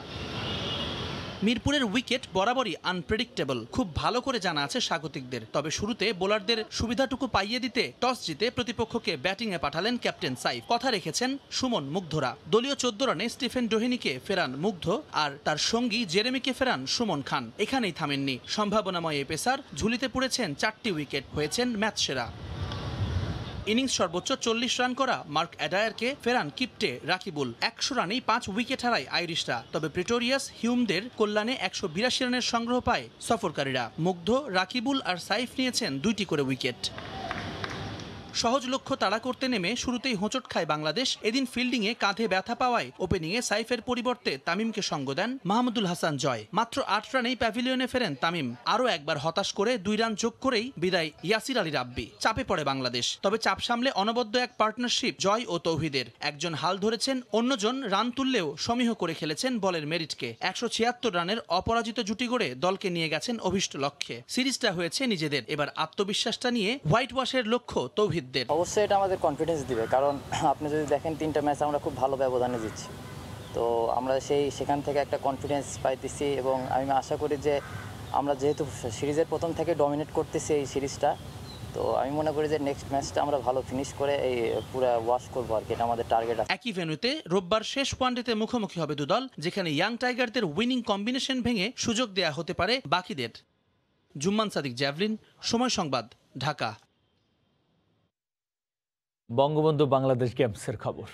[SPEAKER 7] মিরপুরের উইকেট বরাবরই আনপ্রেডিক্টেবল, খুব ভালো করে জানা আছে স্বাগতিকদের। তবে শুরুতে বোলারদের সুবিধাটুকু পাইয়ে দিতে টস জিতে প্রতিপক্ষকে ব্যাটিংয়ে পাঠালেন ক্যাপ্টেন সাইফ। কথা রেখেছেন সুমন, মুগ্ধরা। দলীয় 14 রানে স্টিফেন ডোহেনিকে ফেরান মুগ্ধ, আর তার সঙ্গী জেরেমিকে ফেরান সুমন খান। এখানেই থামেননি সম্ভাবনাময় এই পেসার, ঝুলিতে পড়েছেন 4টি উইকেট, হয়েছেন ম্যাচ সেরা। ইনিংস সর্বোচ্চ 40 রান করা মার্ক অ্যাডায়ারকে ফেরান কিপ্টে রাকিবুল। 100 রানেই 5 উইকেট হারায় আইরিশরা। তবে প্রিটোরিয়াস হিউমদের কল্যাণে 182 রানের সংগ্রহ পায় সফরকারীরা। মুগ্ধ, রাকিবুল আর সাইফ নিয়েছেন 2টি করে উইকেট। সহজ লক্ষ্য তাড়া করতে নেমে শুরুতেই হোঁচট খায় বাংলাদেশ। এদিন ফিল্ডিংয়ে কাঁধে ব্যথা পাওয়ায় ওপেনিংয়ে সাইফের পরিবর্তে তামিমকে সঙ্গ দেন মাহমুদুল হাসান জয়। মাত্র 8 রানেই প্যাভিলিয়নে ফেরেন তামিম। আরও একবার হতাশ করে 2 রান যোগ করেই বিদায় ইয়াসির আলী রাব্বি। চাপে পড়ে বাংলাদেশ। তবে চাপ সামলে অনবদ্য এক পার্টনারশিপ জয় ও তৌহিদের। একজন হাল ধরেছেন, অন্যজন রান তুললেও সমীহ করে খেলেছেন বলের মেরিটকে। 176 রানের অপরাজিত জুটি গড়ে দলকে নিয়ে গেছেন অভিষ্ট লক্ষ্যে। সিরিজটা হয়েছে নিজেদের। এবার আত্মবিশ্বাসটা নিয়ে হোয়াইট ওয়াশের লক্ষ্য তৌহিদ।
[SPEAKER 11] অবশ্যই এটা আমাদের কনফিডেন্স দিবে, কারণ আপনি যদি দেখেন 3টা ম্যাচ আমরা খুব ভালো ব্যবধানে জিতছি। তো আমরা সেখান থেকে একটা কনফিডেন্স পাইতেছি এবং আমি আশা করি যে আমরা যেহেতু সিরিজের প্রথম থেকে ডমিনেট করতেছি এই সিরিজটা, তো আমি মনে করি যে নেক্সট ম্যাচটা আমরা ভালো ফিনিশ করে এই পুরো ওয়াশ করবো আর কি, এটা আমাদের টার্গেট।
[SPEAKER 7] একই ভেন্যুতে রোববার শেষ ওয়ানডেতে মুখোমুখি হবে দুদল, যেখানে ইয়াং টাইগারদের উইনিং কম্বিনেশন ভেঙে সুযোগ দেয়া হতে পারে বাকিদের। জুম্মান সাদিক, জ্যাভলিন, সময় সংবাদ, ঢাকা।
[SPEAKER 1] বঙ্গবন্ধু বাংলাদেশ গেমসের খবর।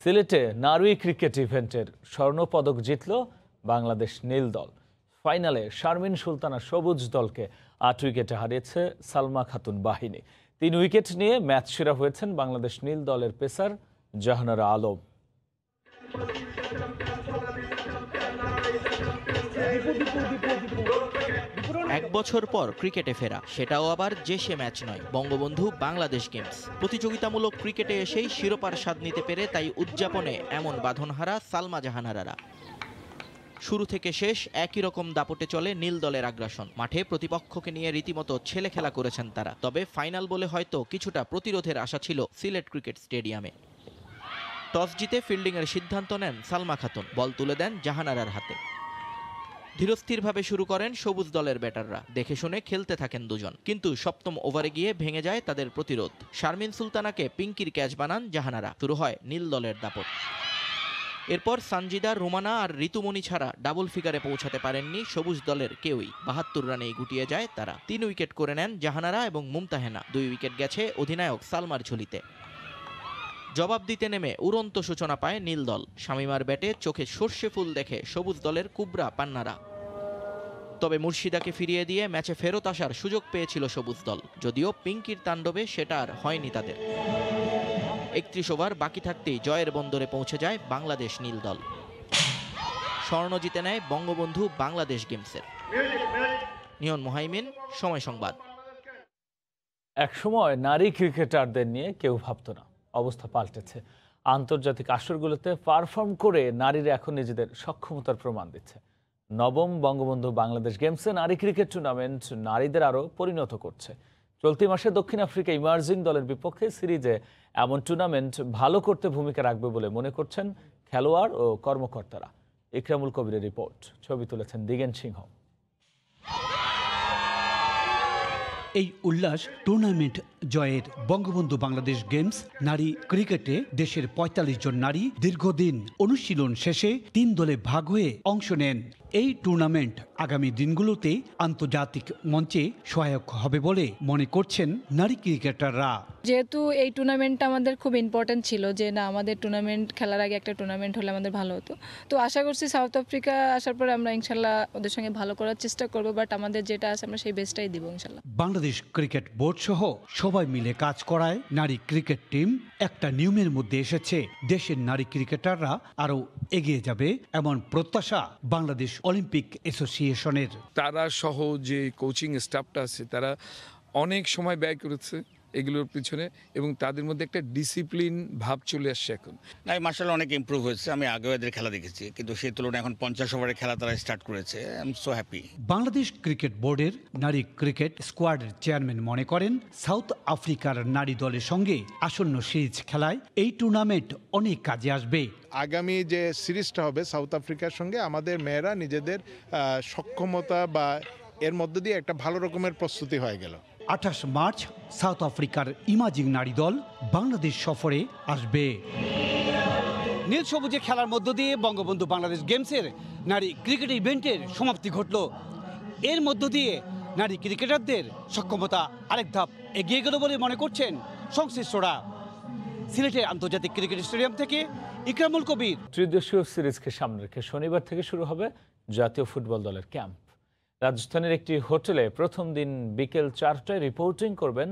[SPEAKER 1] সিলেটে নারুই ক্রিকেট ইভেন্টের স্বর্ণপদক জিতল বাংলাদেশ নীল দল। ফাইনালে শারমিন সুলতানা সবুজ দলকে 8 উইকেটে হারিয়েছে সালমা খাতুন বাহিনী। 3 উইকেট নিয়ে ম্যাচ সেরা হয়েছেন বাংলাদেশ নীল দলের পেসার জাহানারা আলম।
[SPEAKER 13] এক বছর পর ক্রিকেটে ফেরা, সেটাও আবার যে সে ম্যাচ নয়, বঙ্গবন্ধু বাংলাদেশ গেমস। প্রতিযোগিতামূলক ক্রিকেটে এসেই শিরোপার স্বাদ নিতে পেরে তাই উদযাপনে এমন বাঁধনহারা সালমা জাহানারারা। শুরু থেকে শেষ একই রকম দাপটে চলে নীল দলের আগ্রাসন। মাঠে প্রতিপক্ষকে নিয়ে রীতিমতো ছেলে খেলা করেছেন তারা। তবে ফাইনাল বলে হয়তো কিছুটা প্রতিরোধের আশা ছিল সিলেট ক্রিকেট স্টেডিয়ামে। টস জিতে ফিল্ডিংয়ের সিদ্ধান্ত নেন সালমা খাতুন, বল তুলে দেন জাহানারার হাতে। ধীরস্থিরভাবে শুরু করেন সবুজ দলের ব্যাটাররা। দেখে শুনে খেলতে থাকেন দুজন, কিন্তু 7ম ওভারে গিয়ে ভেঙে যায় তাদের প্রতিরোধ। শারমিন সুলতানাকে পিঙ্কির ক্যাচ বানান জাহানারা। শুরু হয় নীল দলের দাপট। এরপর সানজিদা, রুমানা আর ঋতুমণি ছাড়া ডাবল ফিগারে পৌঁছাতে পারেননি সবুজ দলের কেউই। 72 রানেই গুটিয়ে যায় তারা। 3 উইকেট করে নেন জাহানারা এবং মুমতাহেনা। 2 উইকেট গেছে অধিনায়ক সালমার ঝুলিতে। জবাব দিতে নেমে উড়ন্ত সূচনা পায় নীল দল। শামিমার ব্যাটে চোখে সর্ষে ফুল দেখে সবুজ দলের কুবরা পান্নারা। তবে মুর্শিদাকে ফিরিয়ে দিয়ে ম্যাচে ফেরত আসার সুযোগ পেয়েছিল সবুজ দল, যদিও পিঙ্কির তাণ্ডবে সেটা আর হয়নি তাদের। 31 ওভার বাকি থাকতেই জয়ের বন্দরে পৌঁছে যায় বাংলাদেশ নীল দল। স্বর্ণ জিতে নেয় বঙ্গবন্ধু বাংলাদেশ গেমসের। নিয়ন মুহাইমিন, সময় সংবাদ।
[SPEAKER 1] একসময় নারী ক্রিকেটারদের নিয়ে কেউ ভাবত না, অবস্থা পাল্টেছে। আন্তর্জাতিক আসরগুলোতে পারফর্ম করে নারীরা এখন নিজেদের সক্ষমতার প্রমাণ দিচ্ছে। নবম বঙ্গবন্ধু বাংলাদেশ গেমসে নারী ক্রিকেট টুর্নামেন্ট নারীদের আরও পরিণত করছে। চলতি মাসে দক্ষিণ আফ্রিকা ইমার্জিং দলের বিপক্ষে সিরিজে এমন টুর্নামেন্ট ভালো করতে ভূমিকা রাখবে বলে মনে করছেন খেলোয়াড় ও কর্মকর্তারা। ইকরামুল কবিরের রিপোর্ট, ছবি তুলেছেন দিগেন সিংহ।
[SPEAKER 15] এই উল্লাস টুর্নামেন্ট জয়ের। বঙ্গবন্ধু বাংলাদেশ গেমস নারী ক্রিকেটে দেশের ৪৫ জন নারী দীর্ঘদিন অনুশীলন শেষে 3 দলে ভাগ হয়ে অংশ নেন। এই টুর্নামেন্ট আগামী দিনগুলোতে আন্তর্জাতিক মঞ্চে সহায়ক হবে বলে মনে করছেন নারী ক্রিকেটাররা।
[SPEAKER 9] যেহেতু এই টুর্নামেন্টটা আমাদের খুব ইম্পর্টেন্ট ছিল, যে না আমাদের টুর্নামেন্ট খেলার আগে একটা টুর্নামেন্ট হলে আমাদের ভালো হতো, তো আশা করছি সাউথ আফ্রিকা আসার পরে আমরা ইনশাল্লাহ ওদের সঙ্গে ভালো করার চেষ্টা করবো, বাট আমাদের যেটা আছে আমরা সেই বেস্টটাই দিব ইনশাল্লাহ।
[SPEAKER 15] বাংলাদেশ ক্রিকেট বোর্ড সহ সবাই মিলে কাজ করায় নারী ক্রিকেট টিম একটা নিয়মের মধ্যে এসেছে। দেশের নারী ক্রিকেটাররা আরও এগিয়ে যাবে এমন প্রত্যাশা বাংলাদেশ অলিম্পিক অ্যাসোসিয়েশনের।
[SPEAKER 12] তারা সহ যে কোচিং স্টাফটা আছে তারা অনেক সময় ব্যয় করেছে এগুলোর পিছনে, এবং তাদের মধ্যে একটা ডিসিপ্লিন ভাব চলে আসছে এখন।
[SPEAKER 17] মার্শাল্লাহ অনেক ইমপ্রুভ হয়েছে। আমি আগেও এদের খেলা দেখেছি, কিন্তু সেই তুলনায় এখন 50 ওভারের খেলা তারা স্টার্ট করেছে। I am so happy.
[SPEAKER 15] Bangladesh cricket বোর্ডের নারী ক্রিকেট স্কোয়াডের চেয়ারম্যান মনে করেন, সাউথ আফ্রিকার নারী দলের সঙ্গে আসন্ন সিরিজ খেলায় এই টুর্নামেন্ট অনেক কাজে আসবে।
[SPEAKER 18] আগামী যে সিরিজটা হবে সাউথ আফ্রিকার সঙ্গে, আমাদের মেয়েরা নিজেদের সক্ষমতা বা এর মধ্য দিয়ে একটা ভালো রকমের প্রস্তুতি হয়ে গেল।
[SPEAKER 15] 28 মার্চ সাউথ আফ্রিকার ইমাজিং নারী দল বাংলাদেশ সফরে আসবে। নীল সবুজে খেলার মধ্য দিয়ে বঙ্গবন্ধু বাংলাদেশ গেমসের নারী ক্রিকেট ইভেন্টের সমাপ্তি ঘটল। এর মধ্য দিয়ে নারী ক্রিকেটারদের সক্ষমতা আরেক ধাপ এগিয়ে গেল বলে মনে করছেন সংশ্লিষ্টরা। সিলেটের আন্তর্জাতিক ক্রিকেট স্টেডিয়াম থেকে ইকরামুল কবির।
[SPEAKER 1] ত্রিদেশীয় সিরিজকে সামনে রেখে শনিবার থেকে শুরু হবে জাতীয় ফুটবল দলের ক্যাম্প। রাজধানীর একটি হোটেলে প্রথম দিন বিকেল 4টায় রিপোর্টিং করবেন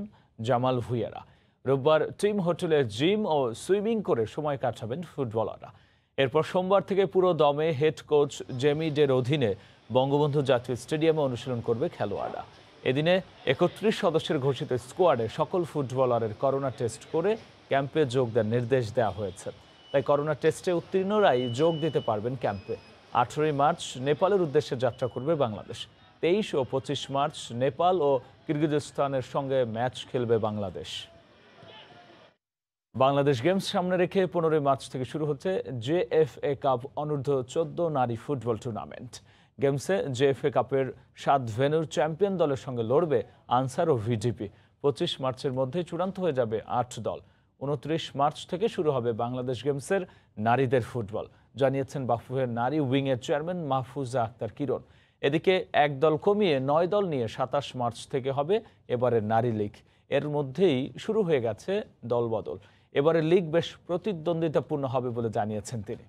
[SPEAKER 1] জামাল ভুঁইয়ারা। রোববার টিম হোটেলে জিম ও সুইমিং করে সময় কাটাবেন ফুটবলাররা। এরপর সোমবার থেকে পুরো দমে হেড কোচ জেমি ডের অধীনে বঙ্গবন্ধু জাতীয় স্টেডিয়ামে অনুশীলন করবে খেলোয়াড়রা। এদিনে 31 সদস্যের ঘোষিত স্কোয়াডে সকল ফুটবলারের করোনা টেস্ট করে ক্যাম্পে যোগ দেওয়ার নির্দেশ দেওয়া হয়েছে। তাই করোনা টেস্টে উত্তীর্ণরাই যোগ দিতে পারবেন ক্যাম্পে। 18 মার্চ নেপালের উদ্দেশ্যে যাত্রা করবে বাংলাদেশ। 23 ও 25 মার্চ নেপাল ও কিরগিজস্তানের সঙ্গে ম্যাচ খেলবে বাংলাদেশ। বাংলাদেশ গেমস সামনে রেখে 15 মার্চ থেকে শুরু হচ্ছে জেএফএ কাপ অনূর্ধ্ব 14 নারী ফুটবল টুর্নামেন্ট। গেমসে জেএফএ কাপের 7 ভেন্যুর চ্যাম্পিয়ন দলের সঙ্গে লড়বে আনসার ও ভিডিপি। 25 মার্চের মধ্যে চূড়ান্ত হয়ে যাবে 8 দল। 29 মার্চ থেকে শুরু হবে বাংলাদেশ গেমসের নারীদের ফুটবল, জানিয়েছেন বাফুফের নারী উইংয়ের চেয়ারম্যান মাহফুজা আক্তার কিরণ। এদিকে এক দল কমিয়ে 9 দল নিয়ে 27 মার্চ থেকে হবে এবারের নারী লীগ। এর মধ্যেই শুরু হয়ে গেছে দলবদল। এবারের লীগ বেশ প্রতিদ্বন্দ্বিতাপূর্ণ হবে বলে জানিয়েছেন তিনি।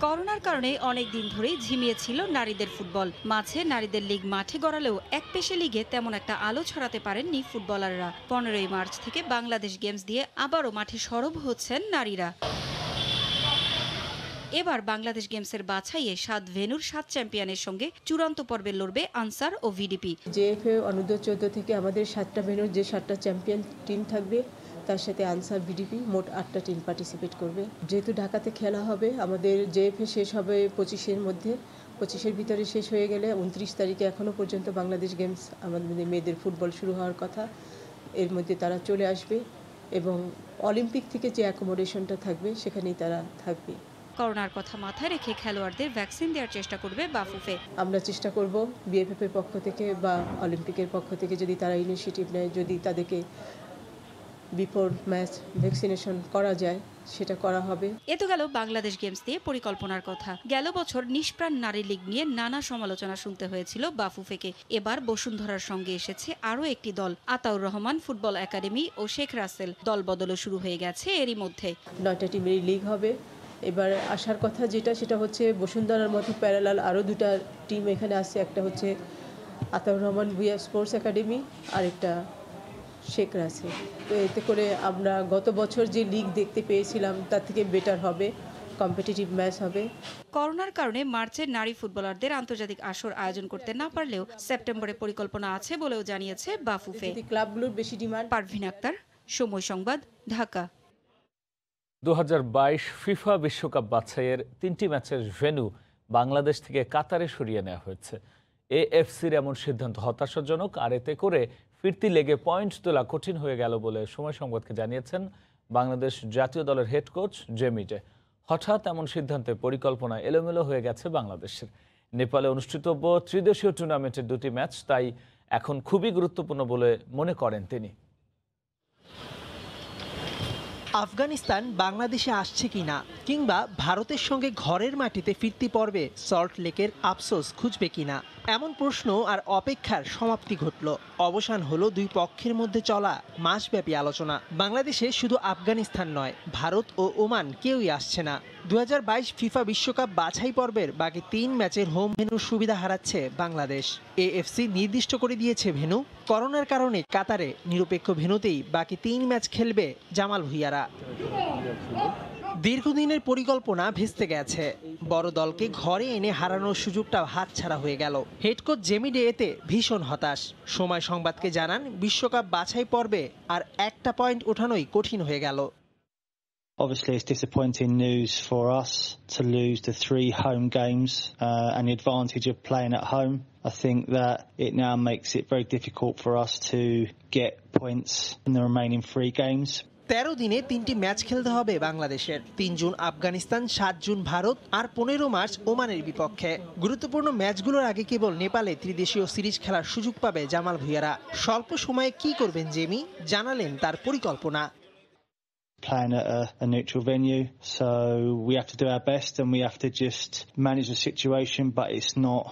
[SPEAKER 21] করোনার কারণে অনেক দিন ধরেই ঝিমিয়েছিল নারীদের ফুটবল। মাঝে নারীদের লীগ মাঠে গড়ালেও একপেশে লিগে তেমন একটা আলো ছড়াতে পারেননি ফুটবলাররা। 15 মার্চ থেকে বাংলাদেশ গেমস দিয়ে আবারও মাঠে সরব হচ্ছেন নারীরা। এবার বাংলাদেশ গেমসের বাছাইয়ে 7 ভেন্যুর 7 চ্যাম্পিয়নের সঙ্গে চূড়ান্ত পর্বে লড়বে আনসার ও ভিডিপি।
[SPEAKER 22] জেএফএ অনূর্ধ্ব 14 থেকে আমাদের 7টা ভেন্যুর যে 7টা চ্যাম্পিয়ন টিম থাকবে, তার সাথে আনসার ভিডিপি মোট 8টা টিম পার্টিসিপেট করবে। যেহেতু ঢাকাতে খেলা হবে, আমাদের জেএফএ শেষ হবে 25-এর মধ্যে। 25-এর ভিতরে শেষ হয়ে গেলে 29 তারিখে এখনও পর্যন্ত বাংলাদেশ গেমস আমাদের মেয়েদের ফুটবল শুরু হওয়ার কথা। এর মধ্যে তারা চলে আসবে এবং অলিম্পিক থেকে যে অ্যাকোমোডেশনটা থাকবে সেখানেই তারা থাকবে।
[SPEAKER 21] করোনার কথা মাথায় রেখে খেলোয়াড়দের ভ্যাকসিন দেওয়ার চেষ্টা করবে বাফুফে।
[SPEAKER 22] আমরা চেষ্টা করব বিএফএফ এর পক্ষ থেকে বা অলিম্পিকের পক্ষ থেকে যদি তারা ইনিশিয়েটিভ নেয়, যদি তাদেরকে বিফোর ম্যাচ ভ্যাকসিনেশন করা যায় সেটা করা হবে।
[SPEAKER 21] এ তো গেল বাংলাদেশ গেমস দিয়ে পরিকল্পনার কথা। গেল বছর নিষ্প্রাণ নারী লীগ নিয়ে নানা সমালোচনা শুনতে হয়েছিল বাফুফেকে। এবার বসুন্ধরার সঙ্গে এসেছে আরও একটি দল, আতাউর রহমান ফুটবল একাডেমি ও শেখ রাসেল। দল বদলও শুরু হয়ে গেছে এরই মধ্যে।
[SPEAKER 22] 9টা টিমের লিগ হবে। এবার আসার কথা সেটা হচ্ছে বসুন্ধরার মতো প্যারালাল আরও 2টা টিম এখানে আসছে। একটা হচ্ছে আতাউর রহমান ভুইয়া স্পোর্টস একাডেমি আর একটা শেখ রাসেল। তো এতে করে আমরা গত বছর যে লিগ দেখতে পেয়েছিলাম তার থেকে বেটার হবে, কম্পিটিটিভ ম্যাচ হবে।
[SPEAKER 21] করোনার কারণে মার্চে নারী ফুটবলারদের আন্তর্জাতিক আসর আয়োজন করতে না পারলেও সেপ্টেম্বরে পরিকল্পনা আছে বলেও জানিয়েছে বাফুফে।
[SPEAKER 22] ক্লাবগুলোর বেশি ডিমান্ড।
[SPEAKER 21] পারভিন আক্তার, সময় সংবাদ, ঢাকা।
[SPEAKER 1] 2022 ফিফা বিশ্বকাপ বাছাইয়ের 3টি ম্যাচের ভেন্যু বাংলাদেশ থেকে কাতারে সরিয়ে নেওয়া হয়েছে। এএফসির এমন সিদ্ধান্ত হতাশাজনক, আর এতে করে ফিরতি লেগে পয়েন্ট তোলা কঠিন হয়ে গেল বলে সময় সংবাদকে জানিয়েছেন বাংলাদেশ জাতীয় দলের হেড কোচ জেমি ডে। হঠাৎ এমন সিদ্ধান্তে পরিকল্পনা এলোমেলো হয়ে গেছে বাংলাদেশের। নেপালে অনুষ্ঠিতব্য ত্রিদেশীয় টুর্নামেন্টের 2টি ম্যাচ তাই এখন খুবই গুরুত্বপূর্ণ বলে মনে করেন তিনি।
[SPEAKER 14] আফগানিস্তান বাংলাদেশে আসছে কিনা কিংবা ভারতের সঙ্গে ঘরের মাটিতে ফিরতি পর্বে সল্ট লেকের আফসোস খুঁজবে কিনা এমন প্রশ্ন আর অপেক্ষার সমাপ্তি ঘটল। অবসান হলো দুই পক্ষের মধ্যে চলা মাসব্যাপী আলোচনা। বাংলাদেশে শুধু আফগানিস্তান নয়, ভারত ও ওমান কেউই আসছে না। 2022 ফিফা বিশ্বকাপ বাছাই পর্বের বাকি 3 ম্যাচের হোম ভেন্যুর সুবিধা হারাচ্ছে বাংলাদেশ। এএফসি নির্দিষ্ট করে দিয়েছে ভেন্যু। করোনার কারণে কাতারে নিরপেক্ষ ভেন্যুতেই বাকি 3 ম্যাচ খেলবে জামাল ভুঁইয়ারা। দীর্ঘদিনের পরিকল্পনা ভেস্তে গেছে। বড় দলকে ঘরে এনে হারানোর সুযোগটা হাতছাড়া হয়ে গেল। হেড কোচ জেমি ডে এতে ভীষণ হতাশ। সময় সংবাদকে জানান, বিশ্বকাপ বাছাই পর্বে আর একটা পয়েন্ট ওঠানোই কঠিন হয়ে গেল।
[SPEAKER 16] Obviously, it's disappointing news for us to lose the 3 home games and the advantage of playing at home. I think that it now makes it very difficult for us to get points in the remaining 3 games.
[SPEAKER 14] 13 দিনে 3টি match খেলতে হবে বাংলাদেশের। 3 June Afghanistan, 7 June Bharat আর 15 March ওমানের বিপক্ষে। গুরুত্বপূর্ণ ম্যাচগুলোর আগে কেবল নেপালে ত্রিদেশীয় সিরিজ খেলার সুযোগ পাবে জামাল ভুঁইয়ারা। স্বল্প সময়ে কি করবেন জেমি, জানালেন তার পরিকল্পনা।
[SPEAKER 16] Playing at a neutral venue, so we have to do our best and we have to just manage the situation, but it's not,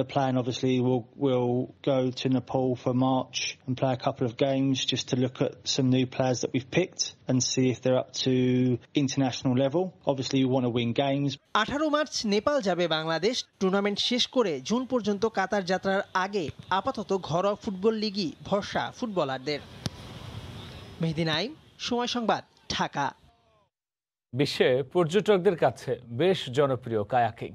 [SPEAKER 16] the plan obviously will go to Nepal for March and play a couple of games just to look at some new players that we've picked and see if they're up to international level. Obviously we want to win games.
[SPEAKER 14] 18 March Nepal যাবে Bangladesh. Tournament শেষ করে June পর্যন্ত কাতার যাত্রার আগে আপাতত ঘরোয়া football লিগই ভরসা ফুটবলারদের। মেহেদী নাইম, সময় সংবাদ, ঢাকা।
[SPEAKER 1] বিশ্বে পর্যটকদের কাছে বেশ জনপ্রিয় কায়াকিং।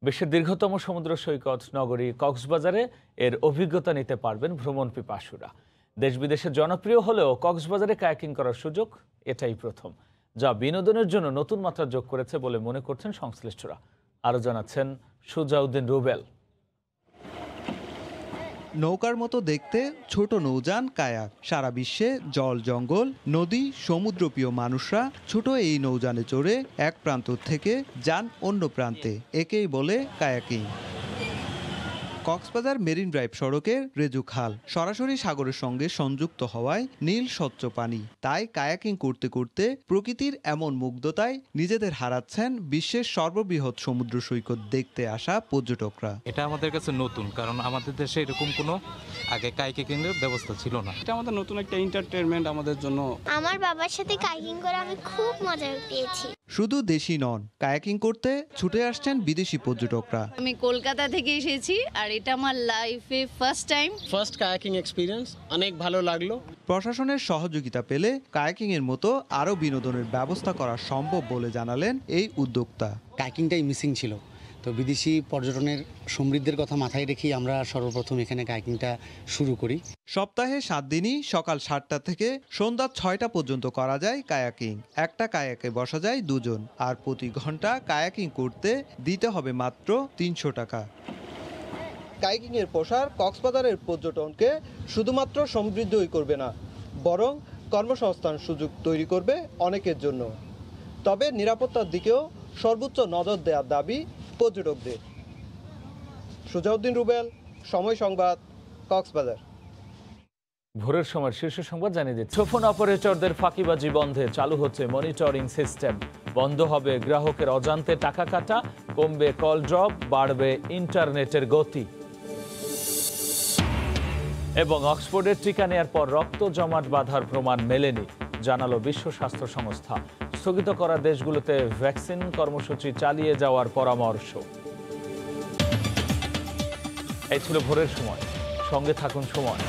[SPEAKER 1] বিশ্বের দীর্ঘতম সমুদ্র সৈকত নগরী কক্সবাজারে এর অভিজ্ঞতা নিতে পারবেন ভ্রমণ পিপাসুরা। দেশ বিদেশে জনপ্রিয় হলেও কক্সবাজারে কায়াকিং করার সুযোগ এটাই প্রথম, যা বিনোদনের জন্য নতুন মাত্রা যোগ করেছে বলে মনে করছেন সংশ্লিষ্টরা। আরও জানাচ্ছেন সুজাউদ্দিন রুবেল।
[SPEAKER 25] নৌকার মতো দেখতে ছোট নৌযান কায়াক। সারা বিশ্বে জল, জঙ্গল, নদী, সমুদ্রপ্রিয় মানুষরা ছোট এই নৌযানে চড়ে এক প্রান্ত থেকে যান অন্য প্রান্তে। একেই বলে কায়াকিং। কক্সবাজার মেরিন ড্রাইভ সড়কের রেজু খাল সরাসরি সাগরের সঙ্গে সংযুক্ত হওয়ায় নীল স্বচ্ছ পানি। তাই কায়াকিং করতে করতে প্রকৃতির এমন মুগ্ধতায় নিজেদের হারাচ্ছেন বিশ্বের সর্ববৃহৎ সমুদ্র সৈকত দেখতে আসা পর্যটকরা।
[SPEAKER 19] এটা আমাদের কাছে নতুন, কারণ আমাদের দেশে এরকম কোনো আগে কায়াকিংয়ের ব্যবস্থা ছিল না। এটা আমাদের নতুন একটা এন্টারটেইনমেন্ট আমাদের জন্য।
[SPEAKER 23] আমার বাবার সাথে কায়াকিং করে আমি খুব মজা পেয়েছি।
[SPEAKER 25] শুধু দেশি নন, কায়াকিং করতে ছুটে আসছেন বিদেশি পর্যটকরা।
[SPEAKER 24] আমি কলকাতা থেকে এসেছি আর এটা আমার লাইফে ফার্স্ট
[SPEAKER 25] কায়াকিং এক্সপেরিয়েন্স, অনেক ভালো লাগলো। প্রশাসনের সহযোগিতা পেলে কায়াকিং এর মতো আরো বিনোদনের ব্যবস্থা করা সম্ভব বলে জানালেন এই উদ্যোক্তা।
[SPEAKER 26] কায়াকিংটাই মিসিং ছিল, তো বিদেশি পর্যটনের সমৃদ্ধির কথা মাথায় রেখেই আমরা সর্বপ্রথম এখানে কায়াকিংটা শুরু করি।
[SPEAKER 25] সপ্তাহে 7 দিনই সকাল 7টা থেকে সন্ধ্যা 6টা পর্যন্ত করা যায় কায়াকিং। একটা কায়াকে বসা যায় 2 জন, আর প্রতি ঘন্টা কায়াকিং করতে দিতে হবে মাত্র 300 টাকা। কায়াকিং এর প্রসার কক্সবাজারের পর্যটনকে শুধুমাত্র সমৃদ্ধই করবে না, বরং কর্মসংস্থান সুযোগ তৈরি করবে অনেকের জন্য। তবে নিরাপত্তার দিকেও সর্বোচ্চ নজর দেওয়ার দাবি পর্যটকদের। সুজাউদ্দিন রুবেল, সময় সংবাদ, কক্সবাজার।
[SPEAKER 1] ভোরের সময় শীর্ষ সংবাদ জানিয়ে দিচ্ছে, ফোন অপারেটরদের ফাঁকিবাজি বন্ধে চালু হচ্ছে মনিটরিং সিস্টেম। বন্ধ হবে গ্রাহকের অজান্তে টাকা কাটা, কমবে কল ড্রপ, বাড়বে ইন্টারনেটের গতি। এবং অক্সফোর্ডের টিকা নেয়ার পর রক্ত জমাট বাঁধার প্রমাণ মেলেনি, জানালো বিশ্ব স্বাস্থ্য সংস্থা। স্থগিত করা দেশগুলোতে ভ্যাকসিন কর্মসূচি চালিয়ে যাওয়ার পরামর্শ। এই ছিল ভোরের সময়, সঙ্গে থাকুন সময়।